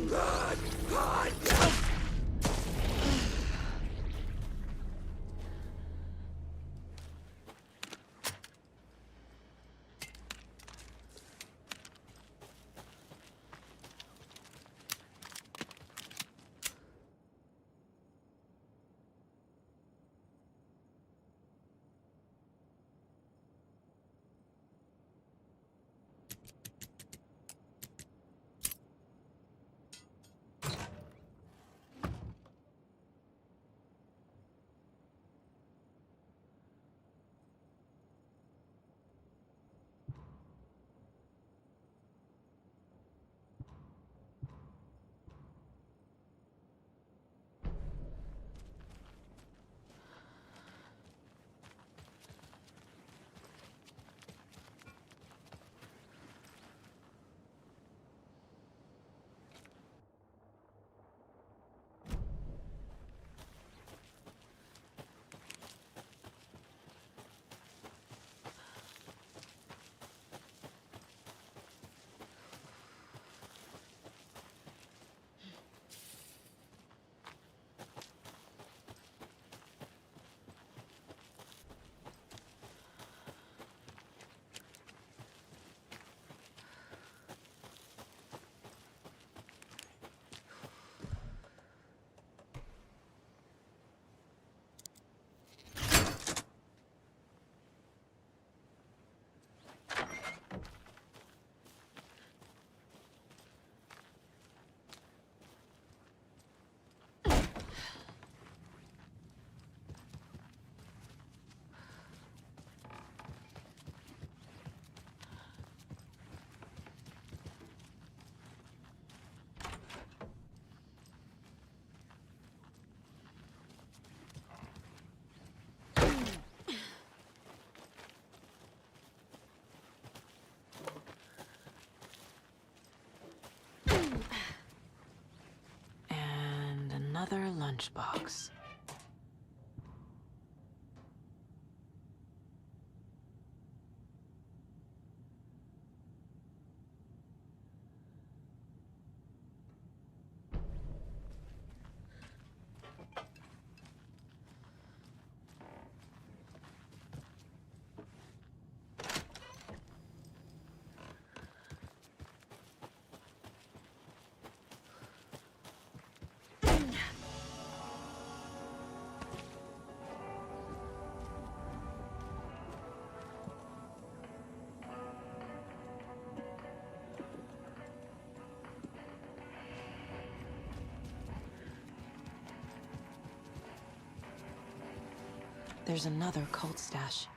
God! God! Another lunchbox. There's another cult stash.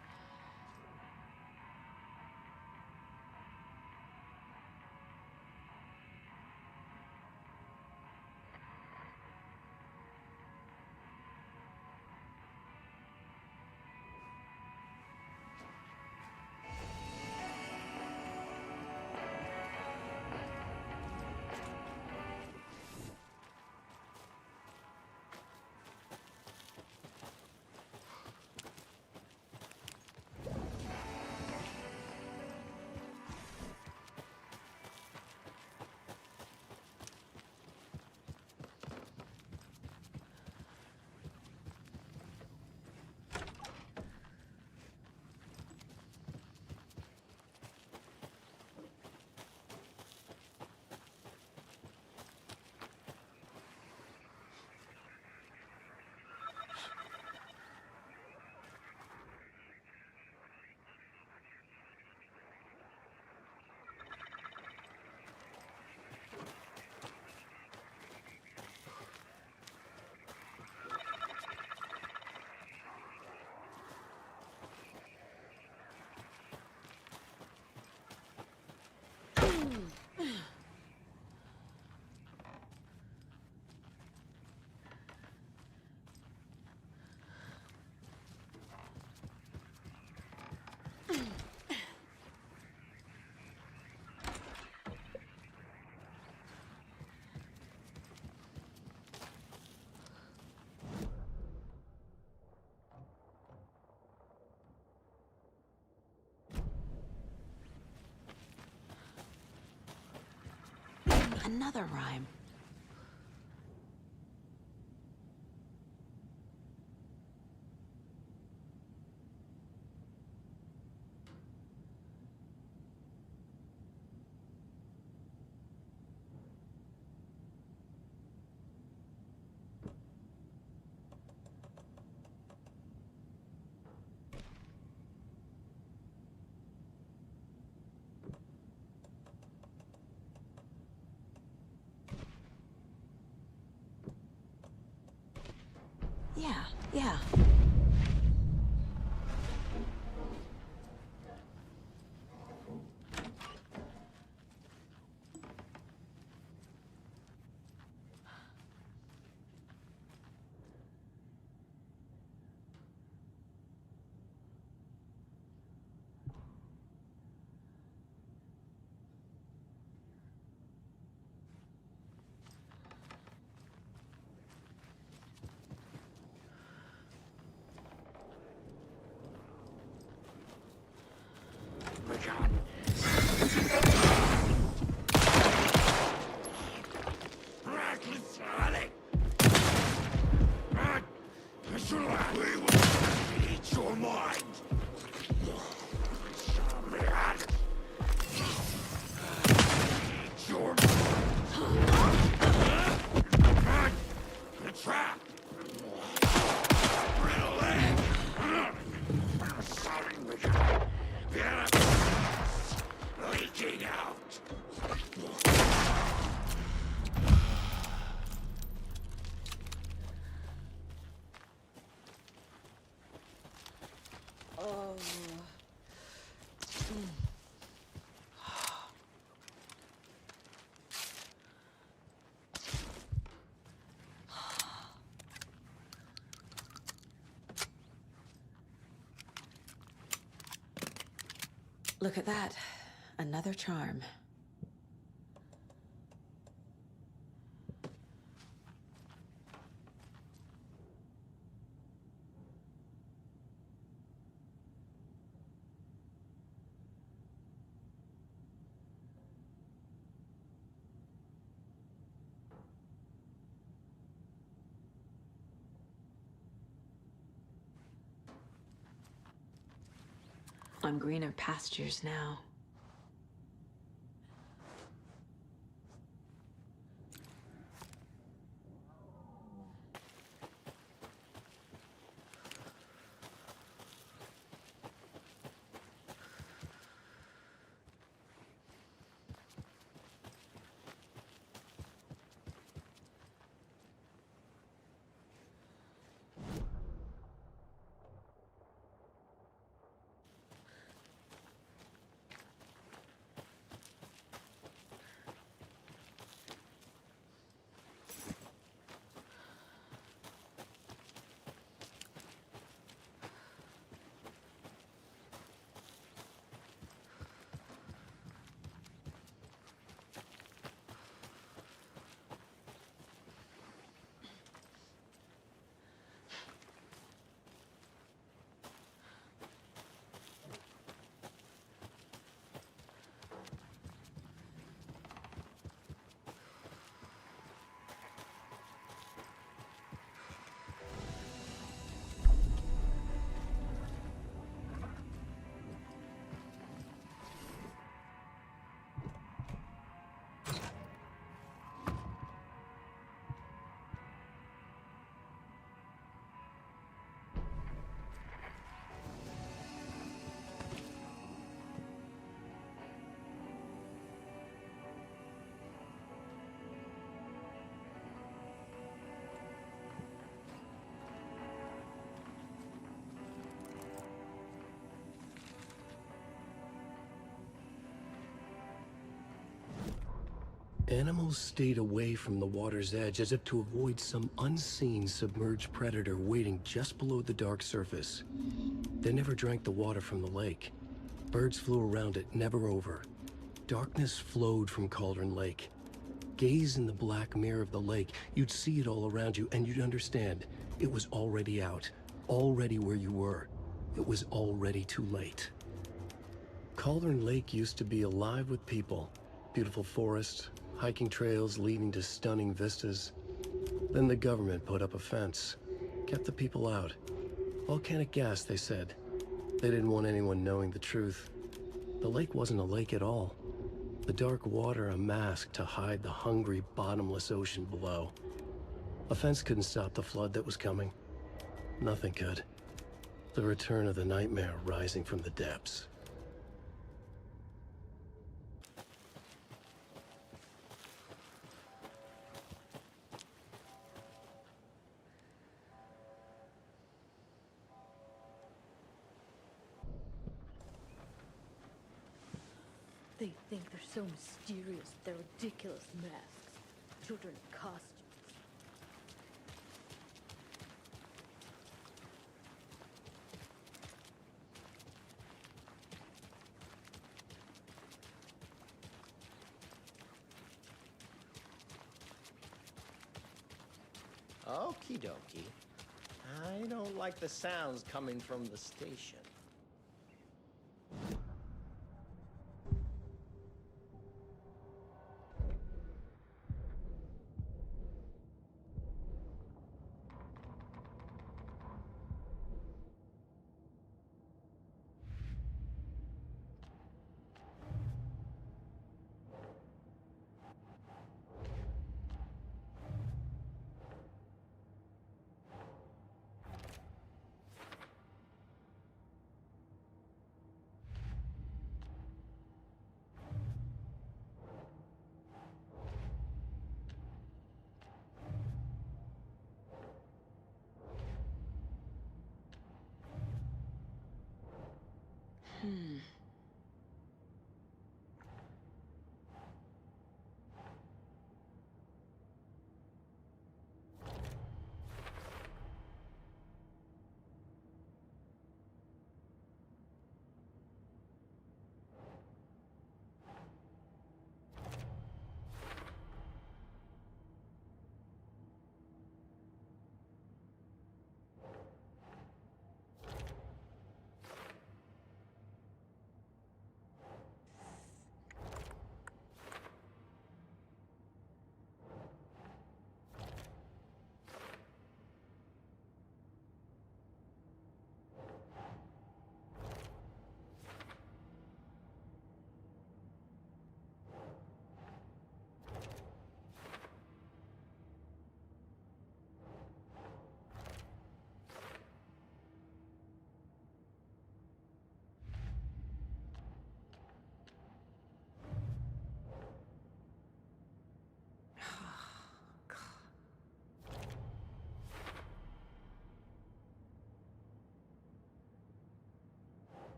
Another rhyme. Yeah. Look at that. Another charm. On greener pastures now. Animals stayed away from the water's edge as if to avoid some unseen submerged predator waiting just below the dark surface. They never drank the water from the lake. Birds flew around it, never over. Darkness flowed from Cauldron Lake. Gaze in the black mirror of the lake, you'd see it all around you, and you'd understand. It was already out, already where you were. It was already too late. Cauldron Lake used to be alive with people. Beautiful forest, hiking trails leading to stunning vistas. Then the government put up a fence, kept the people out. Volcanic gas, they said. They didn't want anyone knowing the truth. The lake wasn't a lake at all. The dark water a mask to hide the hungry, bottomless ocean below. A fence couldn't stop the flood that was coming. Nothing could. The return of the nightmare rising from the depths. They think they're so mysterious with their ridiculous masks. Children in costumes. Okie dokie. I don't like the sounds coming from the station.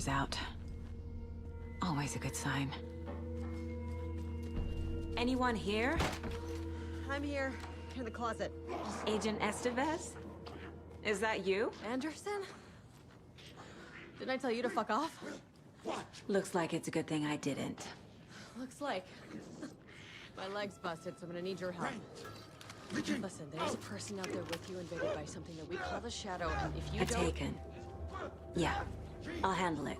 power's out. Always a good sign. Anyone here? I'm here, in the closet. Agent Estevez? Is that you? Anderson? Didn't I tell you to fuck off? Looks like it's a good thing I didn't. Looks like. My leg's busted, so I'm gonna need your help. Listen, there's a person out there with you invaded by something that we call the Shadow, and if you don't... Taken. Yeah, I'll handle it.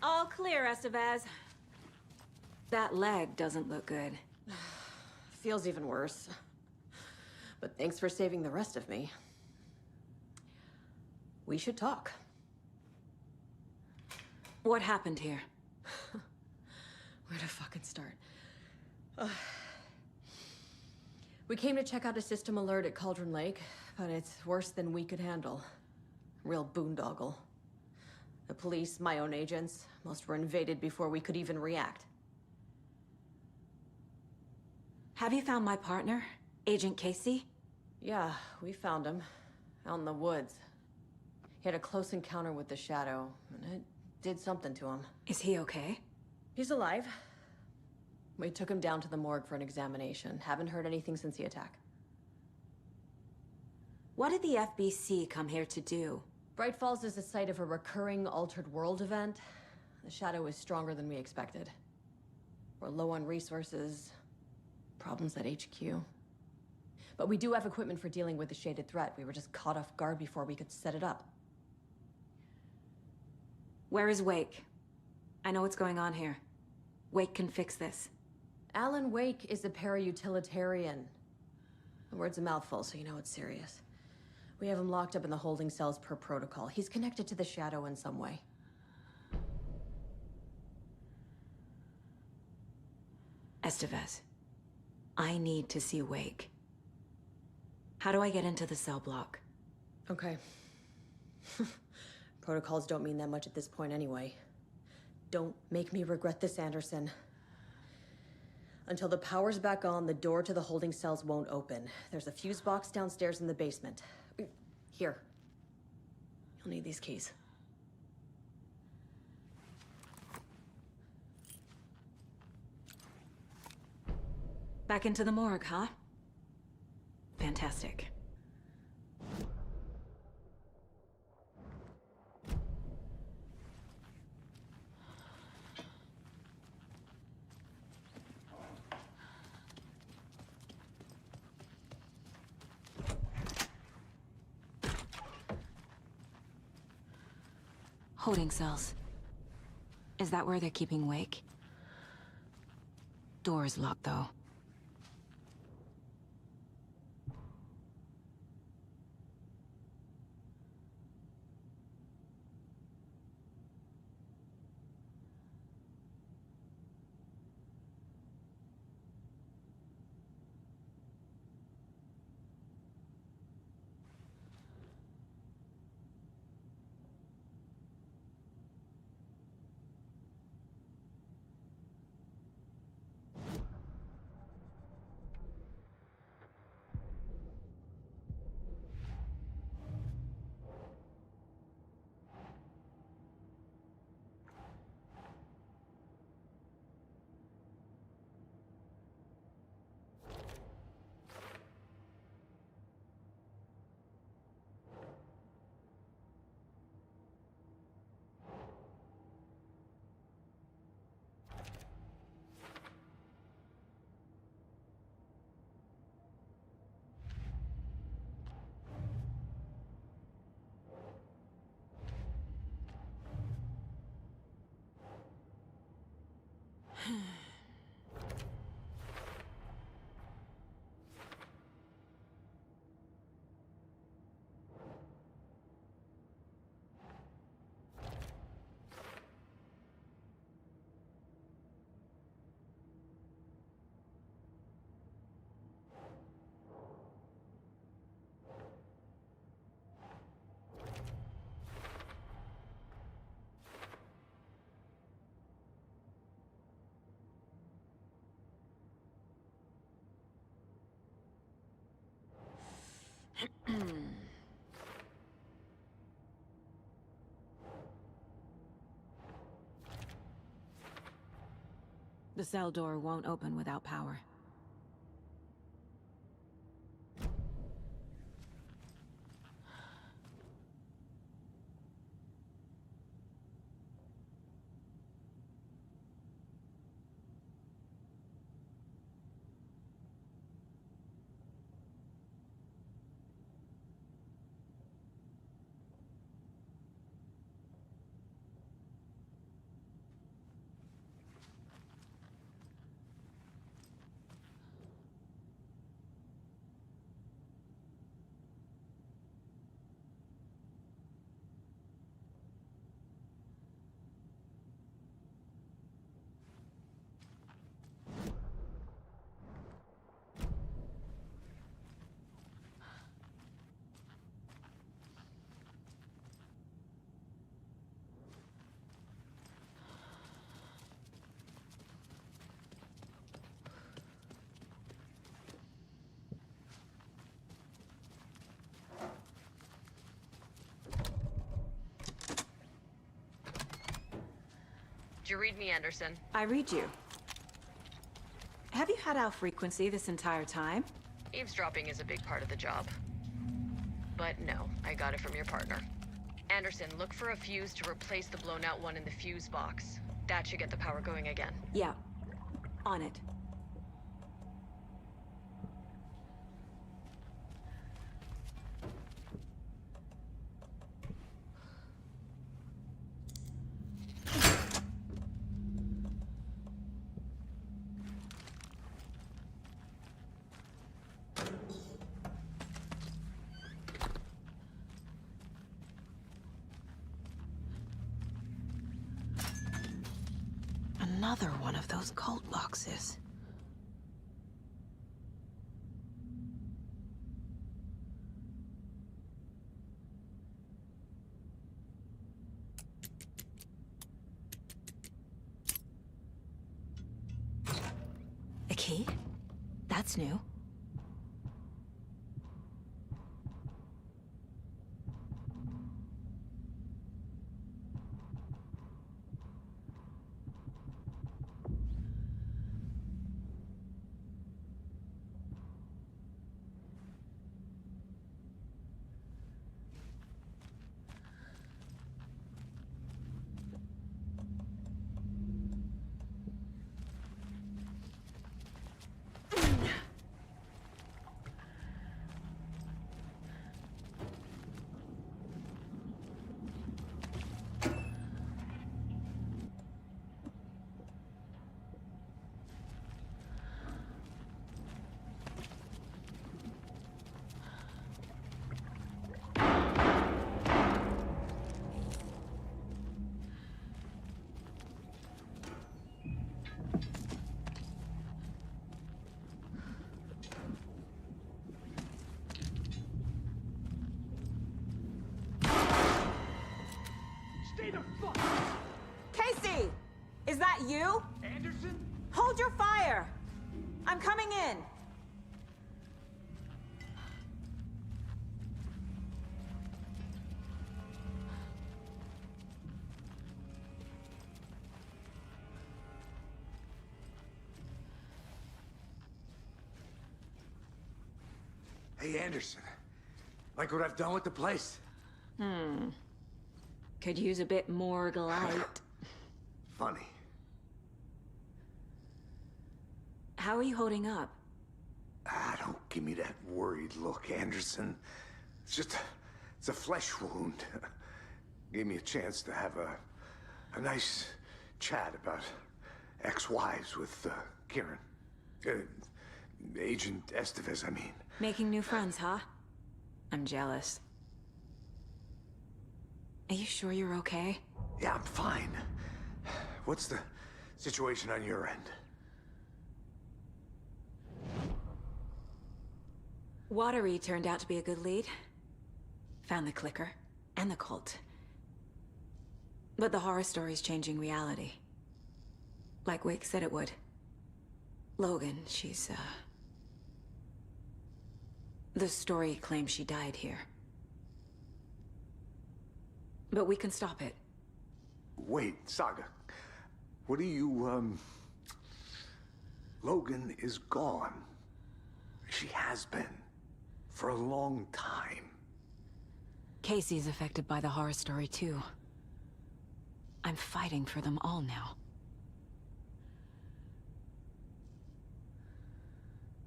All clear, Estevez. That leg doesn't look good. Feels even worse. But thanks for saving the rest of me. We should talk. What happened here? Where to fucking start? We came to check out a system alert at Cauldron Lake, but it's worse than we could handle. Real boondoggle. The police, my own agents, most were invaded before we could even react. Have you found my partner, Agent Casey? Yeah, we found him. Out in the woods. He had a close encounter with the Shadow, and it did something to him. Is he okay? He's alive. We took him down to the morgue for an examination. Haven't heard anything since the attack. What did the FBC come here to do? Bright Falls is the site of a recurring Altered World event. The Shadow is stronger than we expected. We're low on resources, problems at HQ. But we do have equipment for dealing with the shaded threat. We were just caught off guard before we could set it up. Where is Wake? I know what's going on here. Wake can fix this. Alan Wake is a para-utilitarian. The word's a mouthful, so you know it's serious. We have him locked up in the holding cells per protocol. He's connected to the Shadow in some way. Estevez, I need to see Wake. How do I get into the cell block? Okay. Protocols don't mean that much at this point anyway. Don't make me regret this, Anderson. Until the power's back on, the door to the holding cells won't open. There's a fuse box downstairs in the basement. Here. You'll need these keys. Back into the morgue, huh? Fantastic. Holding cells. Is that where they're keeping Wake? Door's locked, though. The cell door won't open without power. Did you read me, Anderson? I read you. Have you had our frequency this entire time? Eavesdropping is a big part of the job. But no, I got it from your partner. Anderson, look for a fuse to replace the blown out one in the fuse box. That should get the power going again. Yeah. On it. Another one of those cult boxes. A key? That's new. Casey! Is that you? Anderson? Hold your fire! I'm coming in! Hey, Anderson. Like what I've done with the place? Could use a bit more light. Funny. How are you holding up? Don't give me that worried look, Anderson. It's a flesh wound. Gave me a chance to have a nice chat about ex-wives with Kieran. Agent Estevez, I mean. Making new friends, huh? I'm jealous. Are you sure you're okay? Yeah, I'm fine. What's the situation on your end? Watery turned out to be a good lead. Found the clicker and the cult. But the horror story's changing reality. Like Wake said it would. Logan, she's The story claims she died here. But we can stop it. Wait, Saga. What do you, Logan is gone. She has been. For a long time. Casey's affected by the horror story too. I'm fighting for them all now.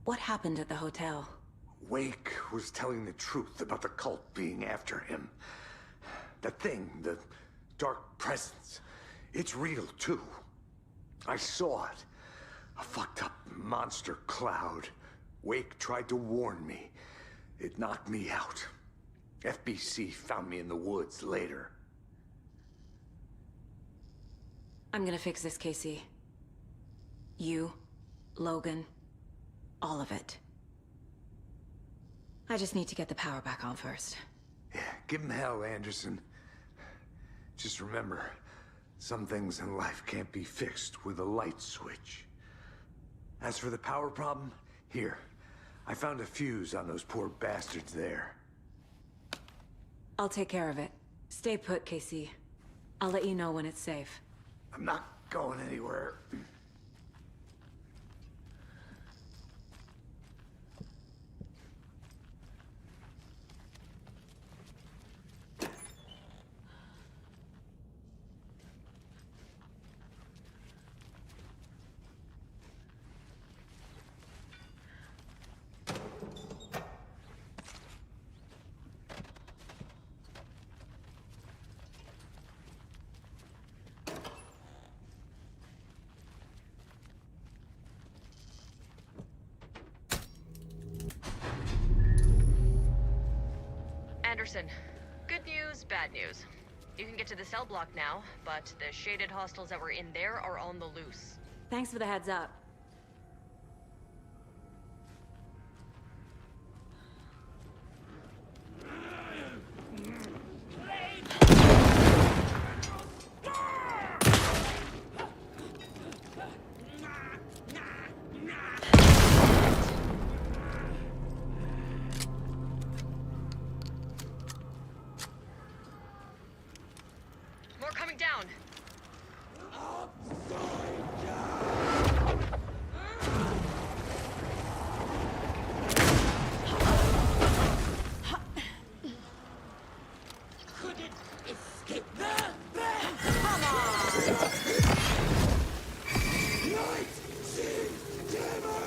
What happened at the hotel? Wake was telling the truth about the cult being after him. That thing, the dark presence, it's real too. I saw it. A fucked up monster cloud. Wake tried to warn me. It knocked me out. FBC found me in the woods later. I'm gonna fix this, Casey. You, Logan, all of it. I just need to get the power back on first. Yeah, give him hell, Anderson. Just remember, some things in life can't be fixed with a light switch. As for the power problem, here. I found a fuse on those poor bastards there. I'll take care of it. Stay put, Casey. I'll let you know when it's safe. I'm not going anywhere. Anderson, good news, bad news. You can get to the cell block now, but the shaded hostiles that were in there are on the loose. Thanks for the heads up. More coming down. Couldn't escape that. Come on! Light seems dimmer.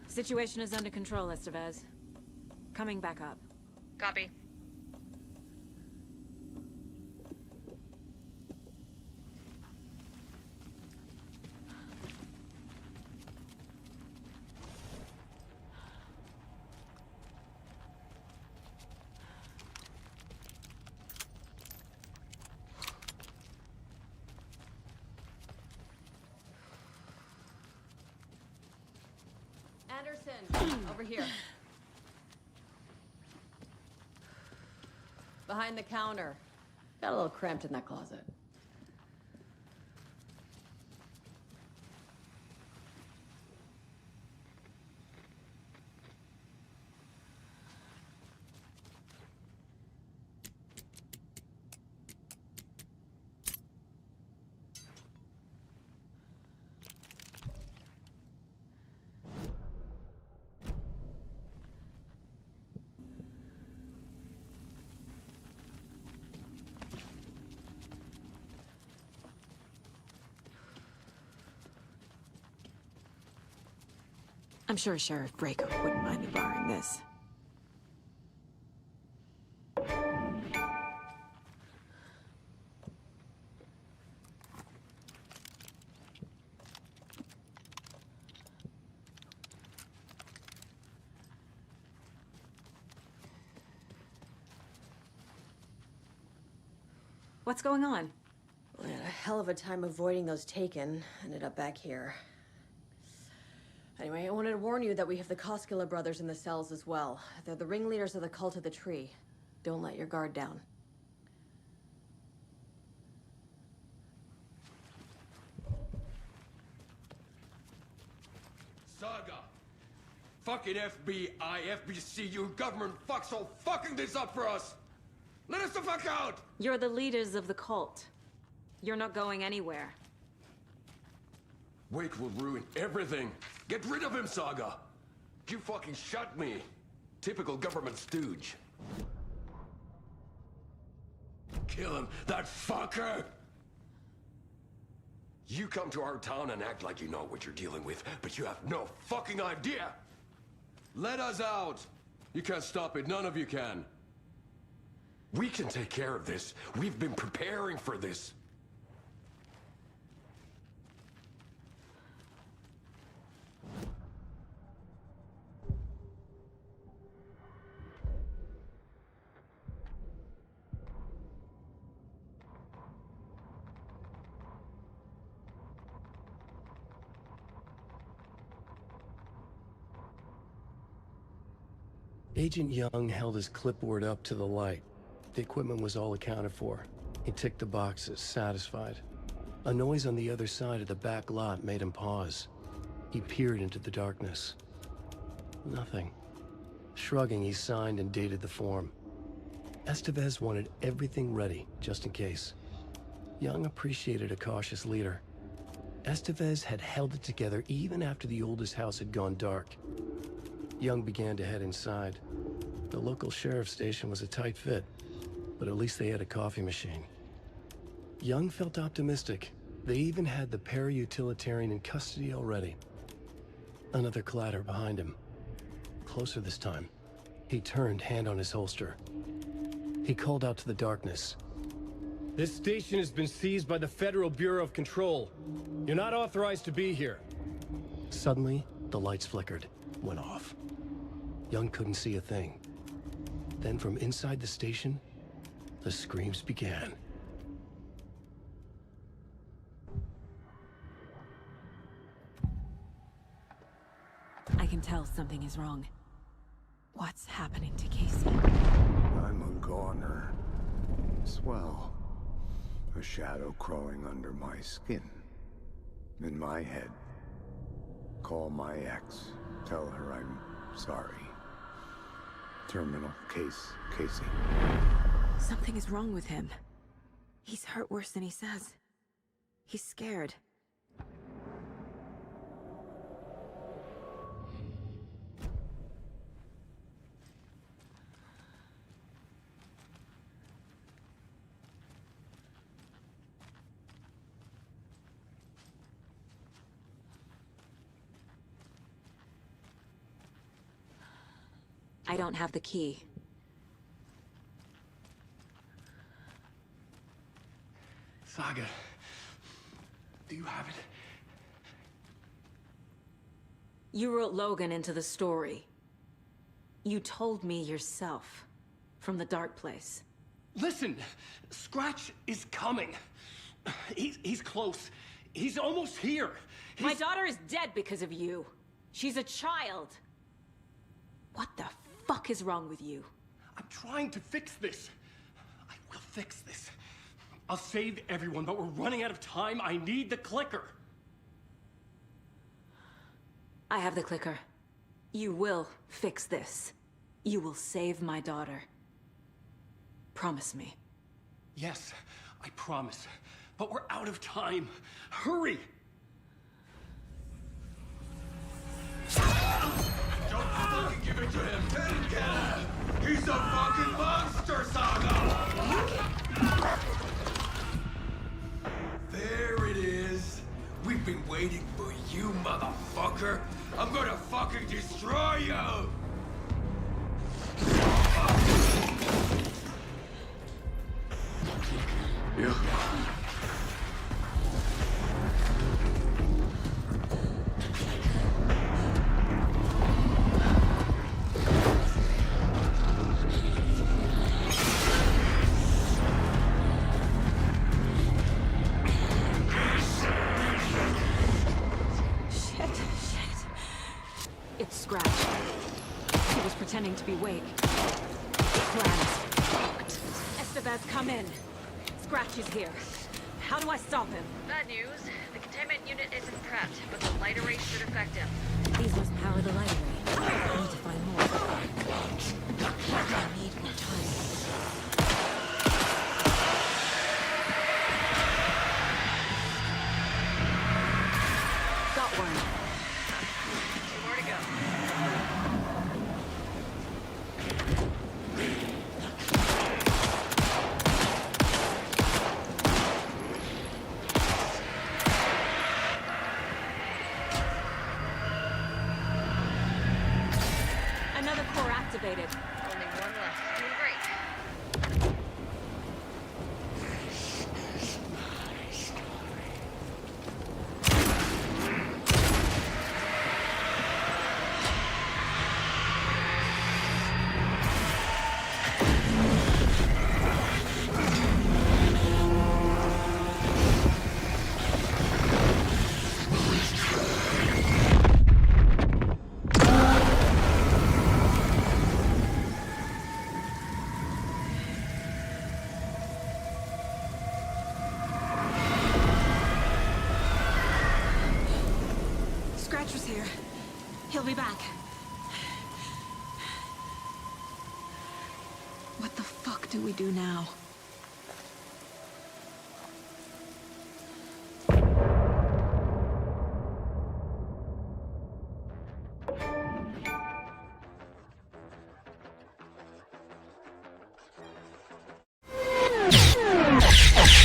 Situation is under control, Estevez. Coming back up. Copy. Anderson, over here. Behind the counter. Got a little cramped in that closet. I'm sure Sheriff Braco wouldn't mind me borrowing this. What's going on? We had a hell of a time avoiding those taken. Ended up back here. Anyway, I wanted to warn you that we have the Koskela brothers in the cells as well. They're the ringleaders of the Cult of the Tree. Don't let your guard down. Saga! Fucking FBI, FBC, you government fucks all fucking this up for us! Let us the fuck out! You're the leaders of the cult. You're not going anywhere. Wake will ruin everything. Get rid of him, Saga! You fucking shot me. Typical government stooge. Kill him, that fucker! You come to our town and act like you know what you're dealing with, but you have no fucking idea! Let us out! You can't stop it, none of you can. We can take care of this. We've been preparing for this. Agent Young held his clipboard up to the light. The equipment was all accounted for. He ticked the boxes, satisfied. A noise on the other side of the back lot made him pause. He peered into the darkness. Nothing. Shrugging, he signed and dated the form. Estevez wanted everything ready, just in case. Young appreciated a cautious leader. Estevez had held it together even after the oldest house had gone dark. Young began to head inside. The local sheriff's station was a tight fit, but at least they had a coffee machine. Young felt optimistic. They even had the para-utilitarian in custody already. Another clatter behind him. Closer this time. He turned, hand on his holster. He called out to the darkness. This station has been seized by the Federal Bureau of Control. You're not authorized to be here. Suddenly, the lights flickered, went off. Young couldn't see a thing. Then from inside the station, the screams began. I can tell something is wrong. What's happening to Casey? I'm a goner. Swell. A shadow crawling under my skin. In my head. Call my ex. Tell her I'm sorry. Terminal case, Casey. Something is wrong with him. He's hurt worse than he says. He's scared. I don't have the key. Saga, do you have it? You wrote Logan into the story. You told me yourself. From the dark place. Listen! Scratch is coming. He's close. He's almost here. My daughter is dead because of you. She's a child. What the fuck is wrong with you? I'm trying to fix this. I will fix this. I'll save everyone, but we're running out of time. I need the clicker. I have the clicker. You will fix this. You will save my daughter. Promise me. Yes, I promise. But we're out of time. Hurry! Don't fucking give it to him! Didn't get him! He's a fucking monster, Saga! There it is! We've been waiting for you, motherfucker! I'm gonna fucking destroy you! You... It's Scratch. He was pretending to be Wake. Plan is fucked. Estevez, come in. Scratch is here. How do I stop him? Bad news. The containment unit isn't prepped, but the light array should affect him. These must power the light array. I need to find more. I need more time. Got one. 2 more to go. Another core activated. Only one left. Doing great. Scratch was here. He'll be back. What the fuck do we do now?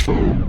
Oh.